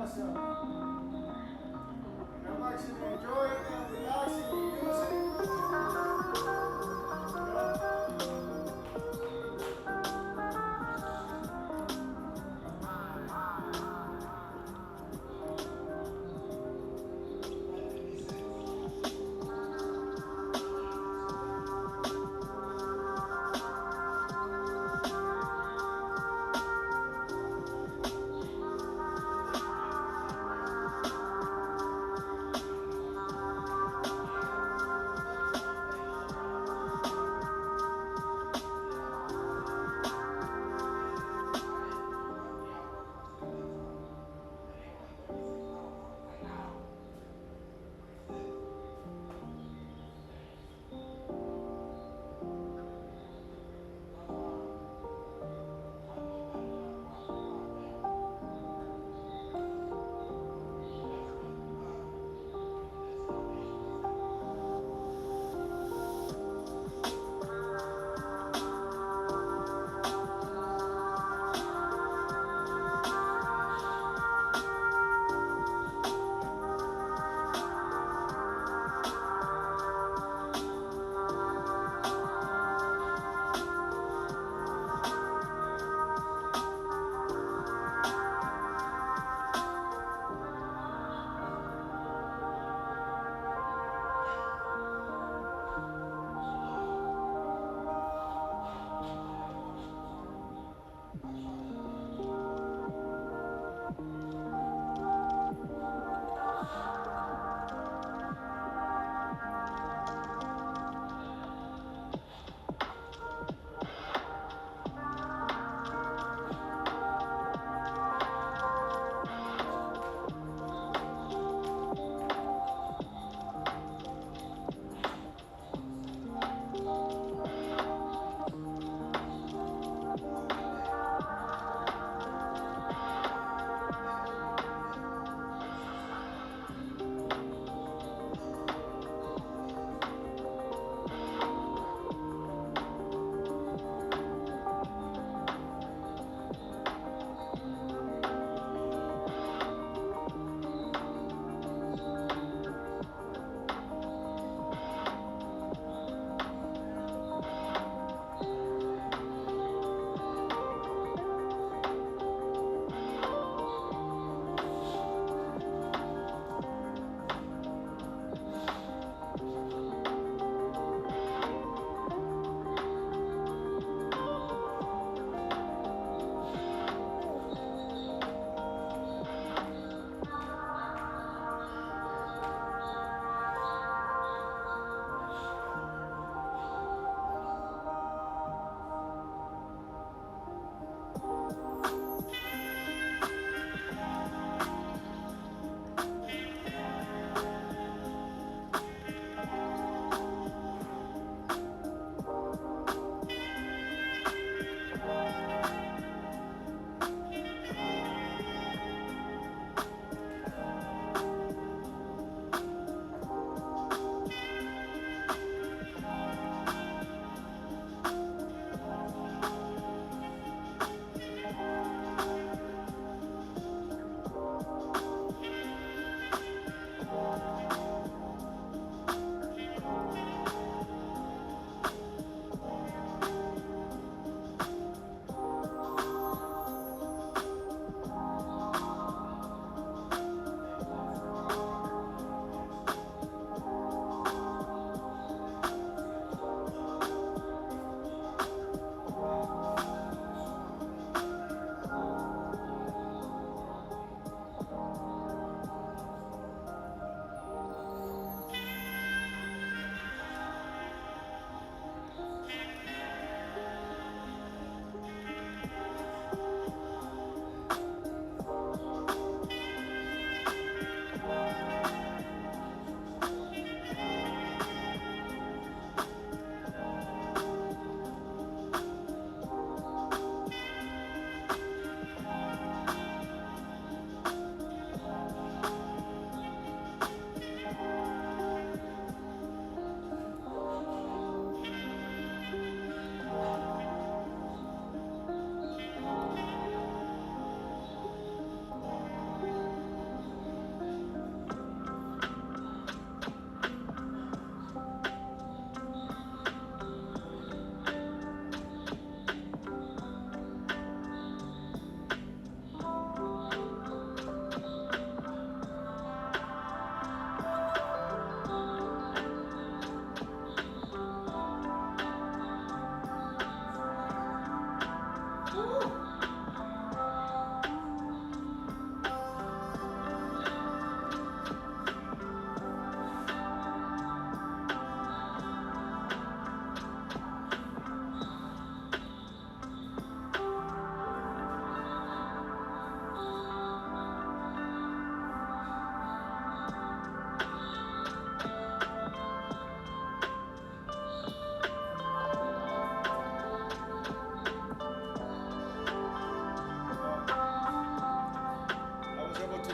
myself. And I'm actually enjoying it, relaxing with music.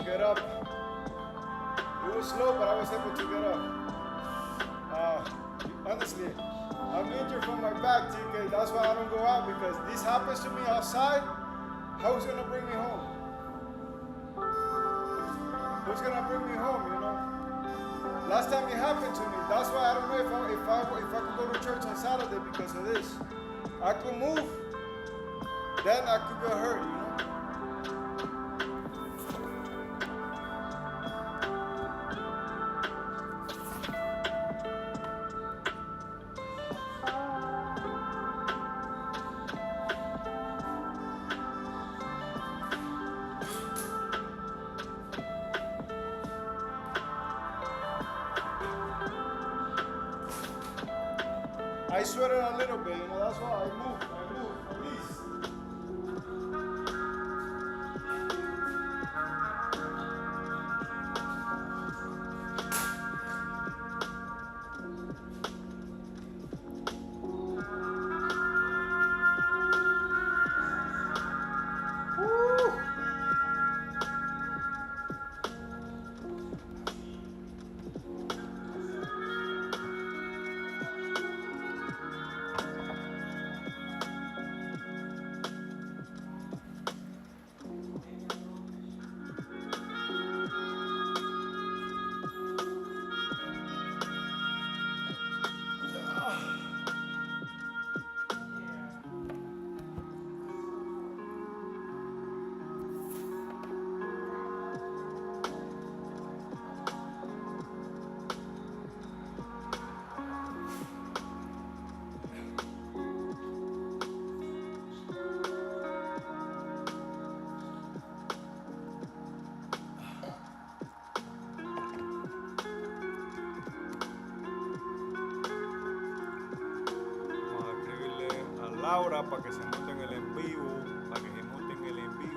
get up. It was slow, but I was able to get up. Honestly, I'm injured from my back, TK. That's why I don't go out, because this happens to me outside. Who's gonna bring me home? Who's gonna bring me home, you know? Last time it happened to me. That's why I don't know if I could go to church on Saturday because of this. I could move, then I could get hurt, you know? I sweated a little bit, you know, that's why I moved, at least. Woo! Laura para que se monte en el en vivo, para que se monte en el en vivo.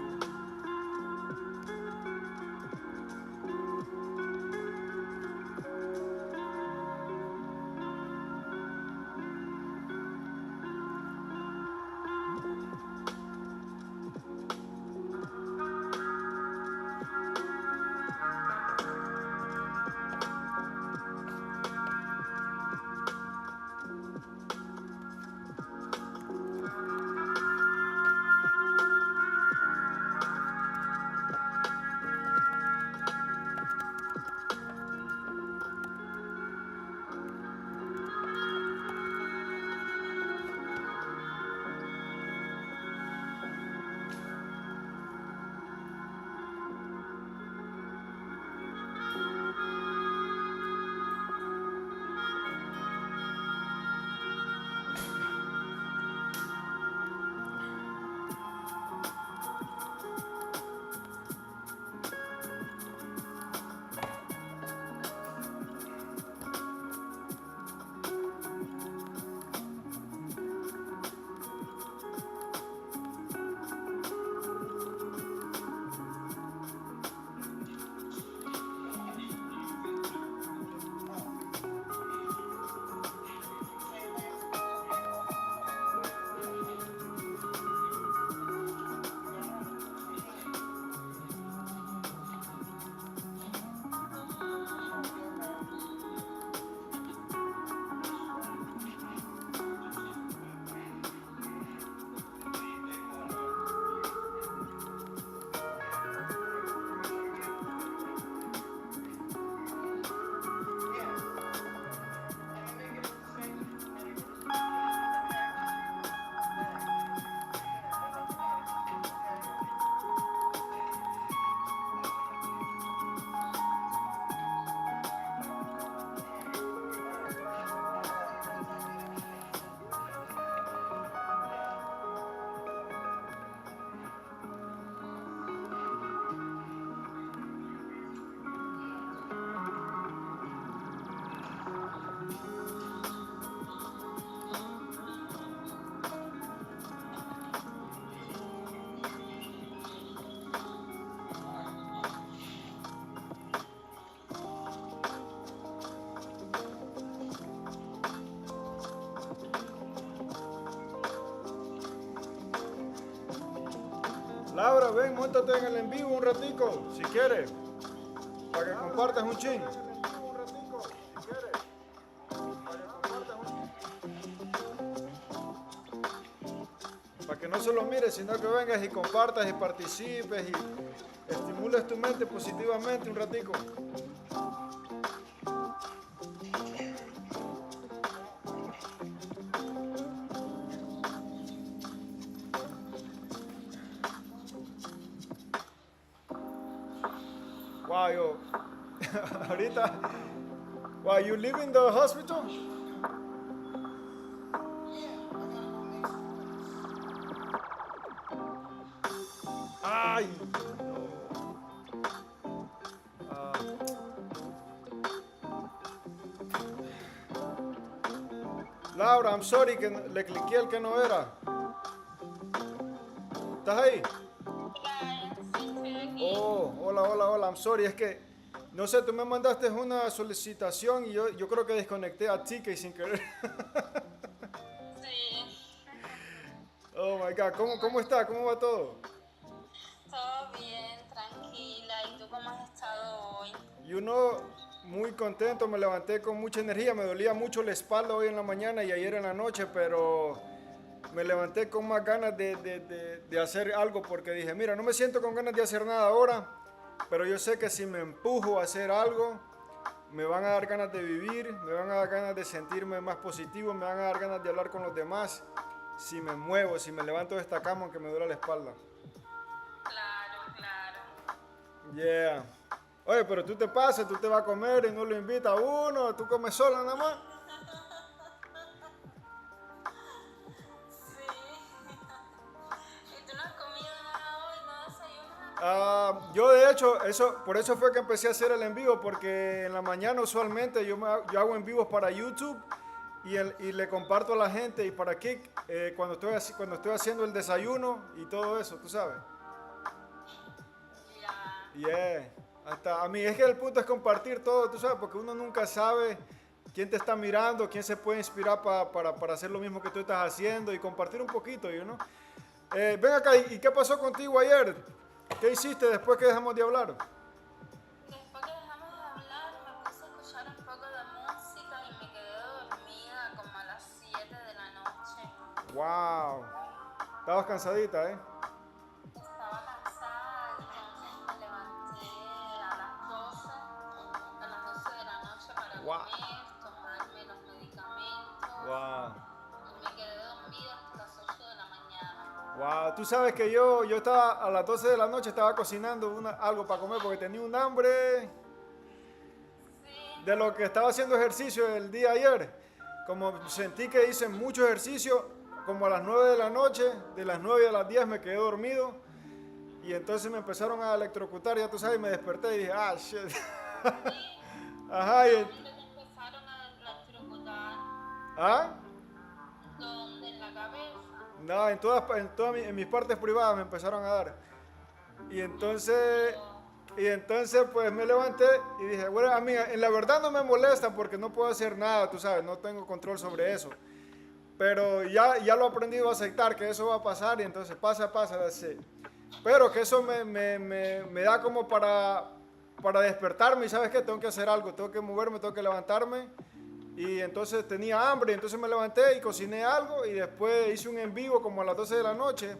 Laura, ven, móntate en el en vivo un ratico, si quieres, para que compartas un chin. Para que no solo mires, sino que vengas y compartas y participes y estimules tu mente positivamente un ratico. Wow, yo, ahorita, wow, you live in the hospital? Ay, Laura, I'm sorry que le cliqué el que no era. ¿Estás ahí? Oh, hola, I'm sorry, es que, no sé, tú me mandaste una solicitación y yo creo que desconecté a TK sin querer. Sí. Oh my God, ¿cómo está? ¿Cómo va todo? Todo bien, tranquila. ¿Y tú cómo has estado hoy? Y uno muy contento, me levanté con mucha energía, me dolía mucho la espalda hoy en la mañana y ayer en la noche, pero me levanté con más ganas de hacer algo porque dije, mira, no me siento con ganas de hacer nada ahora, pero yo sé que si me empujo a hacer algo, me van a dar ganas de vivir, me van a dar ganas de sentirme más positivo, me van a dar ganas de hablar con los demás, si me muevo, si me levanto de esta cama aunque me duele la espalda. Claro. Yeah. Oye, pero tú te pasas, tú te vas a comer y no lo invita a uno, tú comes sola nada más. Sí. ¿Y tú no has comido nada hoy? ¿No desayunas? Yo de hecho, por eso fue que empecé a hacer el en vivo, porque en la mañana usualmente yo hago en vivos para YouTube y le comparto a la gente y para Kik cuando estoy haciendo el desayuno y todo eso, tú sabes. Yeah. Hasta a mí es que el punto es compartir todo, tú sabes, porque uno nunca sabe quién te está mirando, quién se puede inspirar para hacer lo mismo que tú estás haciendo y compartir un poquito, ¿no? Ven acá, ¿y qué pasó contigo ayer? ¿Qué hiciste después que dejamos de hablar? Después que dejamos de hablar, me puse a escuchar un poco de música y me quedé dormida como a las 7 de la noche. Wow. Estabas cansadita, ¿eh? Estaba cansada, entonces me levanté a las 12 de la noche para comer, tomarme los medicamentos. Wow. Y me quedé dormida hasta las 8 de la mañana. Wow, tú sabes que yo estaba a las 12 de la noche, estaba cocinando algo para comer porque tenía un hambre de lo que estaba haciendo ejercicio el día ayer. Como sentí que hice mucho ejercicio, como a las 9 de la noche, de las 9 a las 10 me quedé dormido y entonces me empezaron a electrocutar, ya tú sabes, y me desperté y dije, ah, shit. Ajá, y... ¿Dónde te empezaron a electrocutar? ¿Ah? ¿Dónde? ¿En la cabeza? No, en mis partes privadas me empezaron a dar. Y entonces pues me levanté y dije, bueno, amiga, en la verdad no me molesta porque no puedo hacer nada, tú sabes, no tengo control sobre eso. Pero ya lo he aprendido a aceptar que eso va a pasar y entonces pasa, así. Pero que eso me da como para despertarme y ¿sabes qué? Tengo que hacer algo, tengo que moverme, tengo que levantarme. Y entonces tenía hambre, entonces me levanté y cociné algo y después hice un en vivo como a las 12 de la noche.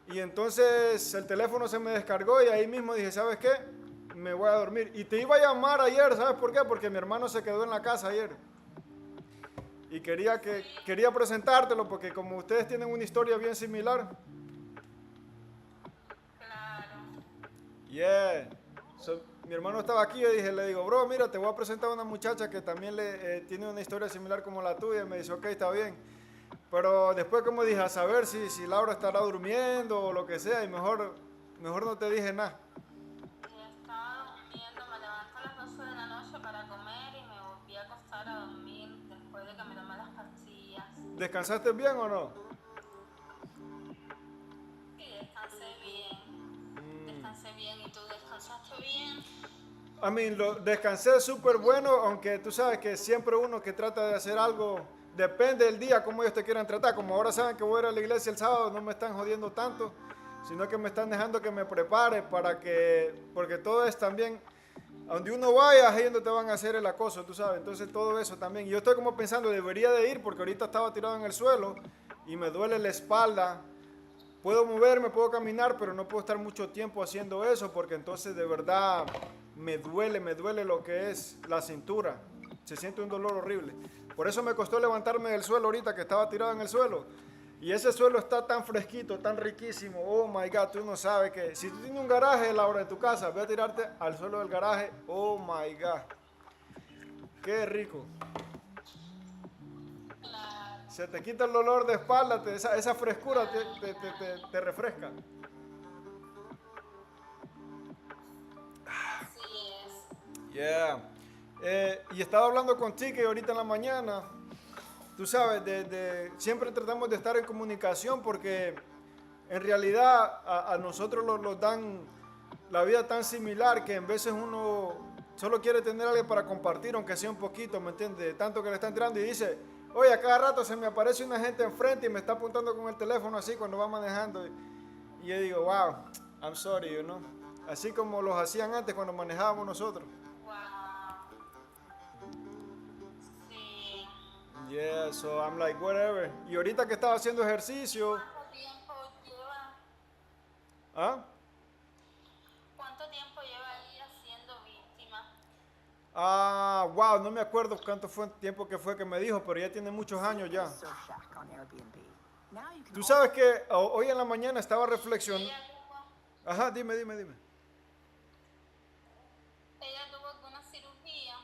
Y entonces el teléfono se me descargó y ahí mismo dije, ¿sabes qué? Me voy a dormir. Y te iba a llamar ayer, ¿sabes por qué? Porque mi hermano se quedó en la casa ayer. Y quería presentártelo porque como ustedes tienen una historia bien similar. Claro. Yeah. Mi hermano estaba aquí y le digo, bro, mira, te voy a presentar a una muchacha que también tiene una historia similar como la tuya. Y me dice, ok, está bien. Pero después, como dije, a saber si Laura estará durmiendo o lo que sea, y mejor no te dije nada. Estaba durmiendo, me levanté a las 12 de la noche para comer y me volví a acostar a dormir después de que me tomé las pastillas. ¿Descansaste bien o no? Sí, descansé bien. Descansé bien. ¿Y tú descansaste bien? A mí, descansé súper bueno, aunque tú sabes que siempre uno que trata de hacer algo, depende del día, cómo ellos te quieran tratar. Como ahora saben que voy a ir a la iglesia el sábado, no me están jodiendo tanto. sino que me están dejando que me prepare porque todo es también, a donde uno vaya, ahí donde te van a hacer el acoso, tú sabes, entonces todo eso también. Y yo estoy como pensando, debería de ir, porque ahorita estaba tirado en el suelo y me duele la espalda. Puedo moverme, puedo caminar, pero no puedo estar mucho tiempo haciendo eso, porque entonces de verdad me duele lo que es la cintura. Se siente un dolor horrible. Por eso me costó levantarme del suelo ahorita que estaba tirado en el suelo. Y ese suelo está tan fresquito, tan riquísimo. Oh my God, tú no sabes que si tú tienes un garaje, Laura, de tu casa, ve a tirarte al suelo del garaje. Oh my God. Qué rico. Se te quita el dolor de espalda, esa frescura te refresca. Así es. Yeah. Y estaba hablando con Tique ahorita en la mañana. Tú sabes, siempre tratamos de estar en comunicación porque en realidad a nosotros nos dan la vida tan similar que en veces uno solo quiere tener a alguien para compartir, aunque sea un poquito, ¿me entiendes? Tanto que le están tirando y dice, oye, a cada rato se me aparece una gente enfrente y me está apuntando con el teléfono así cuando va manejando. Y yo digo, wow, I'm sorry, you know. Así como los hacían antes cuando manejábamos nosotros. Sí. Yeah, so I'm like, whatever. Y ahorita que estaba haciendo ejercicio. ¿Cuánto tiempo lleva? ¿Ah? ¿Cuánto tiempo lleva ahí siendo víctima? Ah, wow, no me acuerdo cuánto fue el tiempo que fue que me dijo, pero ya tiene muchos años ya. Tú sabes que hoy en la mañana estaba reflexionando. Ajá, dime. ¿Ella tuvo alguna cirugía?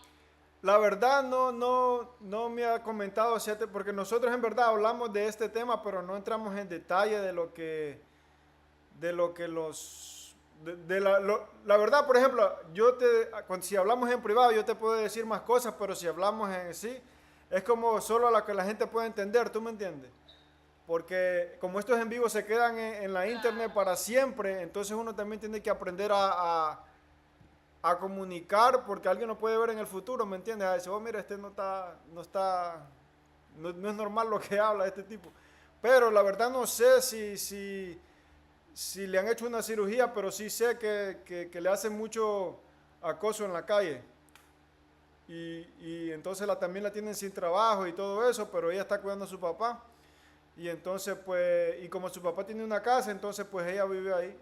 La verdad no me ha comentado, porque nosotros en verdad hablamos de este tema, pero no entramos en detalle de lo que la verdad, por ejemplo, si hablamos en privado yo te puedo decir más cosas, pero si hablamos en sí, es como solo lo que la gente puede entender, ¿tú me entiendes? Porque como estos en vivo se quedan en la internet para siempre, entonces uno también tiene que aprender a comunicar, porque alguien lo puede ver en el futuro, ¿me entiendes? A decir, oh, mira, este no es normal lo que habla este tipo. Pero la verdad no sé si le han hecho una cirugía, pero sí sé que le hacen mucho acoso en la calle. Y entonces también la tienen sin trabajo y todo eso, pero ella está cuidando a su papá. Y entonces, pues, y como su papá tiene una casa, entonces, pues, ella vive ahí.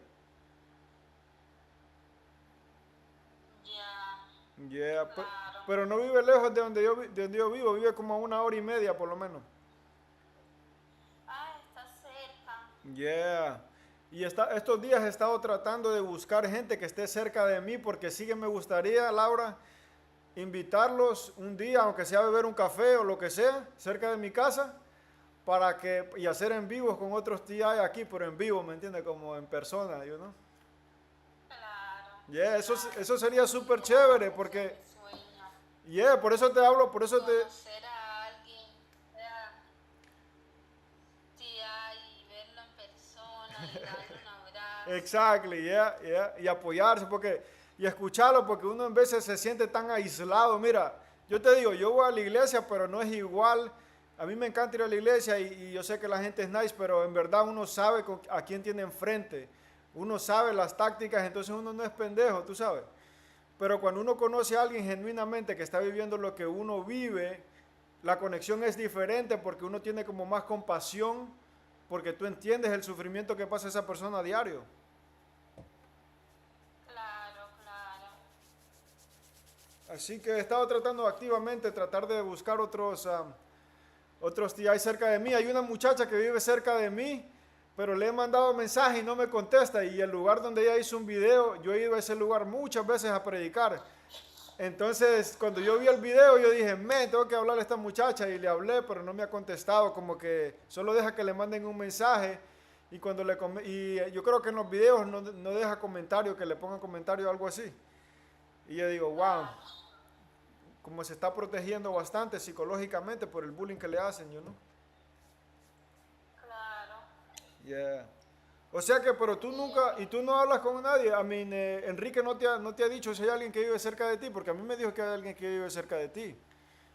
Yeah, pero no vive lejos de donde yo vivo, vive como a 1 hora y media, por lo menos. Ah, está cerca. Yeah. Y estos días he estado tratando de buscar gente que esté cerca de mí, porque sí que me gustaría, Laura, invitarlos un día, aunque sea a beber un café o lo que sea, cerca de mi casa, y hacer en vivos con otros TI aquí, pero en vivo, ¿me entiendes? Como en persona, you know? Claro. Yeah, eso sería súper chévere, porque... Yeah, por eso te hablo, por eso te... Conocer a alguien, sea TI y verlo en persona y darle un abrazo. Exactly, yeah. Y apoyarse, y escucharlo, porque uno en veces se siente tan aislado. Mira, yo te digo, yo voy a la iglesia, pero no es igual. A mí me encanta ir a la iglesia y yo sé que la gente es nice, pero en verdad uno sabe a quién tiene enfrente. Uno sabe las tácticas, entonces uno no es pendejo, tú sabes. Pero cuando uno conoce a alguien genuinamente que está viviendo lo que uno vive, la conexión es diferente porque uno tiene como más compasión, porque tú entiendes el sufrimiento que pasa esa persona a diario. Claro. Así que he estado tratando activamente, tratar de buscar otros TI cerca de mí. Hay una muchacha que vive cerca de mí, pero le he mandado mensaje y no me contesta. Y el lugar donde ella hizo un video, yo he ido a ese lugar muchas veces a predicar. Entonces, cuando yo vi el video, yo dije, tengo que hablarle a esta muchacha. Y le hablé, pero no me ha contestado. Como que solo deja que le manden un mensaje. Y yo creo que en los videos no deja comentario, que le pongan comentario o algo así. Y yo digo, wow, como se está protegiendo bastante psicológicamente por el bullying que le hacen, ¿no? Claro. Yeah. O sea que, pero tú nunca, y tú no hablas con nadie. Enrique no te ha dicho si hay alguien que vive cerca de ti, porque a mí me dijo que hay alguien que vive cerca de ti,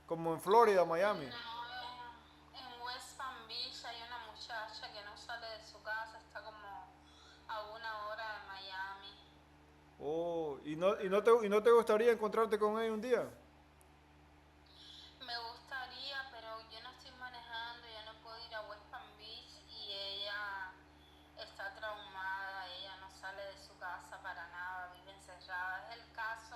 como en Florida, Miami. No, en West Palm Beach hay una muchacha que no sale de su casa, está como a y no te gustaría encontrarte con ella un día? Me gustaría, pero yo no estoy manejando, yo no puedo ir a West Palm Beach y ella está traumada, ella no sale de su casa para nada, vive encerrada. Es el caso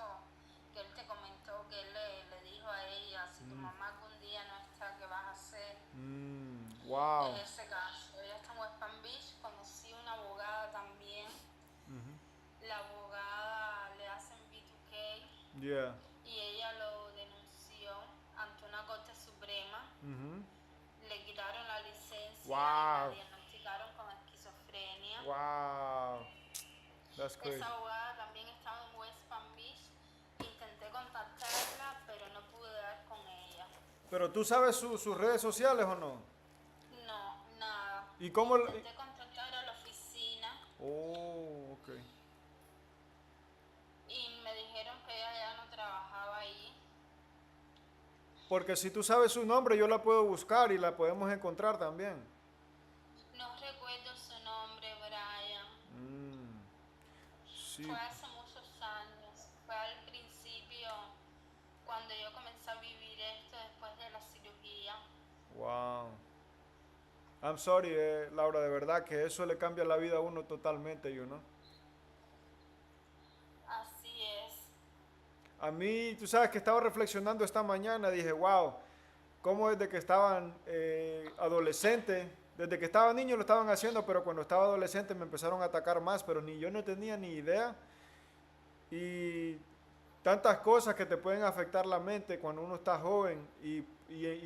que él te comentó, que él le dijo a ella, si tu mamá algún día no está, ¿qué vas a hacer? Wow. Es ese caso. Ella está en West Palm Beach, conocí una abogada también. La abogada le hacen B2K Yeah. y ella lo denunció ante una corte suprema. Le quitaron la licencia Wow. y la diagnosticaron con esquizofrenia. Wow. That's crazy. Esa abogada también estaba en West Palm Beach. Intenté contactarla, pero no pude dar con ella. ¿Pero tú sabes sus redes sociales o no? No, nada. ¿Y cómo? Intenté contactar a la oficina Oh, ok. y me dijeron que ella ya no trabajaba ahí. Porque si tú sabes su nombre, yo la puedo buscar y la podemos encontrar también. No recuerdo su nombre, Brian. Sí. Fue hace muchos años. Fue al principio, cuando yo comencé a vivir esto después de la cirugía. Wow. I'm sorry, Laura, de verdad que eso le cambia la vida a uno totalmente, you know. Así es. A mí, tú sabes que estaba reflexionando esta mañana, dije, wow, cómo desde que estaban adolescentes, desde que estaba niño lo estaban haciendo, pero cuando estaba adolescente me empezaron a atacar más, pero ni yo no tenía ni idea. Y tantas cosas que te pueden afectar la mente cuando uno está joven y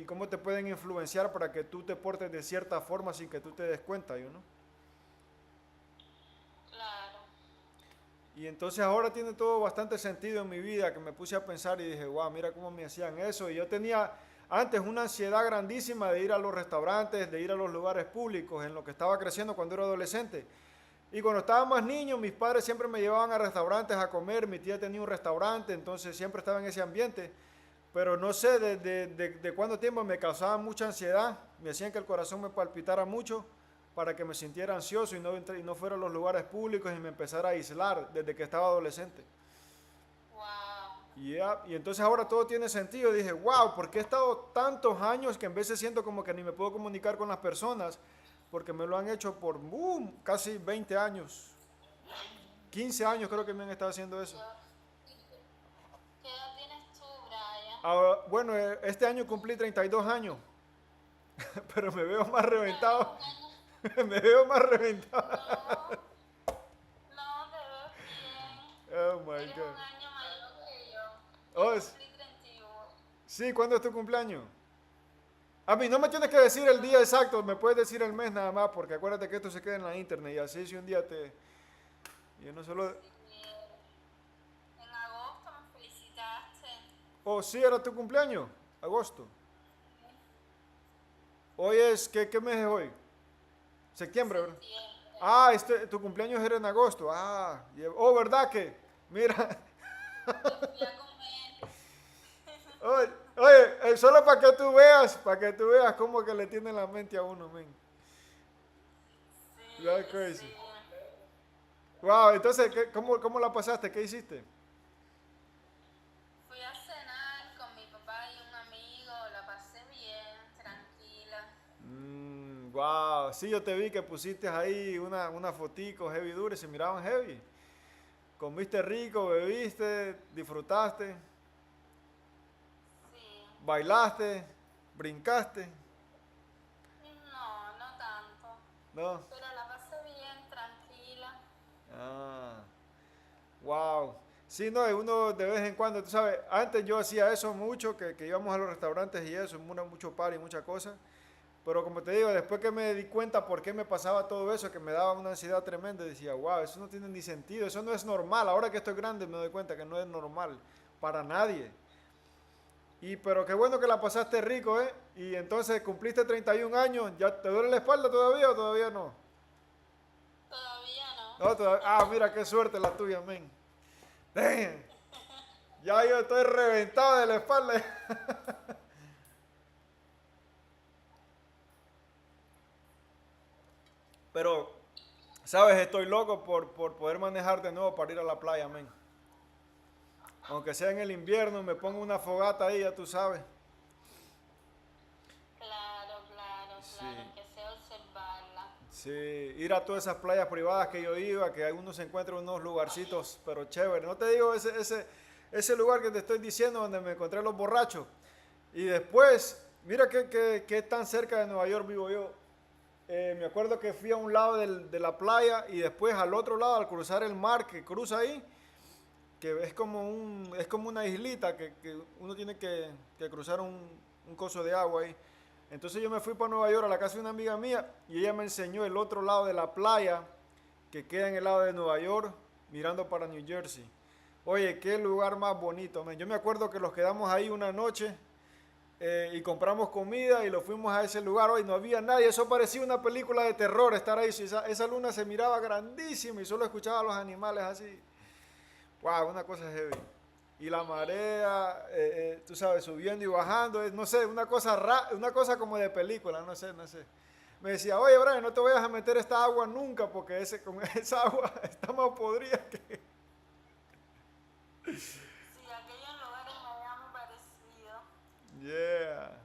cómo te pueden influenciar para que tú te portes de cierta forma sin que tú te des cuenta, ¿no? Claro. Y entonces ahora tiene todo bastante sentido en mi vida, que me puse a pensar y dije, wow, mira cómo me hacían eso. Y yo tenía antes una ansiedad grandísima de ir a los restaurantes, de ir a los lugares públicos, en lo que estaba creciendo cuando era adolescente. Y cuando estaba más niño, mis padres siempre me llevaban a restaurantes a comer, mi tía tenía un restaurante, entonces siempre estaba en ese ambiente. Pero no sé de cuánto tiempo me causaba mucha ansiedad, me hacían que el corazón me palpitara mucho para que me sintiera ansioso y no fuera a los lugares públicos y me empezara a aislar desde que estaba adolescente. Wow. Y entonces ahora todo tiene sentido. Dije, wow, ¿por qué he estado tantos años que en vez de siento como que ni me puedo comunicar con las personas? Porque me lo han hecho por casi 20 años. 15 años creo que me han estado haciendo eso. ¿Qué edad tienes tú, Brian? Ahora, bueno, este año cumplí 32 años. Pero me veo más reventado. Me veo más reventado. No, te ves bien. Oh my Eres God. un año mayor que yo. Oh, Yo cumplí 31. Sí, ¿cuándo es tu cumpleaños? A mí no me tienes que decir el día exacto, me puedes decir el mes nada más, porque acuérdate que esto se queda en la internet y así si un día yo no solo... En agosto me felicitaste. Oh, sí, era tu cumpleaños, agosto. Hoy es, ¿qué mes es hoy? Septiembre, ¿verdad? Ah, tu cumpleaños era en agosto. Ah, oh, ¿verdad que? Mira. Oye, solo para que tú veas cómo que le tiene la mente a uno, men. Sí, That's crazy. sí. Wow, entonces, ¿cómo la pasaste? ¿Qué hiciste? Fui a cenar con mi papá y un amigo, la pasé bien, tranquila. Wow, sí, yo te vi que pusiste ahí una fotico heavy dura y se miraban heavy. Comiste rico, bebiste, disfrutaste, Sí. bailaste, brincaste, No, no tanto. ¿no? Pero la pasé bien, tranquila. Ah, wow. Sí, no, uno de vez en cuando, tú sabes, antes yo hacía eso mucho, que íbamos a los restaurantes y eso, mucho party, muchas cosas. Pero como te digo, después que me di cuenta por qué me pasaba todo eso, que me daba una ansiedad tremenda, decía, wow, eso no tiene ni sentido, eso no es normal. Ahora que estoy grande me doy cuenta que no es normal para nadie. Pero qué bueno que la pasaste rico, ¿eh? Y entonces cumpliste 31 años, ¿ya te duele la espalda todavía o todavía no? Todavía no. No, mira qué suerte la tuya, men. Damn. Ya yo estoy reventado de la espalda. Pero, ¿sabes? Estoy loco por poder manejar de nuevo para ir a la playa, men. Aunque sea en el invierno, me pongo una fogata ahí, ya tú sabes. Claro, claro, Sí. claro, que sea observarla. Sí, ir a todas esas playas privadas que yo iba, que algunos se encuentran en unos lugarcitos, pero chévere. No te digo ese lugar que te estoy diciendo donde me encontré los borrachos. Y después, mira que tan cerca de Nueva York vivo yo. Me acuerdo que fui a un lado de la playa y después al otro lado, al cruzar el mar, que cruza ahí, que es como una islita que uno tiene que cruzar un coso de agua ahí. Entonces yo me fui para Nueva York a la casa de una amiga mía y ella me enseñó el otro lado de la playa que queda en el lado de Nueva York mirando para New Jersey. Oye, qué lugar más bonito, man. Yo me acuerdo que nos quedamos ahí una noche y compramos comida y lo fuimos a ese lugar. Hoy no había nadie, eso parecía una película de terror estar ahí. Esa luna se miraba grandísima y solo escuchaba a los animales así. Wow, una cosa heavy. Y la marea, tú sabes, subiendo y bajando, no sé, una cosa como de película, no sé. Me decía, oye, Brian, no te vayas a meter esta agua nunca, porque con esa agua está más podrida que... Sí, aquellos lugares me habían parecido. Yeah.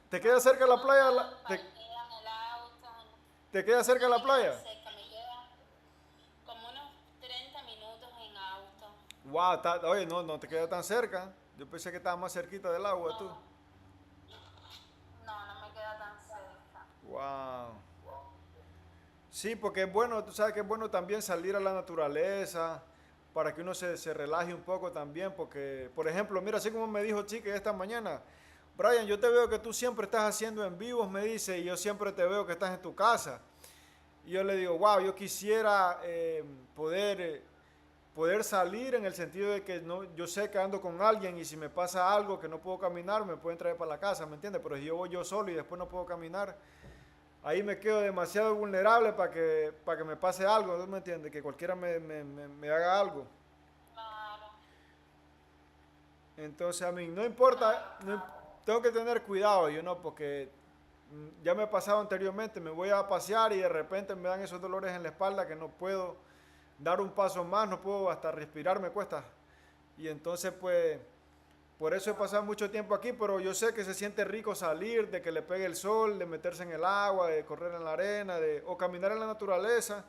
¿Te queda cerca la playa? Parquean el auto. ¿Te queda cerca la playa? Cerca, me queda como unos 30 minutos en auto. Wow, oye, no te queda tan cerca. Yo pensé que estaba más cerquita del agua, tú. No, no me queda tan cerca. Wow. Sí, porque es bueno, tú sabes que es bueno también salir a la naturaleza para que uno se relaje un poco también, porque, por ejemplo, mira, así como me dijo Chica esta mañana, Brian, yo te veo que tú siempre estás haciendo en vivos, me dice, y yo siempre te veo que estás en tu casa. Y yo le digo, wow, yo quisiera poder salir en el sentido de que no, yo sé que ando con alguien y si me pasa algo que no puedo caminar, me pueden traer para la casa, ¿me entiendes? Pero si yo voy yo solo y después no puedo caminar, ahí me quedo demasiado vulnerable para que me pase algo, ¿no me entiendes? Que cualquiera me haga algo. Claro. Entonces, a mí no importa, tengo que tener cuidado, yo no, porque ya me ha pasado anteriormente, me voy a pasear y de repente me dan esos dolores en la espalda que no puedo dar un paso más, no puedo hasta respirar, me cuesta. Y entonces, pues, por eso he pasado mucho tiempo aquí, pero yo sé que se siente rico salir, de que le pegue el sol, de meterse en el agua, de correr en la arena, o caminar en la naturaleza.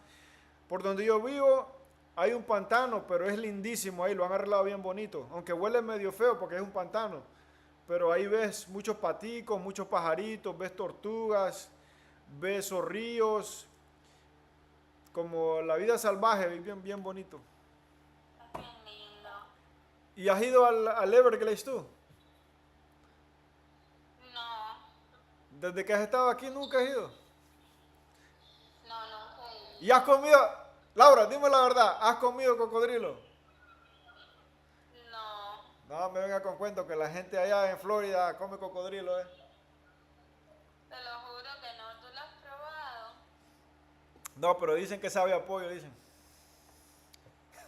Por donde yo vivo hay un pantano, pero es lindísimo ahí, lo han arreglado bien bonito, aunque huele medio feo porque es un pantano. Pero ahí ves muchos paticos, muchos pajaritos, ves tortugas, ves zorrillos, como la vida salvaje, bien bonito. Es bien lindo. ¿Y has ido al Everglades tú? No, Desde que has estado aquí nunca has ido. no, nunca he ido. ¿Y has comido, Laura, dime la verdad, has comido cocodrilo? No, No, me venga con cuento que la gente allá en Florida come cocodrilo, te lo juro que no. ¿Tú lo has probado? No, pero dicen que sabe a pollo, dicen.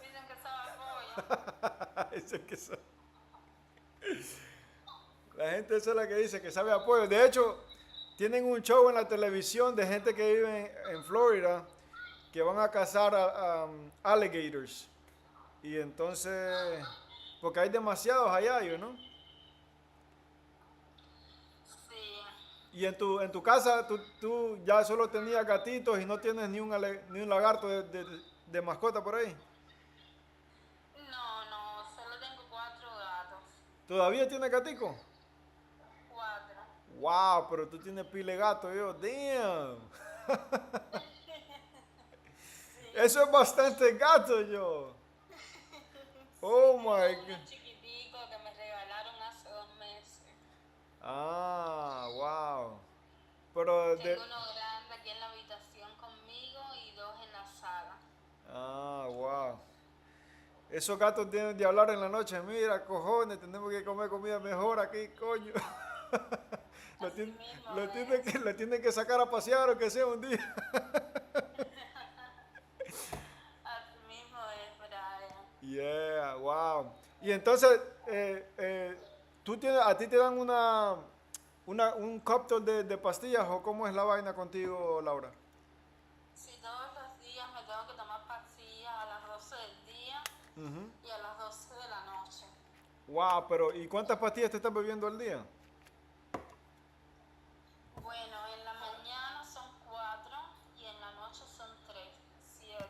Dicen que sabe a pollo. Dicen que sabe. La gente esa es la que dice que sabe a pollo. De hecho, tienen un show en la televisión de gente que vive en Florida que van a cazar a alligators. Y entonces, porque hay demasiados allá, ¿no? Sí. Y en tu casa tú ya solo tenías gatitos y no tienes ni un lagarto de mascota por ahí. No, solo tengo 4 gatos. ¿Todavía tienes gatico? 4. Wow, pero tú tienes pile gato, yo, damn. Eso es bastante gato, yo. Oh my God. Uno chiquitico que me regalaron hace 2 meses. Ah, wow. Pero Tengo uno grande aquí en la habitación conmigo y 2 en la sala. Ah, wow. Esos gatos tienen de hablar en la noche. Mira, cojones, tenemos que comer comida mejor aquí, coño. Lo tienen que sacar a pasear o que sea un día. Así mismo es, Brian. Yeah, wow. Y entonces, a ti te dan un cóctel de pastillas o cómo es la vaina contigo, Laura? Sí, todos los días me tengo que tomar pastillas a las 12 del día y a las 12 de Wow, pero ¿y cuántas pastillas te estás bebiendo al día? Bueno, en la mañana son 4 y en la noche son 3, 7.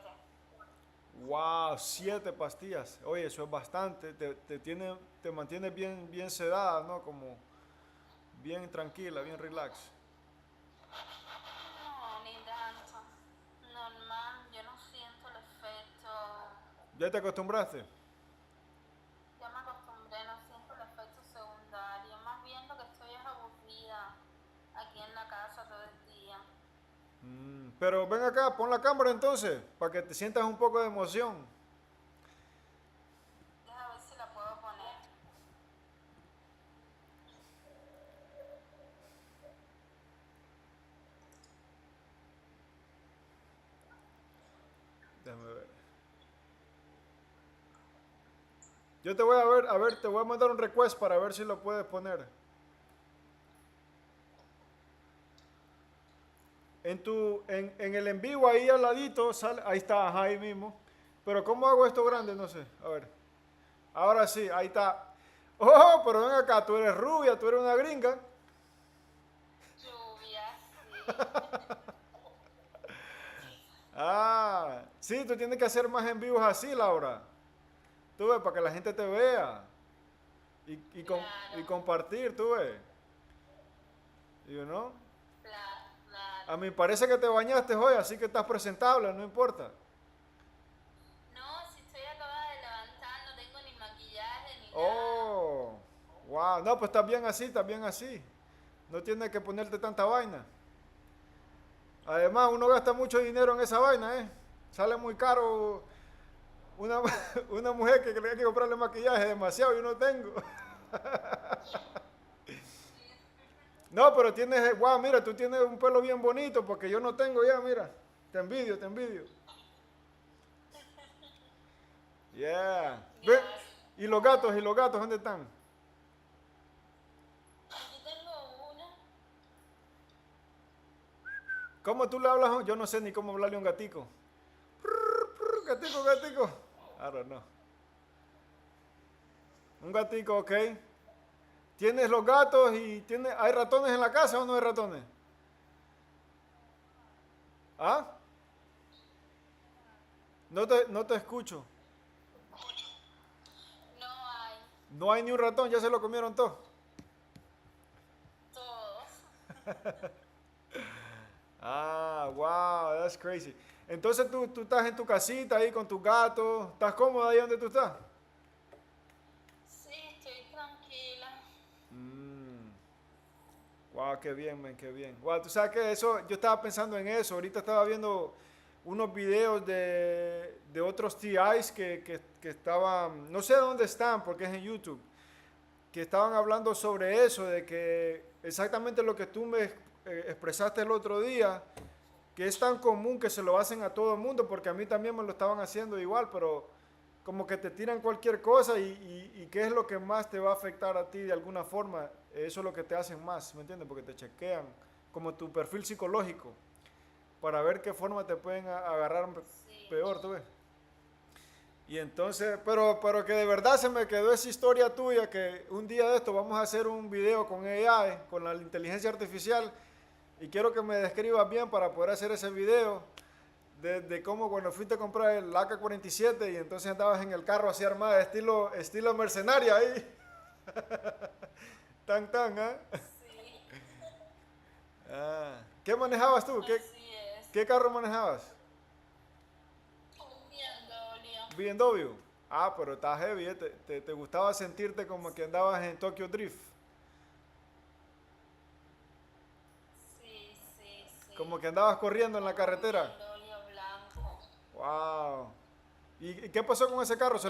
Wow, 7 pastillas. Oye, eso es bastante. Te mantienes bien sedada, ¿no? Como bien tranquila, bien relax. No, ni tanto. Normal, yo no siento el efecto. ¿Ya te acostumbraste? Ya me acostumbré, no siento el efecto secundario. Más bien lo que estoy es aburrida aquí en la casa todo el día. Pero ven acá, pon la cámara entonces, para que te sientas un poco de emoción. Deja ver si la puedo poner. Déjame ver. Yo te voy a ver, te voy a mandar un request para ver si lo puedes poner. En el en vivo ahí al ladito, sale, ahí está, ajá, ahí mismo. Pero ¿cómo hago esto grande? No sé, a ver. Ahora sí, ahí está. Oh, pero ven acá, tú eres rubia, tú eres una gringa. Lluvia, Ah, sí, tú tienes que hacer más en vivos así, Laura. Tú ves, para que la gente te vea. Y compartir, tú ves. You know? A mí parece que te bañaste hoy, así que estás presentable, no importa. No, si estoy acabada de levantar, no tengo ni maquillaje ni nada. Oh, wow. No, pues estás bien así, estás bien así. No tienes que ponerte tanta vaina. Además, uno gasta mucho dinero en esa vaina, ¿eh? Sale muy caro una, una mujer que hay que comprarle maquillaje demasiado, yo no tengo. No, pero tienes, wow, mira, tú tienes un pelo bien bonito porque yo no tengo ya, mira. Te envidio, te envidio. Yeah. Ve, ¿y los gatos dónde están? Aquí tengo una. ¿Cómo tú le hablas? Yo no sé ni cómo hablarle a un gatico. Gatico, gatico. I don't know. Un gatico, ok. ¿Tienes los gatos y hay ratones en la casa o no hay ratones? ¿Ah? No te escucho. No hay. No hay ni un ratón, ya se lo comieron todos. Todos. Ah, wow, that's crazy. Entonces tú estás en tu casita ahí con tus gatos. ¿Estás cómoda ahí donde tú estás? Sí, estoy tranquila. Wow, qué bien, man, qué bien. Wow, tú sabes que eso, yo estaba pensando en eso. Ahorita estaba viendo unos videos de otros TIs que estaban, no sé dónde están porque es en YouTube, que estaban hablando sobre eso, de que exactamente lo que tú me expresaste el otro día, que es tan común que se lo hacen a todo el mundo, porque a mí también me lo estaban haciendo igual, pero como que te tiran cualquier cosa y qué es lo que más te va a afectar a ti de alguna forma, eso es lo que te hacen más, ¿me entiendes? Porque te chequean como tu perfil psicológico para ver qué forma te pueden agarrar peor, ¿tú ves? Y entonces, pero que de verdad se me quedó esa historia tuya, que un día de esto vamos a hacer un video con AI, con la inteligencia artificial, y quiero que me describas bien para poder hacer ese video de cómo cuando fuiste a comprar el AK-47 y entonces andabas en el carro así armada, estilo mercenaria ahí. Tan, ¿eh? Sí. Ah, ¿qué manejabas tú? Así es. ¿Qué carro manejabas? Un BMW. BMW. Ah, pero está heavy, ¿eh? Te gustaba sentirte como que andabas en Tokyo Drift. Sí. Como que andabas corriendo en la carretera. BMW blanco. Wow. ¿Y qué pasó con ese carro? ¿Se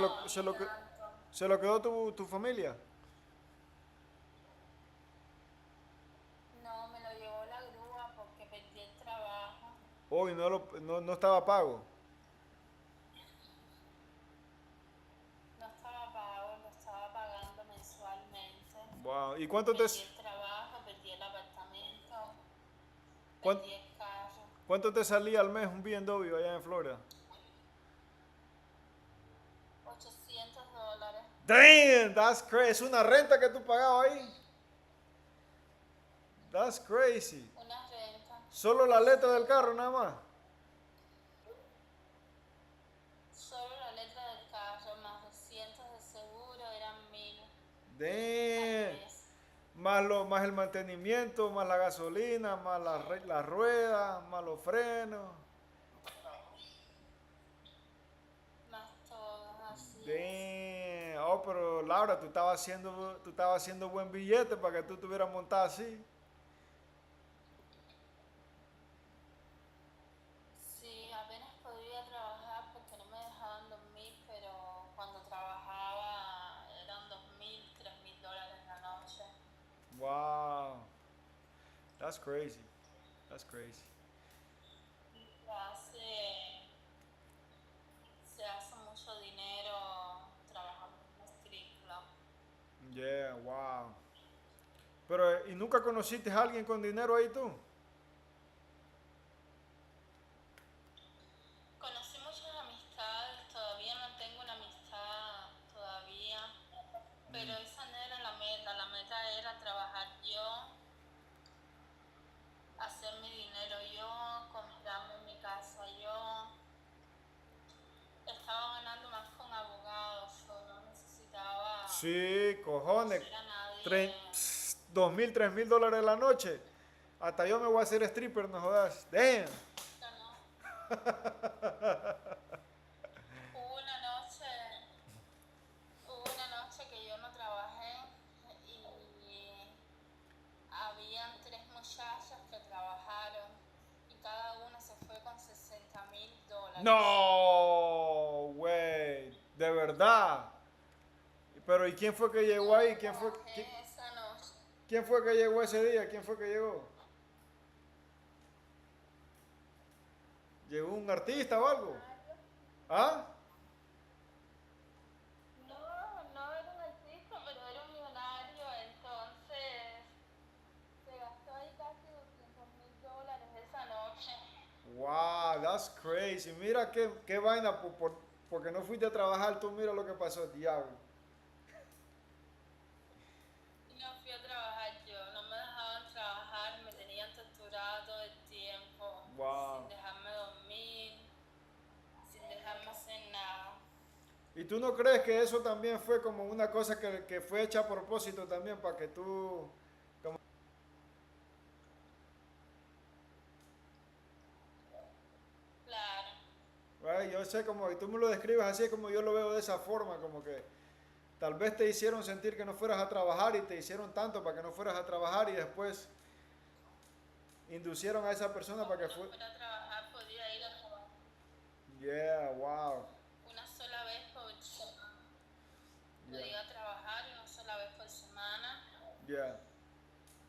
lo quedó tu familia? No, me lo llevó la grúa porque perdí el trabajo. Hoy no estaba pago. No estaba pago, lo estaba pagando mensualmente. Wow. ¿Y Perdí el trabajo, perdí el apartamento, perdí el carro. cuánto te salía al mes un BMW allá en Florida? $800. Damn, that's crazy. ¿Es una renta que tú pagabas ahí? That's crazy. Una renta. Solo la letra del carro nada más. Solo la letra del carro más 200 de seguro eran 1000. Damn. Más el mantenimiento, más la gasolina, más la rueda, más los frenos. Más todo, así. Damn. Oh, pero Laura, tú estabas haciendo buen billete para que tú estuvieras montada así. Sí, apenas podía trabajar porque no me dejaban dormir, pero cuando trabajaba eran $2000, $3000 la noche. Wow. That's crazy. That's crazy. Se hace mucho dinero trabajando en un strip club. Yeah, wow. Pero, ¿y nunca conociste a alguien con dinero ahí tú? Conocí muchas amistades, todavía mantengo una amistad todavía, pero esa no era la meta era trabajar yo, hacer mi dinero yo, comprarme mi casa yo. Estaba ganando más con abogados, o no necesitaba Sí, cojones. conocer a nadie. $2000, $3000 la noche. Hasta yo me voy a hacer stripper, no jodas. Damn. Hubo una noche que yo no trabajé y habían 3 muchachas que trabajaron y cada una se fue con $60,000. No, güey. De verdad. Pero ¿y quién fue que llegó ahí? Esa noche. ¿Quién fue que llegó ese día? ¿Quién fue que llegó? ¿Llegó un artista o algo? ¿Ah? No era un artista, pero era un millonario, entonces se gastó ahí casi $200,000 esa noche. Wow, that's crazy. Mira qué vaina, porque no fuiste a trabajar, tú mira lo que pasó, diablo. Y no fui a trabajar yo, no me dejaban trabajar, me tenían torturado todo el tiempo, Wow. sin dejarme dormir, sin dejarme hacer nada. ¿Y tú no crees que eso también fue como una cosa que fue hecha a propósito también para que tú... Claro. Ay, yo sé como, y tú me lo describes así, es como yo lo veo de esa forma, como que tal vez te hicieron sentir que no fueras a trabajar y te hicieron tanto para que no fueras a trabajar y después inducieron a esa persona para que fuera... Fuera a trabajar, podía ir a trabajar Yeah, wow. una sola vez por semana. Yeah. Podía trabajar una sola vez por semana. Yeah.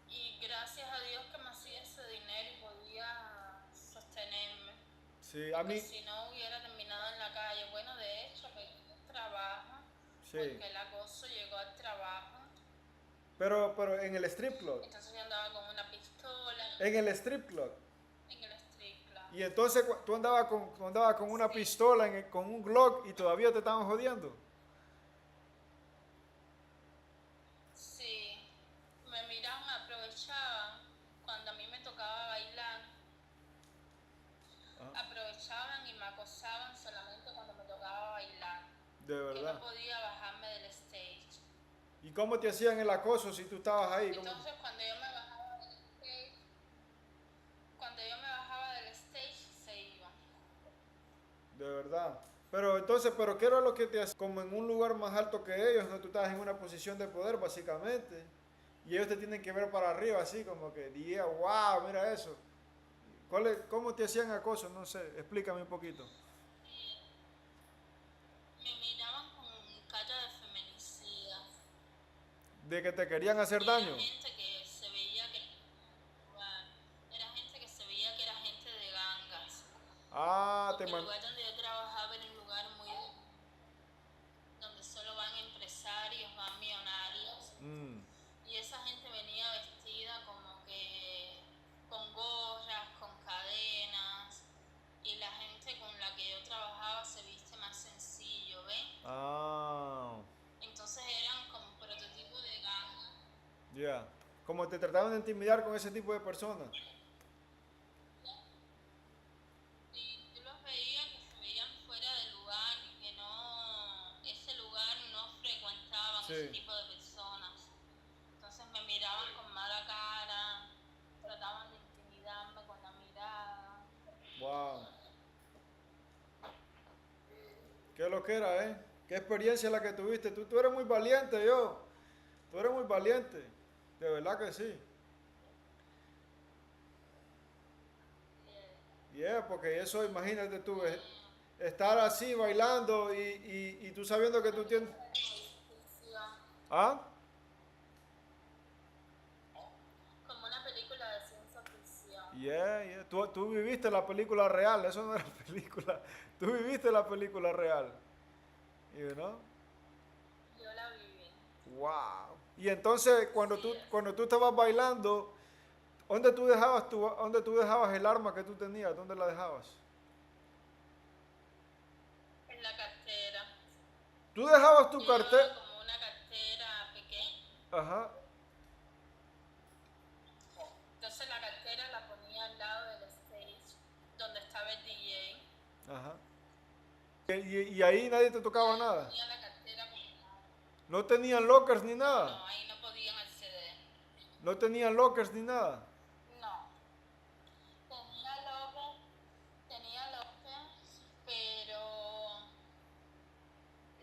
Y gracias a Dios que me hacía ese dinero y podía sostenerme. Sí, a Porque mí... si no hubiera terminado en la calle. Bueno, de hecho, perdí el trabajo. Sí. Porque el acoso llegó al trabajo. Pero en el strip club. Entonces yo andaba con una pistola. En el strip club. En el strip club. Y entonces tú andabas con una pistola, con un Glock y todavía te estaban jodiendo. Sí. Me miraban, aprovechaban. Cuando a mí me tocaba bailar. Aprovechaban y me acosaban solamente cuando me tocaba bailar. De Que verdad. no podía bajarme del stage. ¿Y cómo te hacían el acoso si tú estabas ahí? Entonces cuando yo me bajaba del stage, se iba. De verdad. Pero entonces, ¿qué era lo que te hacían? Como en un lugar más alto que ellos, ¿no? Tú estabas en una posición de poder, básicamente. Y ellos te tienen que ver para arriba, así como que, yeah, wow, mira eso. ¿Cómo te hacían acoso? No sé, explícame un poquito. Me miraban con cara de feminicida. ¿De que te querían hacer daño? Era gente que se veía que era gente de gangas. Ah, Porque el lugar donde yo trabajaba era un lugar muy... donde solo van empresarios, van millonarios. Y esa gente venía vestida como que con gorras, con cadenas. Y la gente con la que yo trabajaba se viste más sencillo, ¿ven? Ah. Entonces como te trataban de intimidar con ese tipo de personas. Y tú los veías que se veían fuera del lugar y que no, ese lugar no frecuentaban Sí. ese tipo de personas. Entonces me miraban con mala cara, trataban de intimidarme con la mirada. Wow. Qué lo que era, ¿eh? Qué experiencia la que tuviste. Tú eres muy valiente, yo. Tú eres muy valiente. De verdad que sí. Yeah, porque eso, imagínate tú, estar así bailando y tú sabiendo que tú tienes... ¿Ah? Como una película de ciencia ficción. Yeah. Tú viviste la película real, eso no era película. Tú viviste la película real. You know? Yo la viví. Wow. Y entonces cuando tú estabas bailando, ¿dónde tú dejabas el arma que tú tenías? ¿Dónde la dejabas? En la cartera. ¿Tú dejabas tu Yo llevaba cartera? como una cartera pequeña. Ajá. Entonces la cartera la ponía al lado del stage donde estaba el DJ. Ajá. Y ahí nadie te tocaba nada. Ponía la cartera como... No tenían lockers ni No, nada. ahí no podían acceder. No tenían lockers ni nada. No. Tenía locker, pero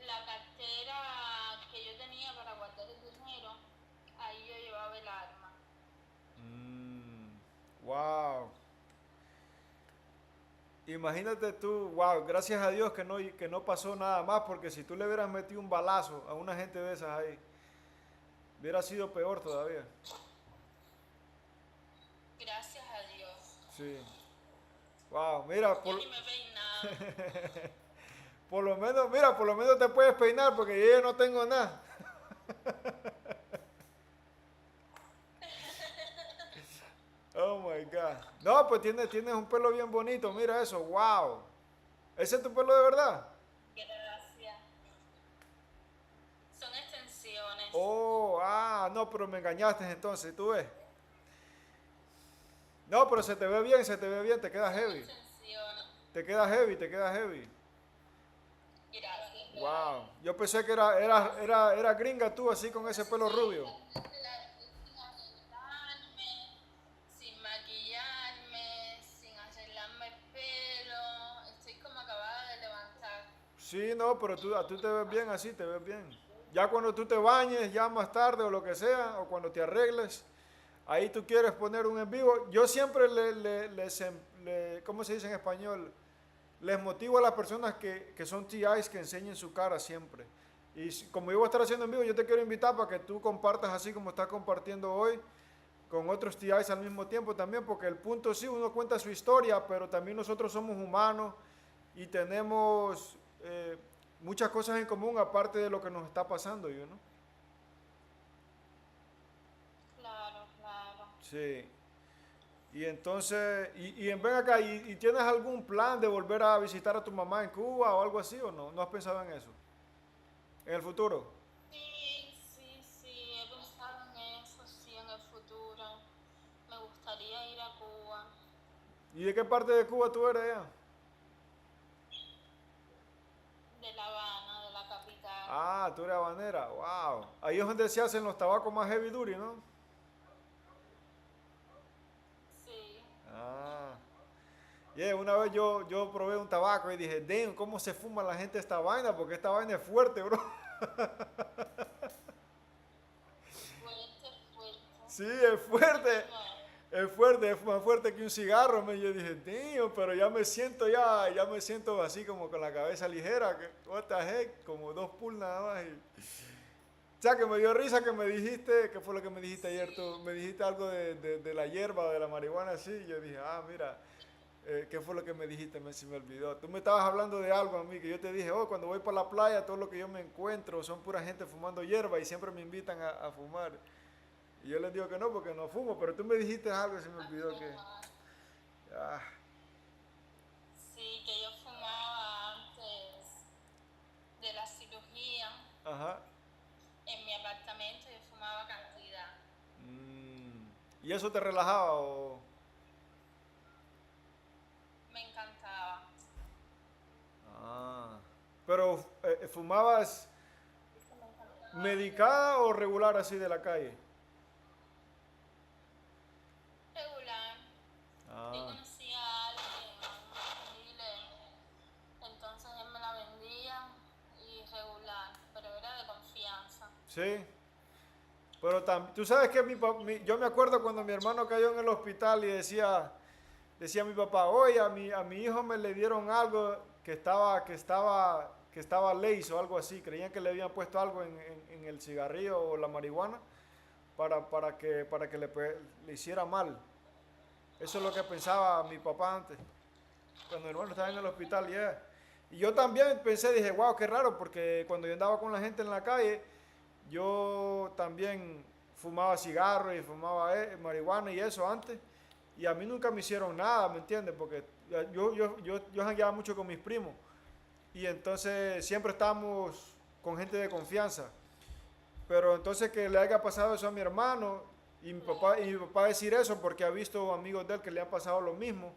la cartera que yo tenía para guardar el dinero, ahí yo llevaba el arma. Wow. Imagínate tú, wow, gracias a Dios que no pasó nada más, porque si tú le hubieras metido un balazo a una gente de esas ahí, hubiera sido peor todavía. Gracias a Dios. Sí. Wow, mira, Yo ni me peinaba. por lo menos, mira, por lo menos te puedes peinar porque yo ya no tengo nada. Oh my God. No, pues tienes un pelo bien bonito, mira eso, wow. ¿Ese es tu pelo de verdad? Gracias. Son extensiones. Oh, no, pero me engañaste entonces, tú ves. No, pero se te ve bien, te queda heavy. Extensiones. Te queda heavy. Gracias. Wow. Yo pensé que era gringa tú así con ese pelo rubio. Sin arreglarme, sin maquillarme, sin arreglarme el pelo. Estoy como acabada de levantar. Sí, no, pero tú te ves bien así, te ves bien. Ya cuando tú te bañes, ya más tarde o lo que sea, o cuando te arregles, ahí tú quieres poner un en vivo. Yo siempre ¿cómo se dice en español? Les motivo a las personas que son TIs que enseñen su cara siempre. Y como yo voy a estar haciendo en vivo, yo te quiero invitar para que tú compartas así como estás compartiendo hoy, con otros TIs al mismo tiempo también, porque el punto sí, uno cuenta su historia, pero también nosotros somos humanos y tenemos muchas cosas en común aparte de lo que nos está pasando, ¿no? Claro. Sí. Y entonces, ven acá, ¿y tienes algún plan de volver a visitar a tu mamá en Cuba o algo así o no? ¿No has pensado en eso? ¿En el futuro? Sí, he pensado en eso, sí, en el futuro. Me gustaría ir a Cuba. ¿Y de qué parte de Cuba tú eres ya? De La Habana, de la capital. Ah, tú eres habanera, wow. Ahí es donde se hacen los tabacos más heavy duty, ¿no? Sí. Una vez yo probé un tabaco y dije, damn, ¿cómo se fuma la gente esta vaina? Porque esta vaina es fuerte, bro. Fuerte. Sí, es fuerte. Es más fuerte que un cigarro. Yo dije, damn, pero ya me siento así como con la cabeza ligera. What the heck, como 2 pulls nada más. O sea, que me dio risa que me dijiste, ¿qué fue lo que me dijiste ayer tú? Me dijiste algo de la hierba o de la marihuana así. Yo dije, mira, ¿qué fue lo que me dijiste? Se me olvidó. Tú me estabas hablando de algo a mí, que yo te dije, cuando voy para la playa, todo lo que yo me encuentro son pura gente fumando hierba y siempre me invitan a fumar. Y yo les digo que no, porque no fumo, pero tú me dijiste algo y se me olvidó que... Sí, que yo fumaba antes de la cirugía. Ajá. En mi apartamento yo fumaba cantidad. ¿Y eso te relajaba o...? Me encantaba. Ah, pero ¿fumabas medicada o regular así de la calle? Regular. Yo Ah, conocí a alguien, a un dealer, entonces él me la vendía y regular, pero era de confianza. sí. Pero tú sabes que yo me acuerdo cuando mi hermano cayó en el hospital y decía mi papá, oye, a mi hijo me le dieron algo que estaba lace o algo así. Creían que le habían puesto algo en el cigarrillo o la marihuana para que le hiciera mal. Eso es lo que pensaba mi papá antes, cuando mi hermano estaba en el hospital, yeah. Y yo también pensé, dije, wow, qué raro, porque cuando yo andaba con la gente en la calle, yo también fumaba cigarro y fumaba marihuana y eso antes. Y a mí nunca me hicieron nada, ¿me entiendes? Porque yo jangueaba mucho con mis primos. Y entonces siempre estábamos con gente de confianza. Pero entonces que le haya pasado eso a mi hermano y mi papá decir eso porque ha visto amigos de él que le han pasado lo mismo.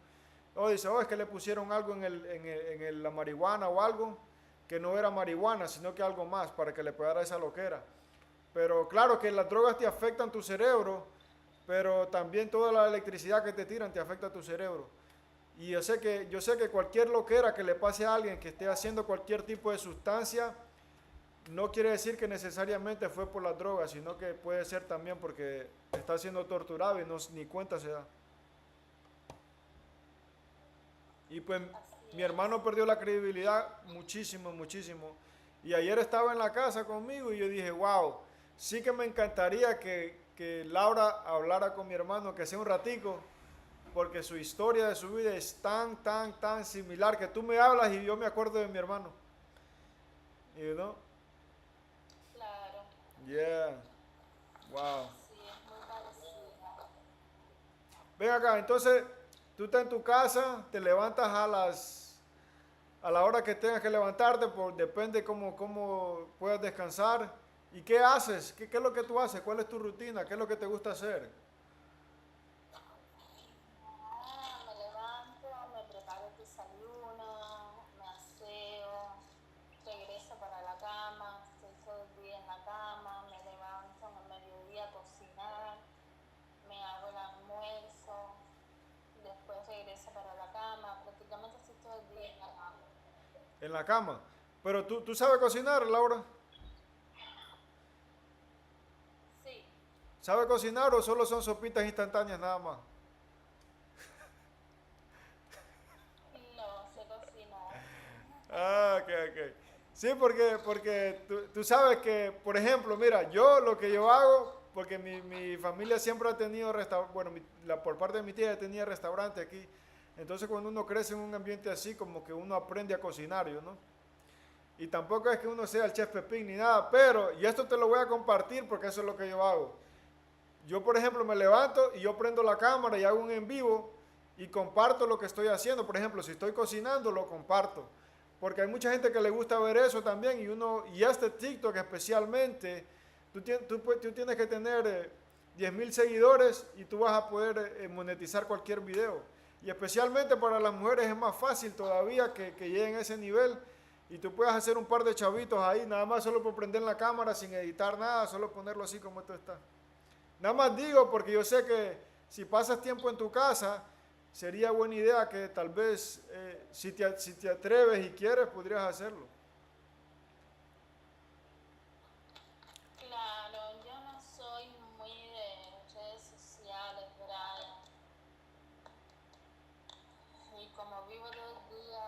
O dice, es que le pusieron algo en la marihuana o algo que no era marihuana, sino que algo más para que le pegara esa loquera. Pero claro que las drogas te afectan tu cerebro, pero también toda la electricidad que te tiran te afecta a tu cerebro. Y yo sé que cualquier loquera que le pase a alguien que esté haciendo cualquier tipo de sustancia, no quiere decir que necesariamente fue por las drogas, sino que puede ser también porque está siendo torturado y ni cuenta se da. Y pues mi hermano perdió la credibilidad muchísimo, muchísimo. Y ayer estaba en la casa conmigo y yo dije, wow, sí que me encantaría que Laura hablara con mi hermano, que sea un ratico, porque su historia de su vida es tan similar que tú me hablas y yo me acuerdo de mi hermano. You know? Claro. Yeah. Wow. Sí, es muy parecida. Ven acá, entonces tú estás en tu casa, te levantas a la hora que tengas que levantarte, depende cómo puedas descansar. ¿Y qué haces? ¿Qué es lo que tú haces? ¿Cuál es tu rutina? ¿Qué es lo que te gusta hacer? Me levanto, me preparo el desayuno, me aseo, regreso para la cama, estoy todo el día en la cama, me levanto en el mediodía a cocinar, me hago el almuerzo, después regreso para la cama, prácticamente estoy todo el día en la cama. En la cama. Pero tú sabes cocinar, Laura. Sí. ¿Sabe cocinar o solo son sopitas instantáneas nada más? No, sé cocinar. Ah, ok. Sí, porque tú sabes que, por ejemplo, mira, lo que yo hago, porque mi familia siempre ha tenido restaurante, bueno, por parte de mi tía tenía restaurante aquí. Entonces cuando uno crece en un ambiente así, como que uno aprende a cocinar, ¿no? Y tampoco es que uno sea el chef Pepín ni nada, pero, y esto te lo voy a compartir porque eso es lo que yo hago. Yo, por ejemplo, me levanto y yo prendo la cámara y hago un en vivo y comparto lo que estoy haciendo. Por ejemplo, si estoy cocinando, lo comparto. Porque hay mucha gente que le gusta ver eso también y este TikTok especialmente, tú tienes que tener 10,000 seguidores y tú vas a poder monetizar cualquier video. Y especialmente para las mujeres es más fácil todavía que lleguen a ese nivel y tú puedas hacer un par de chavitos ahí, nada más solo por prender la cámara sin editar nada, solo ponerlo así como esto está. Nada más digo porque yo sé que si pasas tiempo en tu casa, sería buena idea que tal vez si te atreves y quieres, podrías hacerlo. Claro, yo no soy muy de redes sociales, Brian. Y como vivo todo el día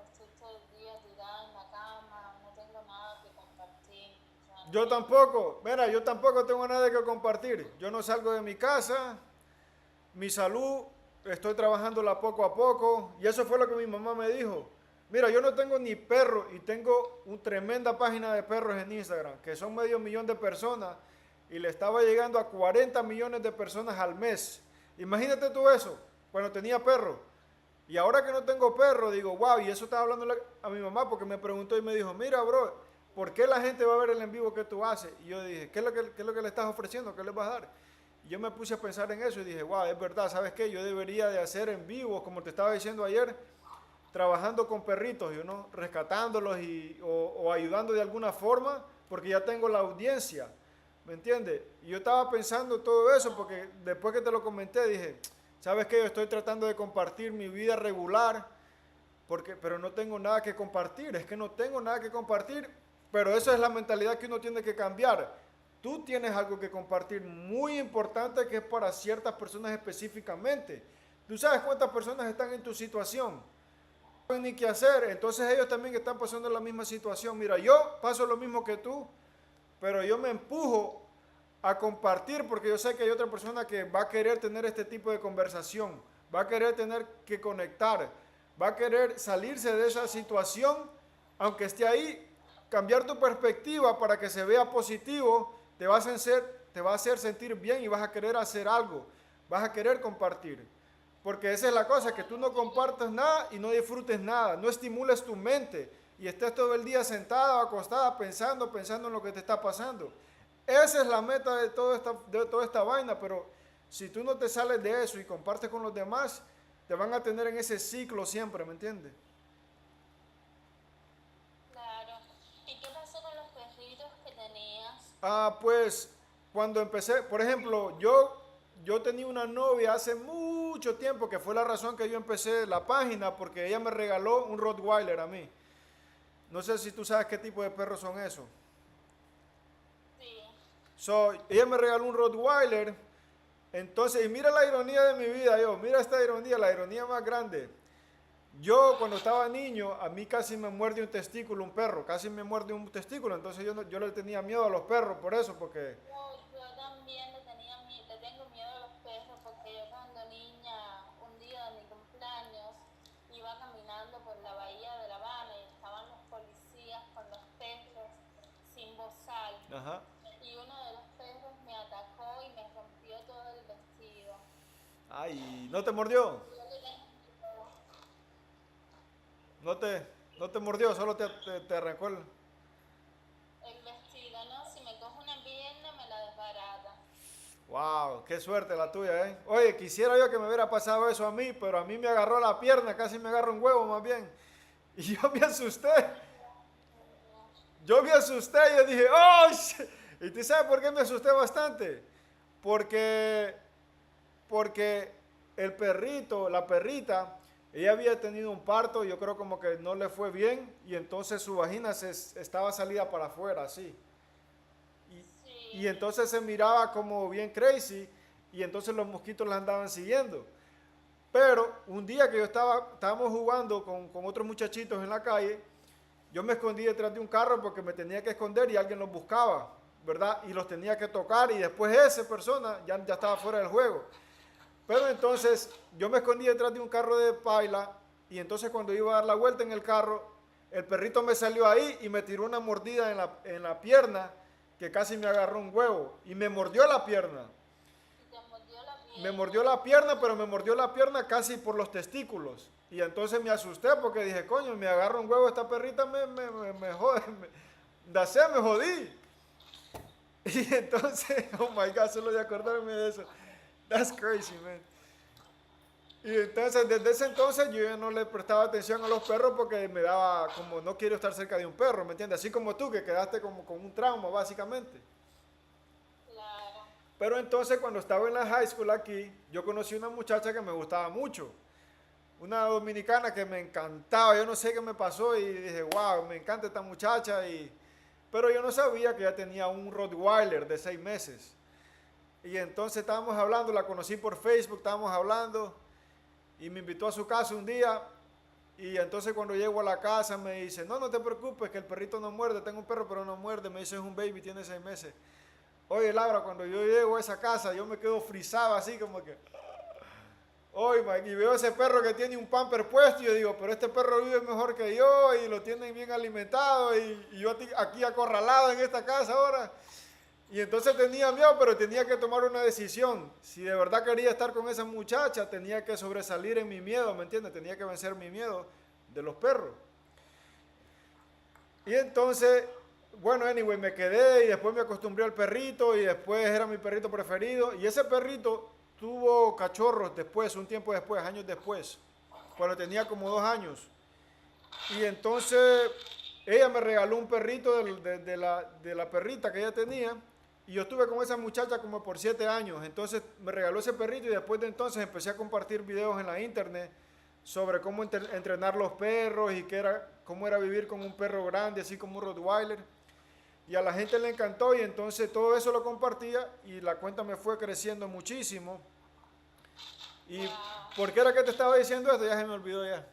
estoy todo el día tirada en la cama, no tengo nada que compartir. Yo tampoco, mira, yo tampoco tengo nada que compartir. Yo no salgo de mi casa, mi salud, estoy trabajándola poco a poco. Y eso fue lo que mi mamá me dijo. Mira, yo no tengo ni perro y tengo una tremenda página de perros en Instagram, que son 500,000 de personas y le estaba llegando a 40 millones de personas al mes. Imagínate tú eso, cuando tenía perro. Y ahora que no tengo perro, digo, wow, y eso estaba hablando a mi mamá porque me preguntó y me dijo, mira, bro, ¿por qué la gente va a ver el en vivo que tú haces? Y yo dije, ¿qué es lo que le estás ofreciendo? ¿Qué les vas a dar? Yo me puse a pensar en eso y dije, wow, es verdad, ¿sabes qué? Yo debería de hacer en vivo, como te estaba diciendo ayer, trabajando con perritos, rescatándolos o ayudando de alguna forma, porque ya tengo la audiencia, ¿me entiendes? Y yo estaba pensando todo eso, porque después que te lo comenté, dije, ¿sabes qué? Yo estoy tratando de compartir mi vida regular, pero no tengo nada que compartir, es que no tengo nada que compartir, pero esa es la mentalidad que uno tiene que cambiar. Tú tienes algo que compartir muy importante que es para ciertas personas específicamente. Tú sabes cuántas personas están en tu situación. No saben ni qué hacer. Entonces ellos también están pasando la misma situación. Mira, yo paso lo mismo que tú, pero yo me empujo a compartir porque yo sé que hay otra persona que va a querer tener este tipo de conversación. Va a querer tener que conectar. Va a querer salirse de esa situación, aunque esté ahí, cambiar tu perspectiva para que se vea positivo. Te va a hacer sentir bien y vas a querer hacer algo, vas a querer compartir. Porque esa es la cosa, que tú no compartas nada y no disfrutes nada, no estimules tu mente y estés todo el día sentada o acostada pensando en lo que te está pasando. Esa es la meta de toda esta vaina, pero si tú no te sales de eso y compartes con los demás, te van a tener en ese ciclo siempre, ¿me entiendes? Claro. ¿Y qué pasó con los perritos que tenías? Pues cuando empecé, por ejemplo, yo tenía una novia hace mucho tiempo, que fue la razón que yo empecé la página, porque ella me regaló un Rottweiler a mí. No sé si tú sabes qué tipo de perros son esos. Sí. Ella me regaló un Rottweiler, entonces, y mira la ironía de mi vida, mira esta ironía, la ironía más grande. Yo cuando estaba niño, a mí casi me muerde un testículo un perro, casi me muerde un testículo, entonces yo le tenía miedo a los perros por eso, porque... Yo también le tengo miedo a los perros porque yo cuando niña, un día de mi cumpleaños, iba caminando por la bahía de La Habana y estaban los policías con los perros sin bozal. Ajá. Y uno de los perros me atacó y me rompió todo el vestido. Ay, ¿no te mordió? No te mordió, solo te arrancó el vestido, ¿no? Si me coge una pierna me la desbarata. Wow, qué suerte la tuya, ¿eh? Oye, quisiera yo que me hubiera pasado eso a mí, pero a mí me agarró la pierna, casi me agarró un huevo más bien. Y yo me asusté. Yo dije, ¡oh! ¿Y tú sabes por qué me asusté bastante? Porque el perrito, la perrita, ella había tenido un parto, yo creo como que no le fue bien, y entonces su vagina estaba salida para afuera, así. Y entonces se miraba como bien crazy, y entonces los mosquitos la andaban siguiendo. Pero un día que estábamos jugando con otros muchachitos en la calle, yo me escondí detrás de un carro porque me tenía que esconder y alguien los buscaba, ¿verdad? Y los tenía que tocar, y después esa persona ya estaba fuera del juego. Pero entonces yo me escondí detrás de un carro de paila, y entonces cuando iba a dar la vuelta en el carro, el perrito me salió ahí y me tiró una mordida en la pierna que casi me agarró un huevo y me mordió la pierna. Me mordió la pierna, pero me mordió la pierna casi por los testículos. Y entonces me asusté porque dije, coño, me agarra un huevo esta perrita, me jode, me jodí. Y entonces, oh my God, solo de acordarme de eso. That's crazy, man. Y entonces, desde ese entonces, yo ya no le prestaba atención a los perros porque me daba como, no quiero estar cerca de un perro, ¿me entiendes? Así como tú, que quedaste como con un trauma, básicamente. Claro. Pero entonces, cuando estaba en la high school aquí, yo conocí una muchacha que me gustaba mucho. Una dominicana que me encantaba, yo no sé qué me pasó y dije, wow, me encanta esta muchacha. Pero yo no sabía que ella tenía un Rottweiler de 6 meses. Y entonces estábamos hablando, la conocí por Facebook, estábamos hablando y me invitó a su casa un día. Y entonces cuando llego a la casa me dice, no te preocupes que el perrito no muerde, tengo un perro pero no muerde, me dice es un baby, tiene 6 meses. Oye Laura, cuando yo llego a esa casa yo me quedo frisado así como que... Oye, y veo ese perro que tiene un pamper puesto y yo digo, pero este perro vive mejor que yo y lo tienen bien alimentado y yo aquí acorralado en esta casa ahora. Y entonces tenía miedo, pero tenía que tomar una decisión. Si de verdad quería estar con esa muchacha, tenía que sobresalir en mi miedo, ¿me entiendes? Tenía que vencer mi miedo de los perros. Y entonces bueno, anyway, me quedé y después me acostumbré al perrito y después era mi perrito preferido. Y ese perrito tuvo cachorros después, un tiempo después, años después, cuando tenía como 2 años. Y entonces ella me regaló un perrito de la perrita que ella tenía. Y yo estuve con esa muchacha como por 7 años. Entonces me regaló ese perrito y después de entonces empecé a compartir videos en la internet sobre cómo entrenar los perros y cómo era vivir con un perro grande, así como un Rottweiler. Y a la gente le encantó y entonces todo eso lo compartía y la cuenta me fue creciendo muchísimo. ¿Y por qué era que te estaba diciendo esto? Ya se me olvidó ya.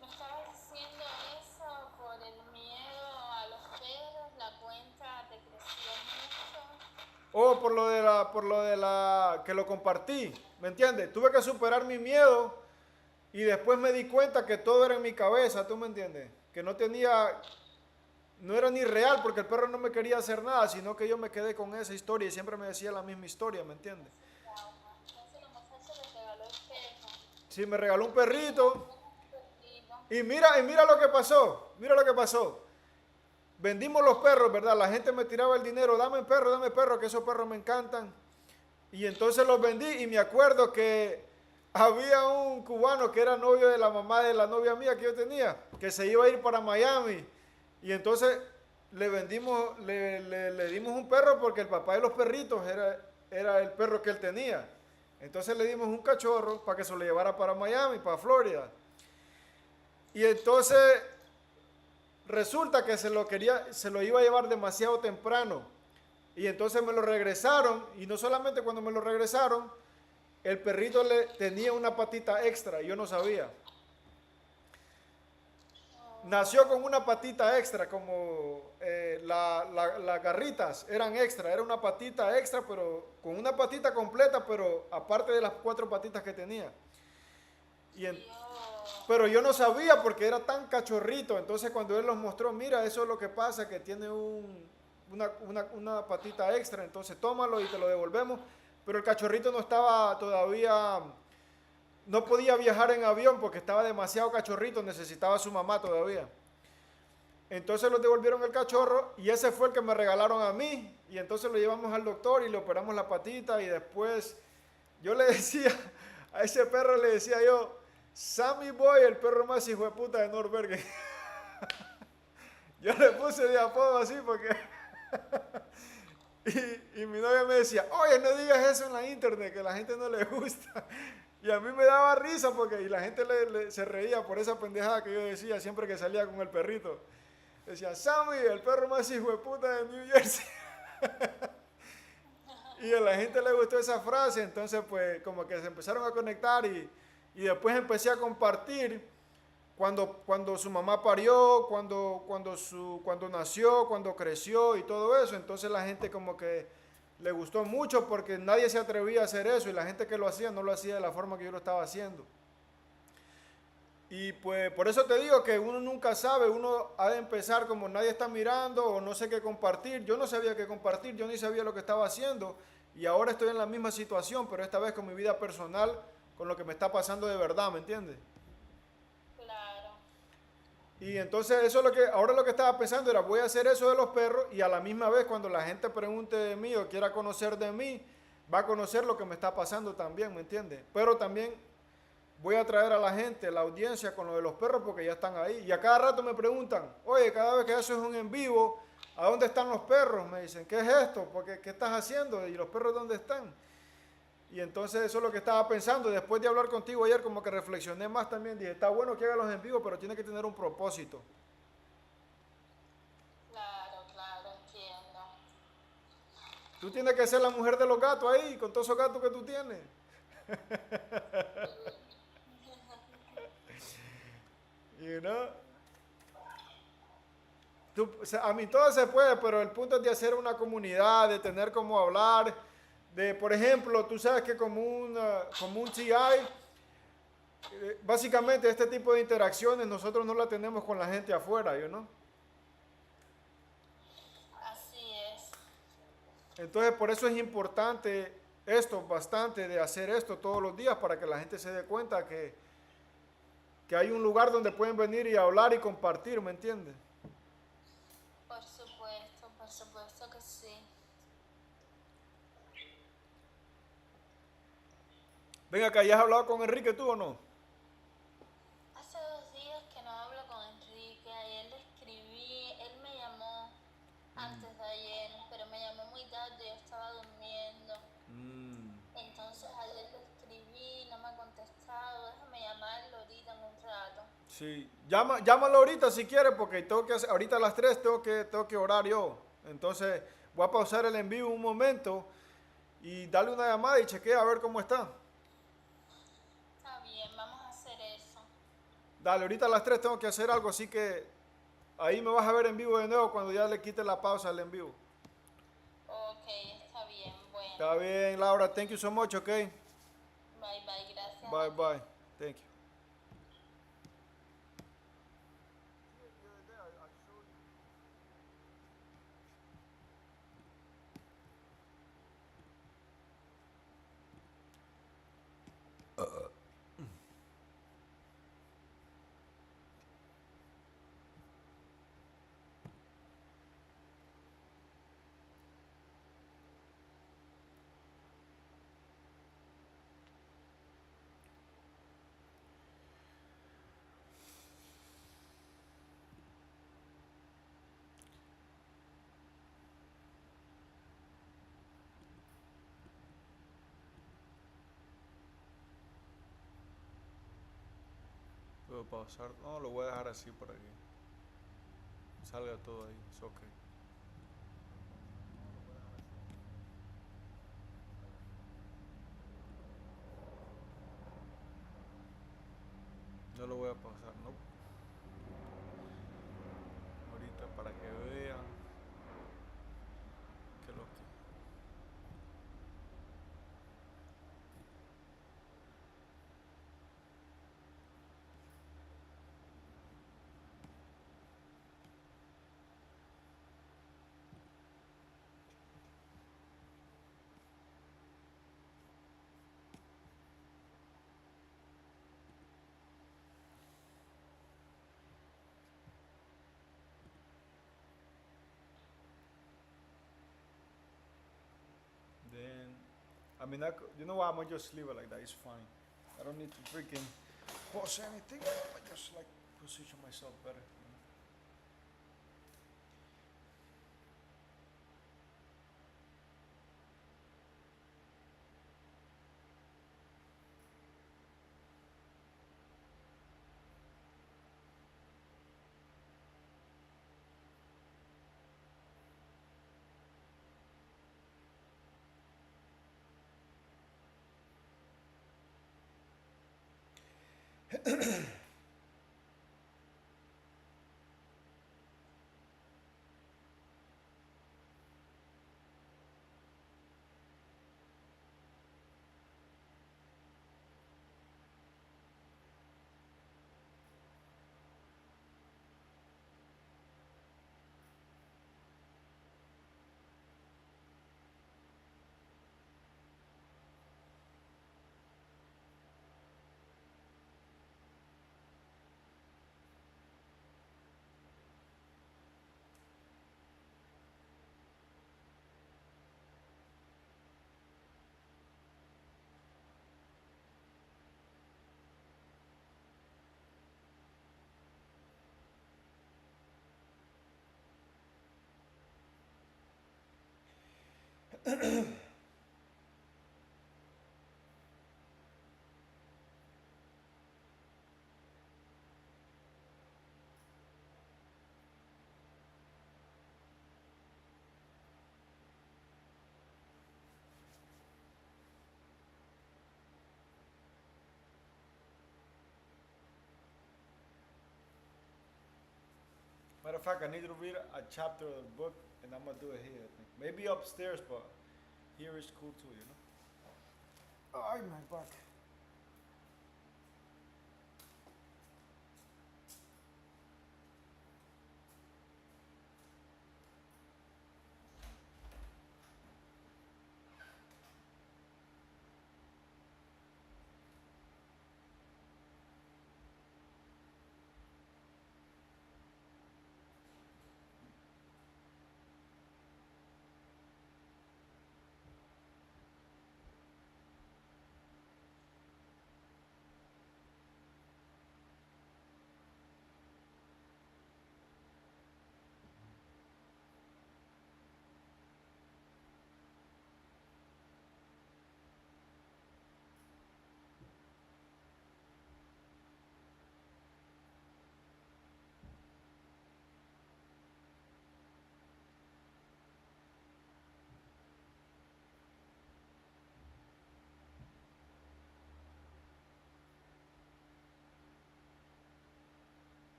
Me estabas diciendo eso por el miedo a los perros, la cuenta te creció mucho. Oh, por lo de la que lo compartí, ¿me entiendes? Tuve que superar mi miedo y después me di cuenta que todo era en mi cabeza, ¿tú me entiendes? Que no era ni real porque el perro no me quería hacer nada, sino que yo me quedé con esa historia y siempre me decía la misma historia, ¿me entiendes? Entonces la muchacha le regaló el perro. Sí, me regaló un perrito y mira lo que pasó, vendimos los perros, ¿verdad? La gente me tiraba el dinero, dame perro, que esos perros me encantan. Y entonces los vendí y me acuerdo que había un cubano que era novio de la mamá de la novia mía que yo tenía, que se iba a ir para Miami. Y entonces le dimos un perro porque el papá de los perritos era el perro que él tenía. Entonces le dimos un cachorro para que se lo llevara para Miami, para Florida. Y entonces resulta que se lo iba a llevar demasiado temprano. Y entonces me lo regresaron. Y no solamente cuando me lo regresaron, el perrito tenía una patita extra, yo no sabía. Nació con una patita extra, como las garritas eran extra, era una patita extra, pero con una patita completa, pero aparte de las 4 patitas que tenía. Pero yo no sabía porque era tan cachorrito, entonces cuando él los mostró, mira, eso es lo que pasa, que tiene una patita extra, entonces tómalo y te lo devolvemos. Pero el cachorrito no estaba todavía, no podía viajar en avión porque estaba demasiado cachorrito, necesitaba a su mamá todavía. Entonces los devolvieron el cachorro y ese fue el que me regalaron a mí. Y entonces lo llevamos al doctor y le operamos la patita y después yo le decía, a ese perro le decía yo, Sammy Boy, el perro más hijo de puta de Norbergen. Yo le puse de apodo así porque... Y mi novia me decía, oye, no digas eso en la internet, que a la gente no le gusta. Y a mí me daba risa porque y la gente se reía por esa pendejada que yo decía siempre que salía con el perrito. Decía, Sammy, el perro más hijo de puta de New Jersey. Y a la gente le gustó esa frase, entonces pues como que se empezaron a conectar y después empecé a compartir cuando su mamá parió, cuando nació, cuando creció y todo eso. Entonces la gente como que le gustó mucho porque nadie se atrevía a hacer eso y la gente que lo hacía no lo hacía de la forma que yo lo estaba haciendo. Y pues por eso te digo que uno nunca sabe, uno ha de empezar como nadie está mirando o no sé qué compartir. Yo no sabía qué compartir, yo ni sabía lo que estaba haciendo y ahora estoy en la misma situación, pero esta vez con mi vida personal, con lo que me está pasando de verdad, ¿me entiendes? Y entonces eso es ahora lo que estaba pensando era voy a hacer eso de los perros y a la misma vez cuando la gente pregunte de mí o quiera conocer de mí, va a conocer lo que me está pasando también, ¿me entiendes? Pero también voy a traer a la gente, la audiencia con lo de los perros porque ya están ahí. Y a cada rato me preguntan, oye, cada vez que haces un en vivo, ¿a dónde están los perros? Me dicen, ¿qué es esto? Porque, ¿qué estás haciendo? ¿Y los perros dónde están? Y entonces eso es lo que estaba pensando. Después de hablar contigo ayer, como que reflexioné más también. Dije, está bueno que haga los en vivo, pero tiene que tener un propósito. Claro, entiendo. Tú tienes que ser la mujer de los gatos ahí, con todos esos gatos que tú tienes. You know? A mí todo se puede, pero el punto es de hacer una comunidad, de tener cómo hablar. Por ejemplo, tú sabes que como un TI, básicamente este tipo de interacciones nosotros no la tenemos con la gente afuera, ¿no? Así es. Entonces por eso es importante esto bastante, de hacer esto todos los días para que la gente se dé cuenta que que hay un lugar donde pueden venir y hablar y compartir, ¿me entiendes? Por supuesto que sí. Venga acá, ¿ya has hablado con Enrique tú o no? Hace 2 días que no hablo con Enrique, ayer le escribí, él me llamó antes de ayer, pero me llamó muy tarde, yo estaba durmiendo. Entonces ayer le escribí, no me ha contestado, déjame llamarlo ahorita en un rato. Sí, llámalo ahorita si quieres, porque tengo que hacer, ahorita a las 3 tengo que orar yo. Entonces voy a pausar el envío un momento y darle una llamada y chequea a ver cómo está. Está bien, vamos a hacer eso. Dale, ahorita a las 3 tengo que hacer algo, así que ahí me vas a ver en vivo de nuevo cuando ya le quite la pausa al en vivo. Ok, está bien, bueno. Está bien, Laura. Thank you so much, okay? Bye, bye, gracias. Bye, bye. Thank you. Puedo pausar. No, lo voy a dejar así para que salga todo ahí. Es ok. No lo voy a pausar, no. Ahorita para que vean que lo que. Then, I mean, you know what? I'm gonna just leave it like that. It's fine. I don't need to freaking pause anything. I just like position myself better. Matter of fact, I need to read a chapter of the book, and I'm gonna do it here. I think maybe upstairs, but here is cool too, you know. Ay, my back.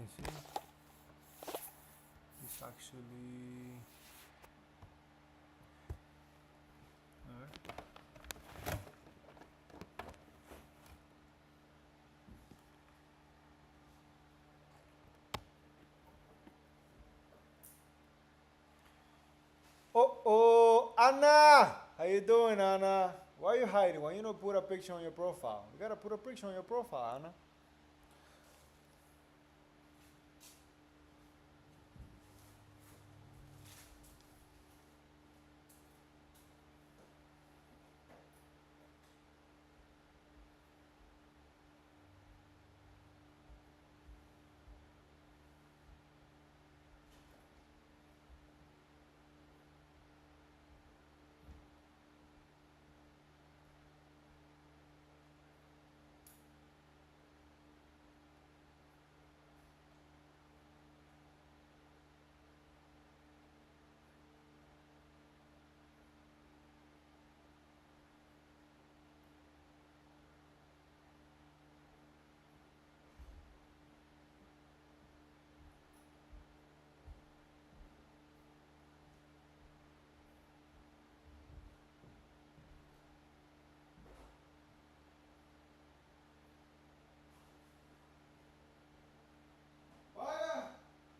me see. It's actually. Alright. Oh, Anna! How you doing, Anna? Why are you hiding? Why you not put a picture on your profile? You gotta put a picture on your profile, Anna. Vaya,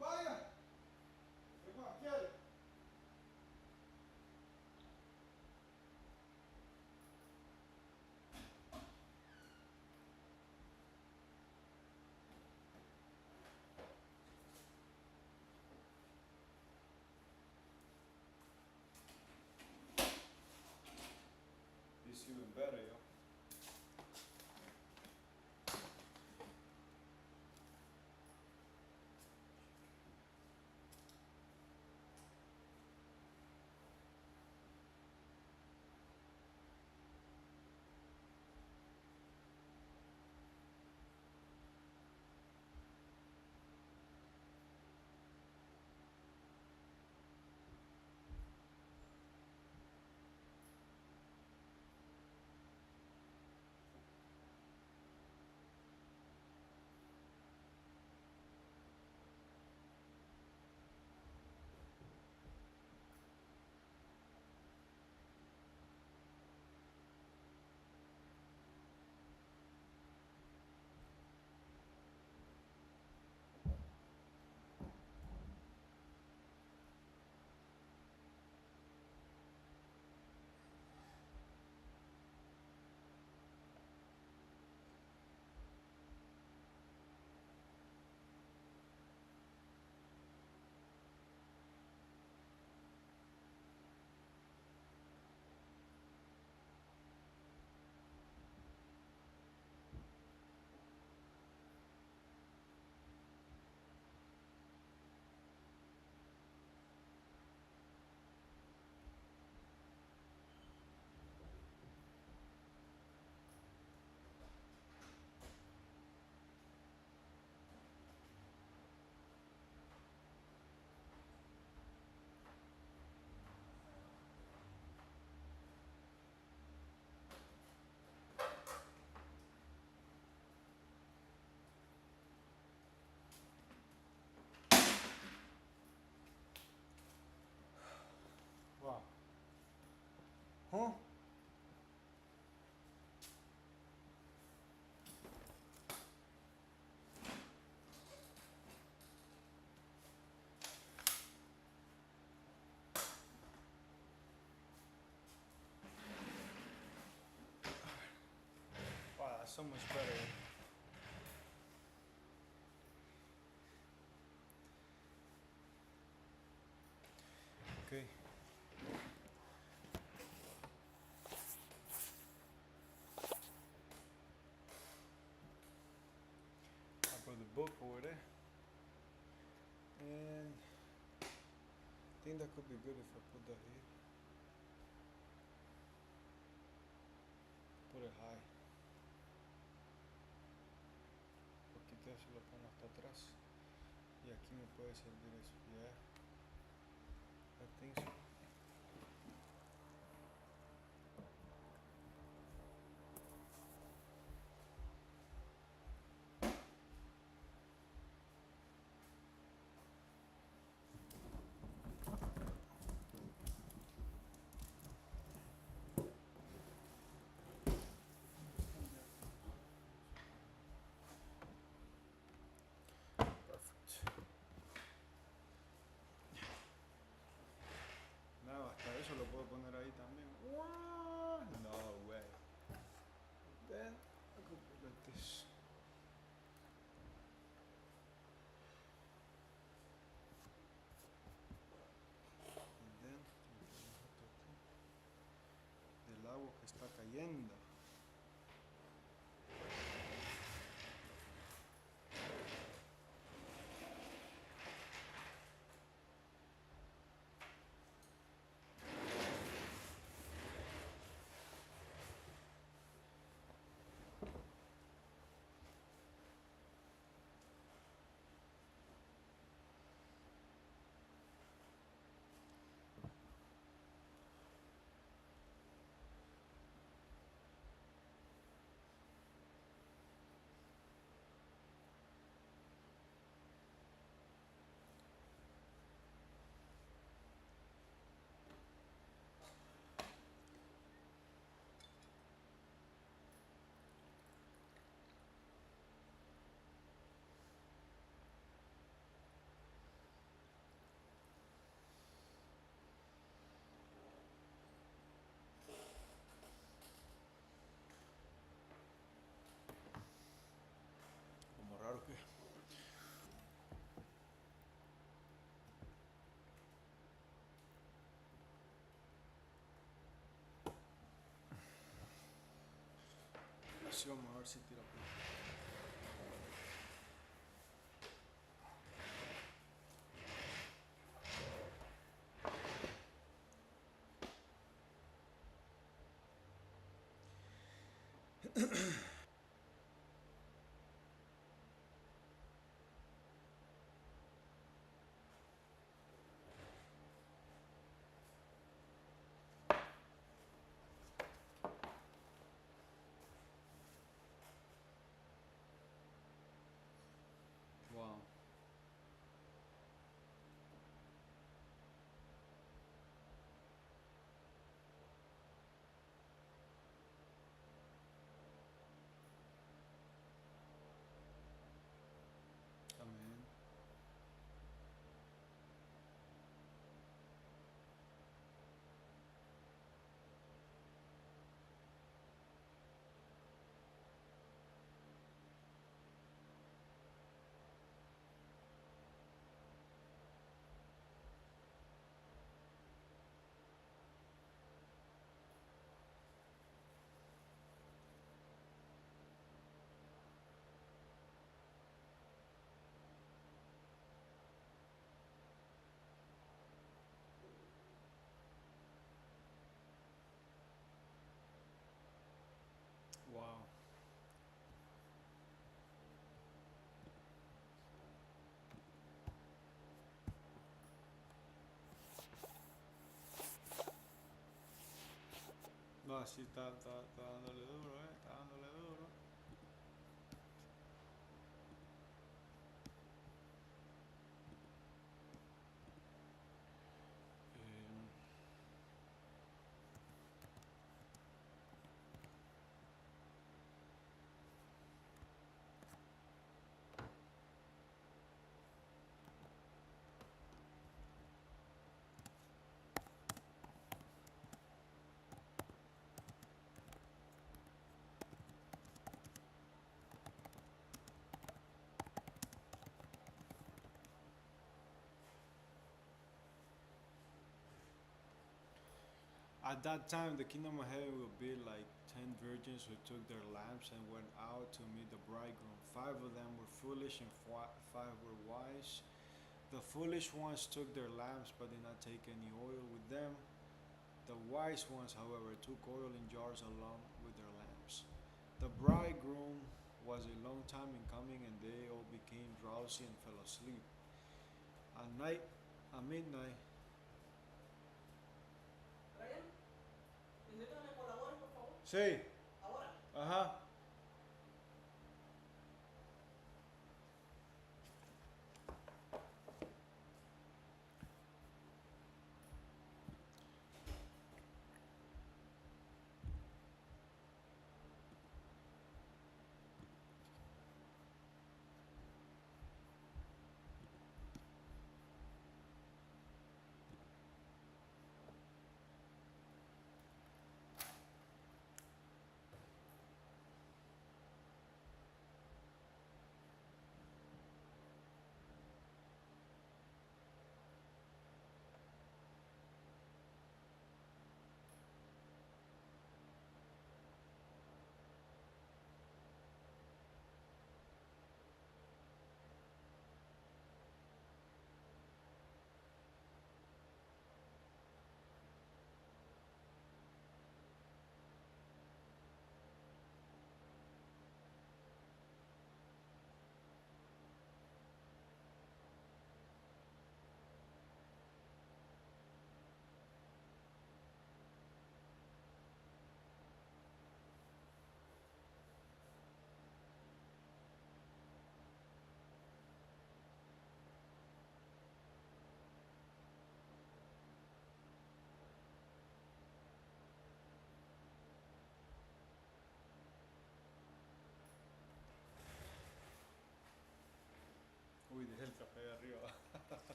vaya. Vengo aquí. It's even better, yo. Wow. Huh? Wow, that's so much better. Okay. I put the book over there. And I think that could be good if I put that here. Put it high. Poquito se lo pongo hasta atrás. Y aquí me puede servir eso. Yeah. I think so. leyenda. Como raro que. Así vamos a ver si tira. Wow. Amén. Wow. No, así está dándole duro, está dándole duro. At that time, the kingdom of heaven will be like 10 virgins who took their lamps and went out to meet the bridegroom. 5 of them were foolish and 5 were wise. The foolish ones took their lamps but did not take any oil with them. The wise ones, however, took oil in jars along with their lamps. The bridegroom was a long time in coming, and they all became drowsy and fell asleep. At midnight, sí. Ajá.